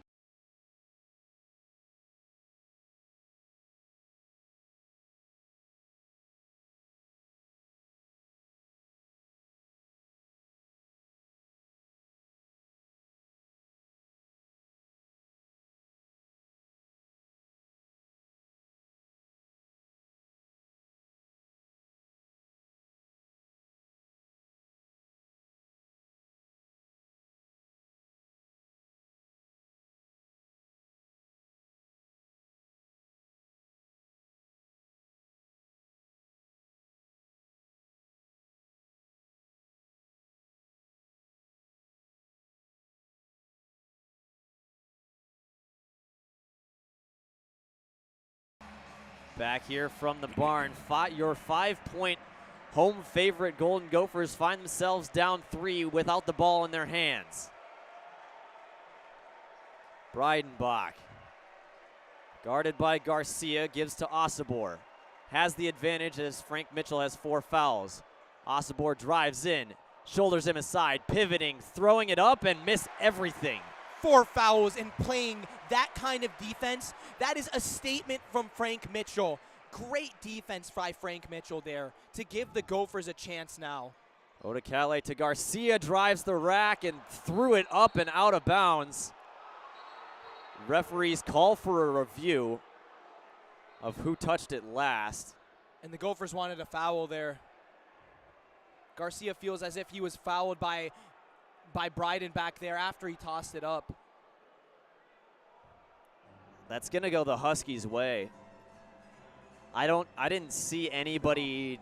Back here from the barn, your 5-point home favorite Golden Gophers find themselves down 3 without the ball in their hands. Breidenbach, guarded by Garcia, gives to Osobor. Has the advantage as Frank Mitchell has 4 fouls. Osobor drives in, shoulders him aside, pivoting, throwing it up, and miss everything. 4 fouls and playing that kind of defense. That is a statement from Frank Mitchell. Great defense by Frank Mitchell there to give the Gophers a chance now. Odekale to Garcia, drives the rack and threw it up and out of bounds. Referees call for a review of who touched it last. And the Gophers wanted a foul there. Garcia feels as if he was fouled by Bryden back there after he tossed it up. That's gonna go the Huskies' way. I didn't see anybody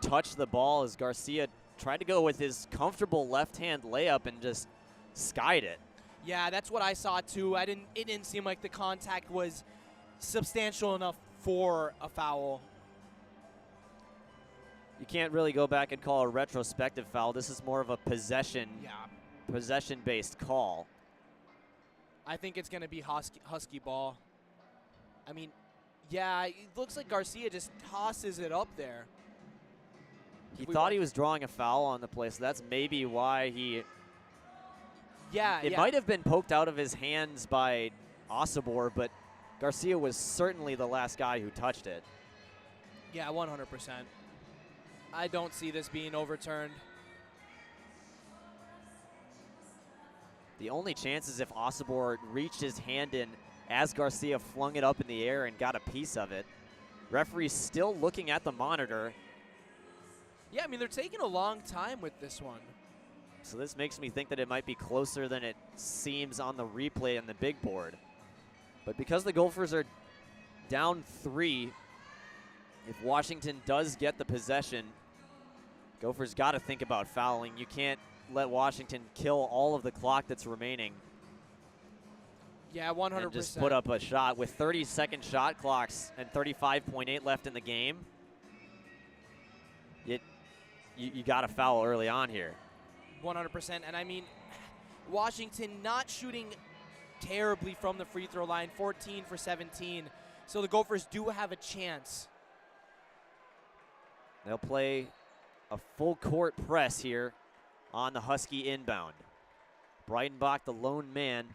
touch the ball as Garcia tried to go with his comfortable left-hand layup and just skied it. Yeah, that's what I saw too. It didn't seem like the contact was substantial enough for a foul. You can't really go back and call a retrospective foul. This is more of a possession-based call. I think it's going to be Husky ball. I mean, yeah, it looks like Garcia just tosses it up there. He thought he was drawing a foul on the play, so that's maybe why he... Yeah, It might have been poked out of his hands by Osobor, but Garcia was certainly the last guy who touched it. Yeah, 100%. I don't see this being overturned. The only chance is if Osobor reached his hand in as Garcia flung it up in the air and got a piece of it. Referee's still looking at the monitor. Yeah, I mean, they're taking a long time with this one. So this makes me think that it might be closer than it seems on the replay on the big board. But because the Gophers are down 3, if Washington does get the possession, Gophers got to think about fouling. You can't let Washington kill all of the clock that's remaining. Yeah, 100%. And just put up a shot with 30-second shot clocks and 35.8 left in the game. You got to foul early on here. 100%. And I mean, Washington not shooting terribly from the free throw line, 14 for 17. So the Gophers do have a chance. They'll play a full court press here on the Husky inbound. Breidenbach, the lone man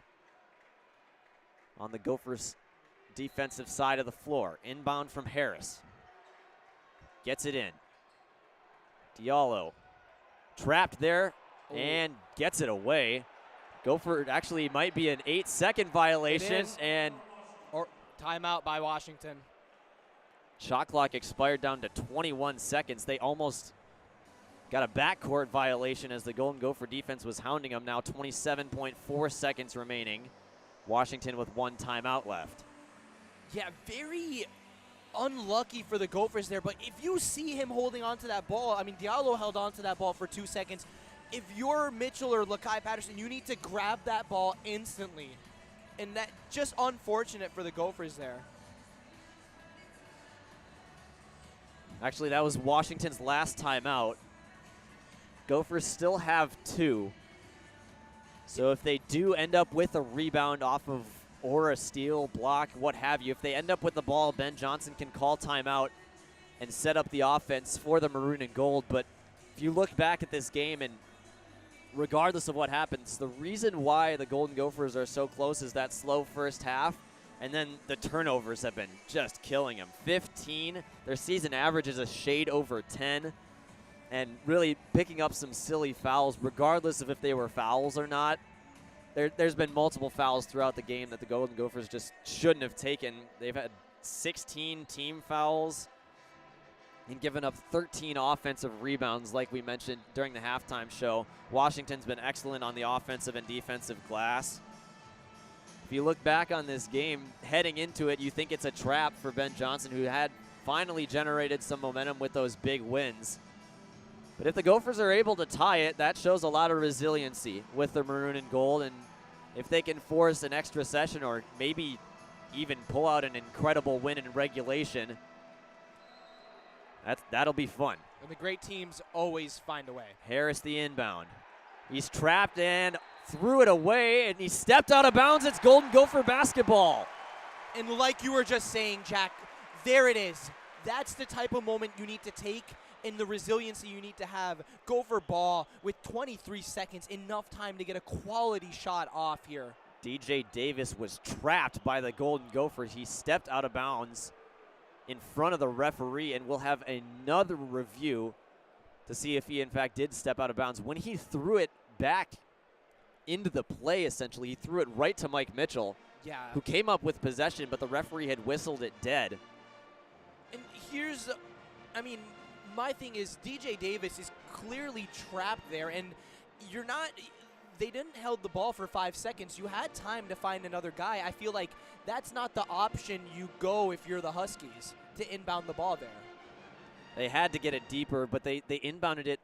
on the Gophers' defensive side of the floor. Inbound from Harris. Gets it in. Diallo trapped there and gets it away. Gopher actually might be an 8-second violation. And timeout by Washington. Shot clock expired down to 21 seconds. They almost got a backcourt violation as the Golden Gopher defense was hounding them. Now 27.4 seconds remaining. Washington with 1 timeout left. Yeah, very unlucky for the Gophers there, but if you see him holding on to that ball, I mean, Diallo held on to that ball for 2 seconds. If you're Mitchell or Lakai Patterson, you need to grab that ball instantly. And that just unfortunate for the Gophers there. Actually, that was Washington's last timeout. Gophers still have 2. So if they do end up with a rebound off of or a steal, block, what have you, if they end up with the ball, Ben Johnson can call timeout and set up the offense for the maroon and gold. But if you look back at this game, and regardless of what happens, the reason why the Golden Gophers are so close is that slow first half, and then the turnovers have been just killing them. 15, their season average is a shade over 10, and really picking up some silly fouls, regardless of if they were fouls or not. There's been multiple fouls throughout the game that the Golden Gophers just shouldn't have taken. They've had 16 team fouls and given up 13 offensive rebounds, like we mentioned during the halftime show. Washington's been excellent on the offensive and defensive glass. If you look back on this game, heading into it, you think it's a trap for Ben Johnson, who had finally generated some momentum with those big wins. But if the Gophers are able to tie it, that shows a lot of resiliency with the maroon and gold. And if they can force an extra session or maybe even pull out an incredible win in regulation. That'll be fun. And the great teams always find a way. Harris the inbound. He's trapped and threw it away, and he stepped out of bounds. It's Golden Gopher basketball. And like you were just saying, Jack, there it is. That's the type of moment you need to take and the resiliency you need to have. Gopher ball with 23 seconds, enough time to get a quality shot off here. DJ Davis was trapped by the Golden Gophers. He stepped out of bounds in front of the referee, and we'll have another review to see if he in fact did step out of bounds. When he threw it back into the play, essentially, he threw it right to Mike Mitchell, who came up with possession, but the referee had whistled it dead. And here's, my thing is DJ Davis is clearly trapped there, and they didn't held the ball for 5 seconds. You had time to find another guy. I feel like that's not the option you go if you're the Huskies, to inbound the ball there. They had to get it deeper, but they inbounded it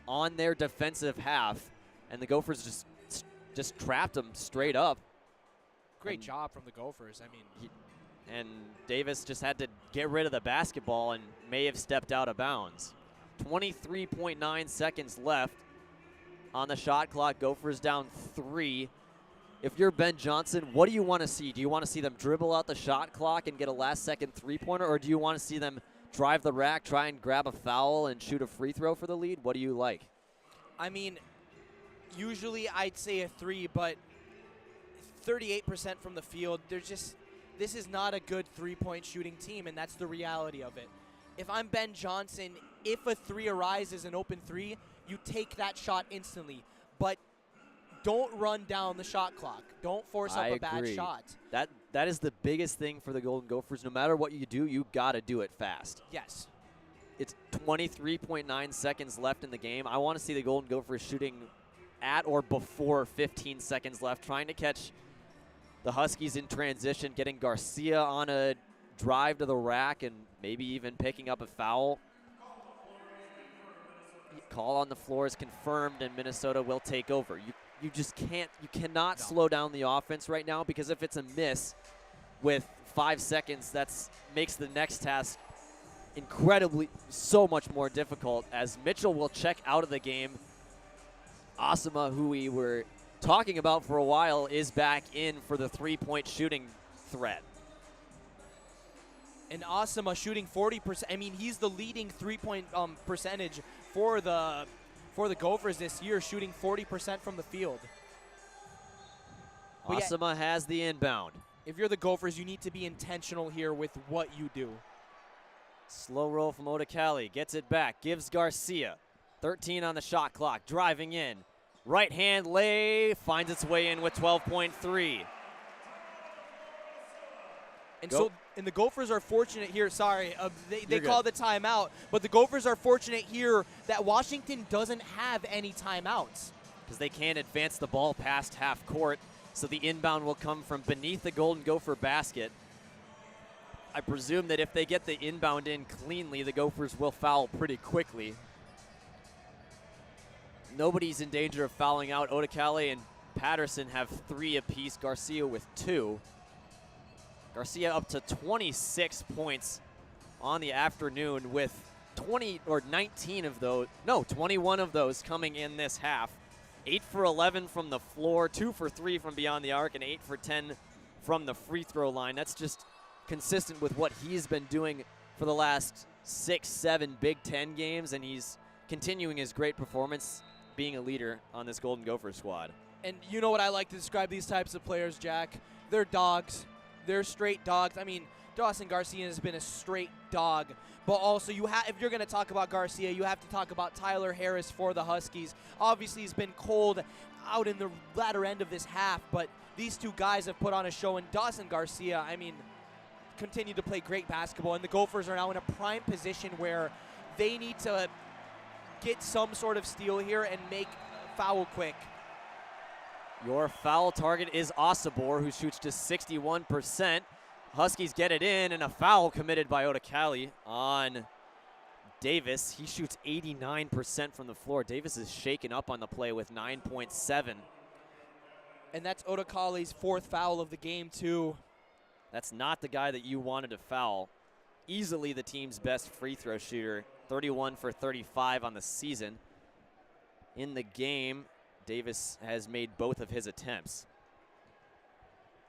on their defensive half, and the Gophers just trapped them straight up. Great job from the Gophers. And Davis just had to get rid of the basketball and may have stepped out of bounds. 23.9 seconds left on the shot clock. Gophers down 3. If you're Ben Johnson, what do you want to see? Do you want to see them dribble out the shot clock and get a last-second three-pointer, or do you want to see them drive the rack, try and grab a foul, and shoot a free throw for the lead? What do you like? Usually I'd say a 3, but 38% from the field. This is not a good three-point shooting team, and that's the reality of it. If I'm Ben Johnson, if a 3 arises, an open 3, you take that shot instantly. But don't run down the shot clock. Don't force up a bad shot. That is the biggest thing for the Golden Gophers. No matter what you do, you got to do it fast. Yes. It's 23.9 seconds left in the game. I want to see the Golden Gophers shooting at or before 15 seconds left, trying to catch the Huskies in transition, getting Garcia on a drive to the rack and maybe even picking up a foul. Call on the floor is confirmed, and Minnesota will take over. You just cannot slow down the offense right now, because if it's a miss with 5 seconds, that makes the next task incredibly so much more difficult, as Mitchell will check out of the game. Asama, who we were talking about for a while, is back in for the three-point shooting threat. And Asama shooting 40%. He's the leading three-point percentage for the Gophers this year, shooting 40% from the field. Asama has the inbound. If you're the Gophers, you need to be intentional here with what you do. Slow roll from Odekale, gets it back, gives Garcia. 13 on the shot clock, driving in. Right hand lay, finds its way in with 12.3. And the Gophers are fortunate here. Sorry, they called the timeout, but the Gophers are fortunate here that Washington doesn't have any timeouts, because they can't advance the ball past half court. So the inbound will come from beneath the Golden Gopher basket. I presume that if they get the inbound in cleanly, the Gophers will foul pretty quickly. Nobody's in danger of fouling out. Odekale and Patterson have 3 apiece. Garcia with 2. Garcia up to 26 points on the afternoon, with 21 of those coming in this half. 8 for 11 from the floor, 2 for 3 from beyond the arc, and 8 for 10 from the free throw line. That's just consistent with what he's been doing for the last 6-7 Big Ten games, and he's continuing his great performance, being a leader on this Golden Gopher squad. And you know what I like to describe these types of players, Jack? They're dogs. They're straight dogs. Dawson Garcia has been a straight dog. But also, if you're going to talk about Garcia, you have to talk about Tyler Harris for the Huskies. Obviously, he's been cold out in the latter end of this half, but these two guys have put on a show. And Dawson Garcia, continue to play great basketball. And the Gophers are now in a prime position where they need to get some sort of steal here and make foul quick. Your foul target is Osabor, who shoots to 61%. Huskies get it in, and a foul committed by Odekale on Davis. He shoots 89% from the floor. Davis is shaken up on the play with 9.7. And that's Odekale's 4th foul of the game, too. That's not the guy that you wanted to foul. Easily the team's best free throw shooter, 31 for 35 on the season. In the game, Davis has made both of his attempts.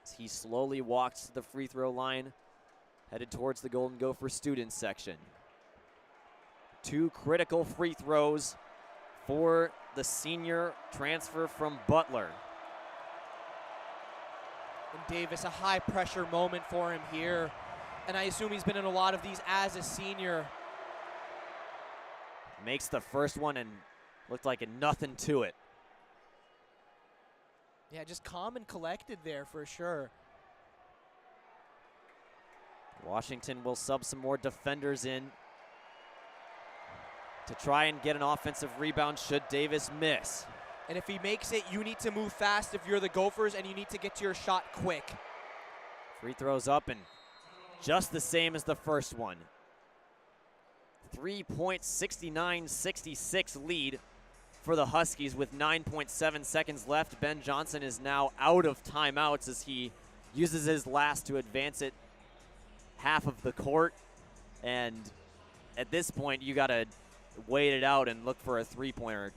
As he slowly walks to the free throw line, headed towards the Golden Gopher students section. 2 critical free throws for the senior transfer from Butler. And Davis, a high pressure moment for him here. And I assume he's been in a lot of these as a senior. Makes the first one and looked like nothing to it. Yeah, just calm and collected there for sure. Washington will sub some more defenders in to try and get an offensive rebound should Davis miss. And if he makes it, you need to move fast if you're the Gophers, and you need to get to your shot quick. Free throws up and just the same as the first one. 3-point, 69-66 lead for the Huskies with 9.7 seconds left. Ben Johnson is now out of timeouts as he uses his last to advance it half of the court. And at this point, you got to wait it out and look for a three-pointer.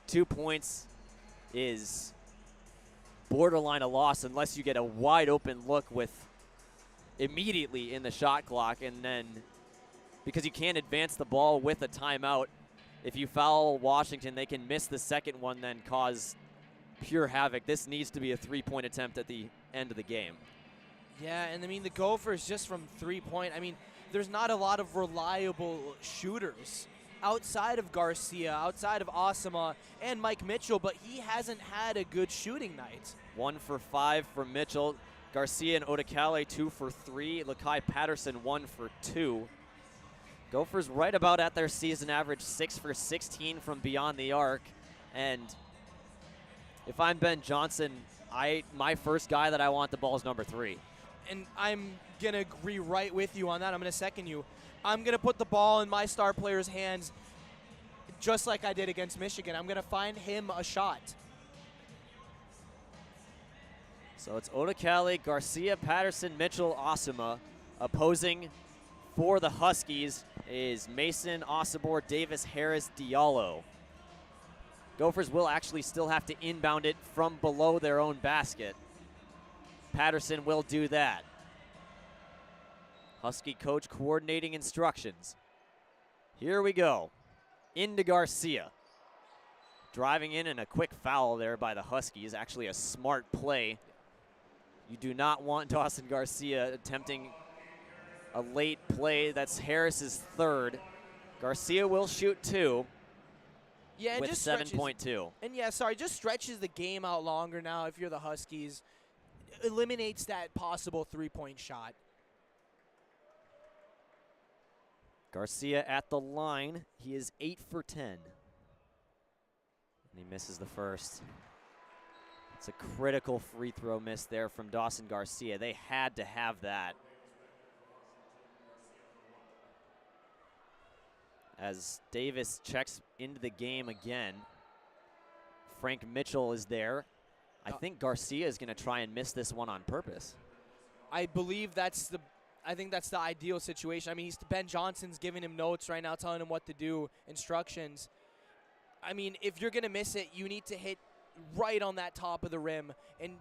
2 points is borderline a loss unless you get a wide open look with immediately in the shot clock, and then because you can't advance the ball with a timeout, if you foul Washington, they can miss the second one, then cause pure havoc. This needs to be a 3-point attempt at the end of the game. Yeah, and I mean, the Gophers just from 3-point, I mean, there's not a lot of reliable shooters outside of Garcia, outside of Osama and Mike Mitchell, but he hasn't had a good shooting night. 1 for 5 for Mitchell. Garcia and Odekale 2 for 3. Lakai Patterson 1 for 2. Gophers right about at their season average, 6 for 16 from beyond the arc. And if I'm Ben Johnson, my first guy that I want the ball is number 3. And I'm going to agree right with you on that. I'm going to second you. I'm going to put the ball in my star player's hands just like I did against Michigan. I'm going to find him a shot. So it's Odekale, Garcia, Patterson, Mitchell, Osama. Opposing for the Huskies is Mason, Osabor, Davis, Harris, Diallo. Gophers will actually still have to inbound it from below their own basket. Patterson will do that. Husky coach coordinating instructions. Here we go. Into Garcia. Driving in and a quick foul there by the Huskies. Actually a smart play. You do not want Dawson Garcia attempting a late play. That's Harris's third. Garcia will shoot 2 yeah, with just 7.2. And yeah, sorry, just stretches the game out longer now if you're the Huskies. Eliminates that possible 3-point shot. Garcia at the line. He is 8 for 10. And he misses the first. It's a critical free throw miss there from Dawson Garcia. They had to have that. As Davis checks into the game again, Frank Mitchell is there. I think Garcia is going to try and miss this one on purpose. I think that's the ideal situation. I mean, Ben Johnson's giving him notes right now, telling him what to do, instructions. I mean, if you're going to miss it, you need to hit right on that top of the rim and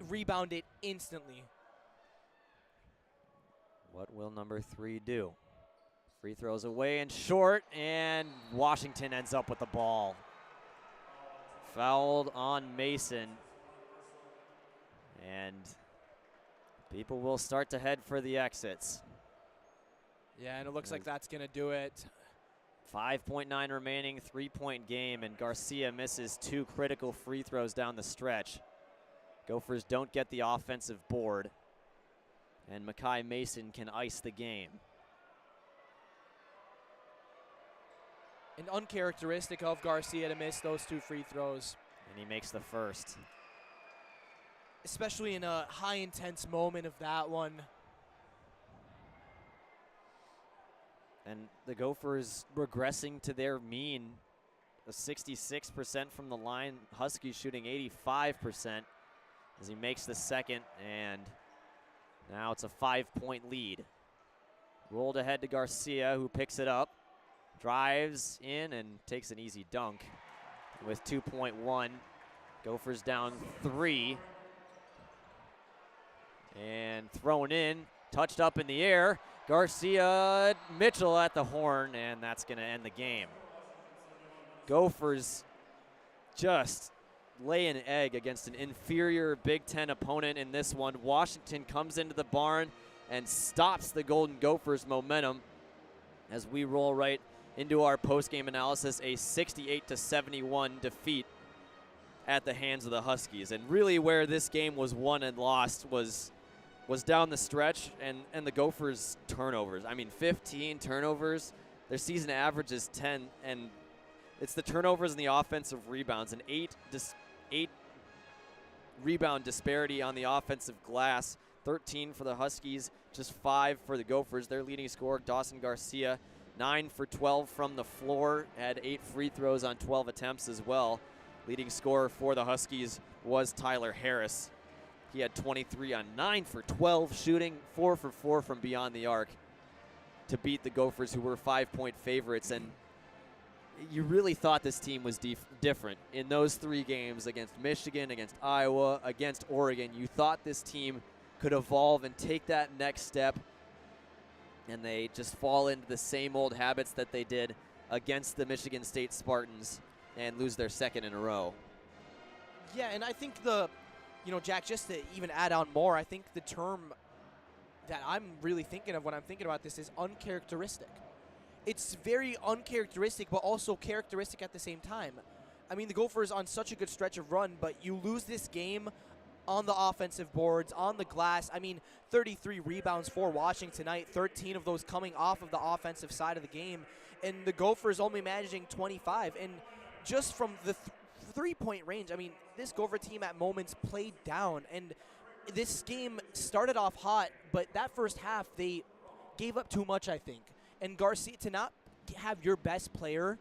rebound it instantly. What will number 3 do? Free throws away and short, and Washington ends up with the ball. Fouled on Mason. And people will start to head for the exits. Yeah, and it looks like that's going to do it. 5.9 remaining, 3-point game, and Garcia misses 2 critical free throws down the stretch. Gophers don't get the offensive board, and Makai Mason can ice the game. And uncharacteristic of Garcia to miss those 2 free throws. And he makes the first. Especially in a high intense moment of that one. And the Gophers regressing to their mean, a 66% from the line. Huskies shooting 85% as he makes the second, and Now it's a 5-point lead. Rolled ahead to Garcia, who picks it up, drives in, and takes an easy dunk with 2.1. Gophers down 3. And thrown in, touched up in the air. Garcia, Mitchell at the horn, and that's going to end the game. Gophers just lay an egg against an inferior Big Ten opponent in this one. Washington comes into the barn and stops the Golden Gophers' momentum as we roll right into our post-game analysis, a 68-71 defeat at the hands of the Huskies. And really where this game was won and lost was down the stretch and the Gophers' turnovers. I mean, 15 turnovers. Their season average is 10, and it's the turnovers and the offensive rebounds. An 8 rebound disparity on the offensive glass. 13 for the Huskies, just 5 for the Gophers. Their leading scorer, Dawson Garcia, 9 for 12 from the floor, had 8 free throws on 12 attempts as well. Leading scorer for the Huskies was Tyler Harris. He had 23 on 9 for 12 shooting, 4 for 4 from beyond the arc to beat the Gophers, who were 5-point favorites. And you really thought this team was different in those 3 games against Michigan, against Iowa, against Oregon. You thought this team could evolve and take that next step, and they just fall into the same old habits that they did against the Michigan State Spartans and lose their second in a row. Yeah, and I think Jack, just to even add on more, I think the term that I'm really thinking of when I'm thinking about this is uncharacteristic. It's very uncharacteristic, but also characteristic at the same time. I mean, the Gophers on such a good stretch of run, but you lose this game on the offensive boards, on the glass. I mean, 33 rebounds for Washington tonight, 13 of those coming off of the offensive side of the game, and the Gophers only managing 25. And just from the three-point range, I mean, this Gopher team at moments played down, and this game started off hot, but that first half they gave up too much, I think. And Garcia, to not have your best player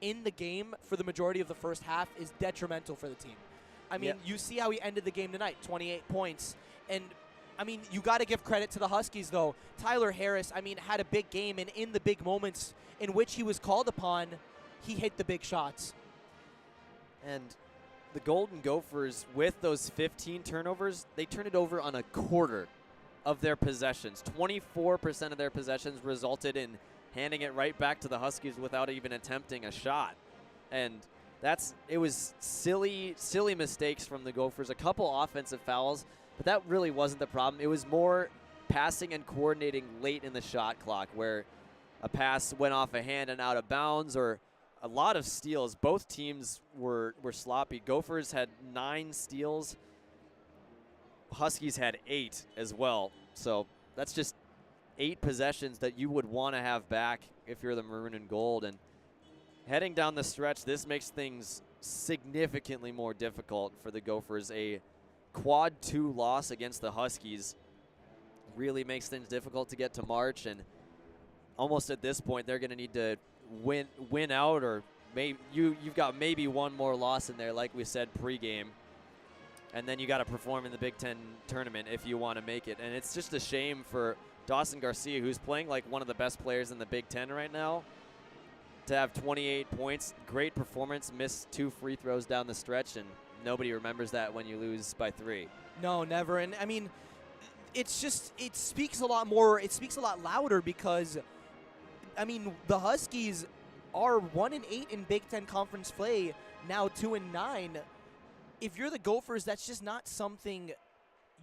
in the game for the majority of the first half is detrimental for the team. I mean, You see how he ended the game tonight, 28 points. And, I mean, you got to give credit to the Huskies, though. Tyler Harris, I mean, had a big game, and in the big moments in which he was called upon, he hit the big shots. And the Golden Gophers, with those 15 turnovers, they turned it over on a quarter of their possessions. 24% of their possessions resulted in handing it right back to the Huskies without even attempting a shot. And it was silly mistakes from the Gophers. A couple offensive fouls, but that really wasn't the problem. It was more passing and coordinating late in the shot clock, where a pass went off a hand and out of bounds, or a lot of steals. Both teams were sloppy. Gophers had 9 steals. Huskies had 8 as well. So that's just 8 possessions that you would want to have back if you're the Maroon and Gold. And heading down the stretch, this makes things significantly more difficult for the Gophers. A quad 2 loss against the Huskies really makes things difficult to get to March, and almost at this point they're going to need to win out, or maybe you've got maybe one more loss in there, like we said pregame, and then you got to perform in the Big Ten tournament if you want to make it. And it's just a shame for Dawson Garcia, who's playing like one of the best players in the Big Ten right now, to have 28 points, great performance, missed 2 free throws down the stretch, and nobody remembers that when you lose by 3. No, never. And I mean, it speaks a lot more. It speaks a lot louder because, I mean, the Huskies are 1-8 in Big Ten conference play, now 2-9. If you're the Gophers, that's just not something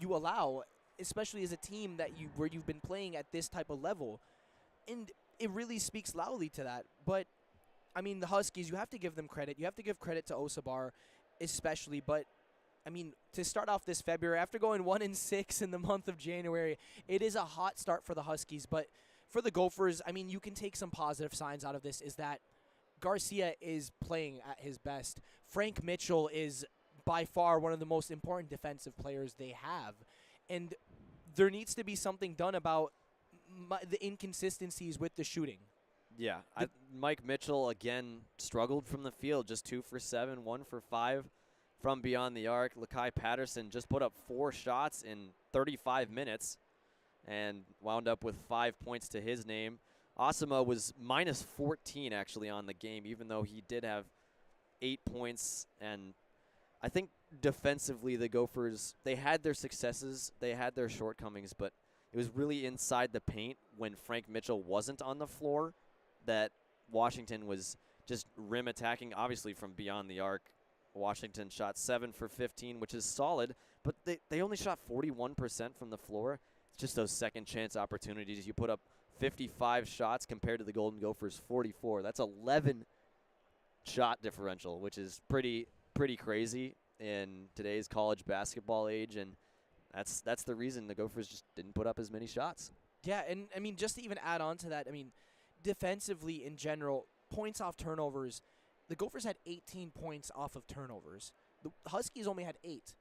you allow, especially as a team where you've been playing at this type of level. And it really speaks loudly to that. But, I mean, the Huskies, you have to give them credit. You have to give credit to Osabar especially. But, I mean, to start off this February, after going 1-6 in the month of January, it is a hot start for the Huskies. But for the Gophers, I mean, you can take some positive signs out of this, is that Garcia is playing at his best. Frank Mitchell is by far one of the most important defensive players they have. And there needs to be something done about the inconsistencies with the shooting. Yeah, Mike Mitchell, again, struggled from the field, just 2 for 7, 1 for 5 from beyond the arc. Lakai Patterson just put up 4 shots in 35 minutes. and wound up with 5 points to his name. Asama was minus 14 actually on the game, even though he did have 8 points. And I think defensively the Gophers, they had their successes, they had their shortcomings, but it was really inside the paint when Frank Mitchell wasn't on the floor that Washington was just rim attacking, obviously from beyond the arc. Washington shot 7 for 15, which is solid, but they only shot 41% from the floor. It's just those second chance opportunities. You put up 55 shots compared to the Golden Gophers' 44. That's 11 shot differential, which is pretty crazy in today's college basketball age, and that's the reason the Gophers just didn't put up as many shots. Yeah, and I mean, just to even add on to that, I mean, defensively in general, points off turnovers, the Gophers had 18 points off of turnovers. The Huskies only had 8.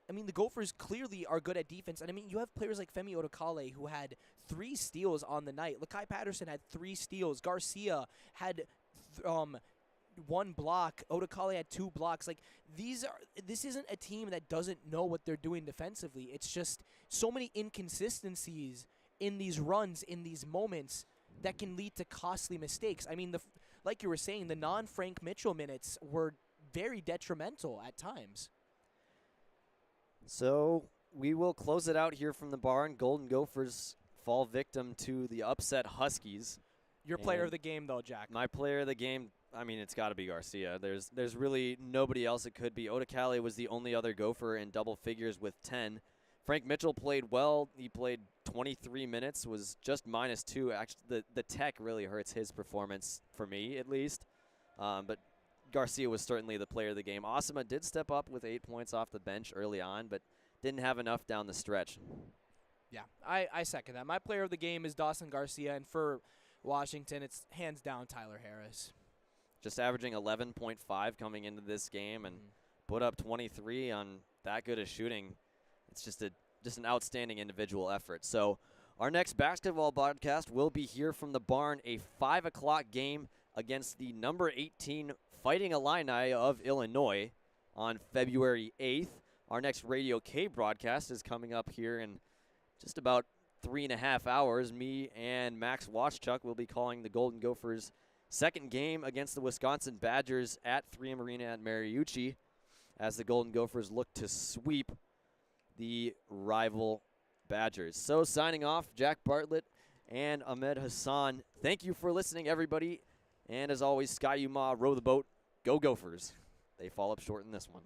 I mean, the Gophers clearly are good at defense. And, I mean, you have players like Femi Odokale who had 3 steals on the night. Lakai Patterson had 3 steals. Garcia had 1 block. Odokale had 2 blocks. Like, this isn't a team that doesn't know what they're doing defensively. It's just so many inconsistencies in these runs, in these moments, that can lead to costly mistakes. I mean, like you were saying, the non-Frank Mitchell minutes were very detrimental at times. So we will close it out here from the barn. Golden Gophers fall victim to the upset Huskies. Your player of the game, though, Jack. My player of the game, I mean, it's got to be Garcia. There's really nobody else it could be. Odokale was the only other Gopher in double figures with 10. Frank Mitchell played well. He played 23 minutes, was just -2. Actually, the tech really hurts his performance, for me at least. But Garcia was certainly the player of the game. Asama did step up with 8 points off the bench early on, but didn't have enough down the stretch. Yeah, I second that. My player of the game is Dawson Garcia, and for Washington, it's hands down Tyler Harris. Just averaging 11.5 coming into this game and put up 23 on that good of shooting. It's just an outstanding individual effort. So our next basketball podcast will be here from the barn, a 5 o'clock game against the number 18 Fighting Illini of Illinois on February 8th. Our next Radio K broadcast is coming up here in just about 3.5 hours. Me and Max Watchchuck will be calling the Golden Gophers' second game against the Wisconsin Badgers at 3M Arena at Mariucci as the Golden Gophers look to sweep the rival Badgers. So signing off, Jack Bartlett and Ahmed Hassan. Thank you for listening, everybody. And as always, Sky Yuma, row the boat. Go Gophers. They fall up short in this one.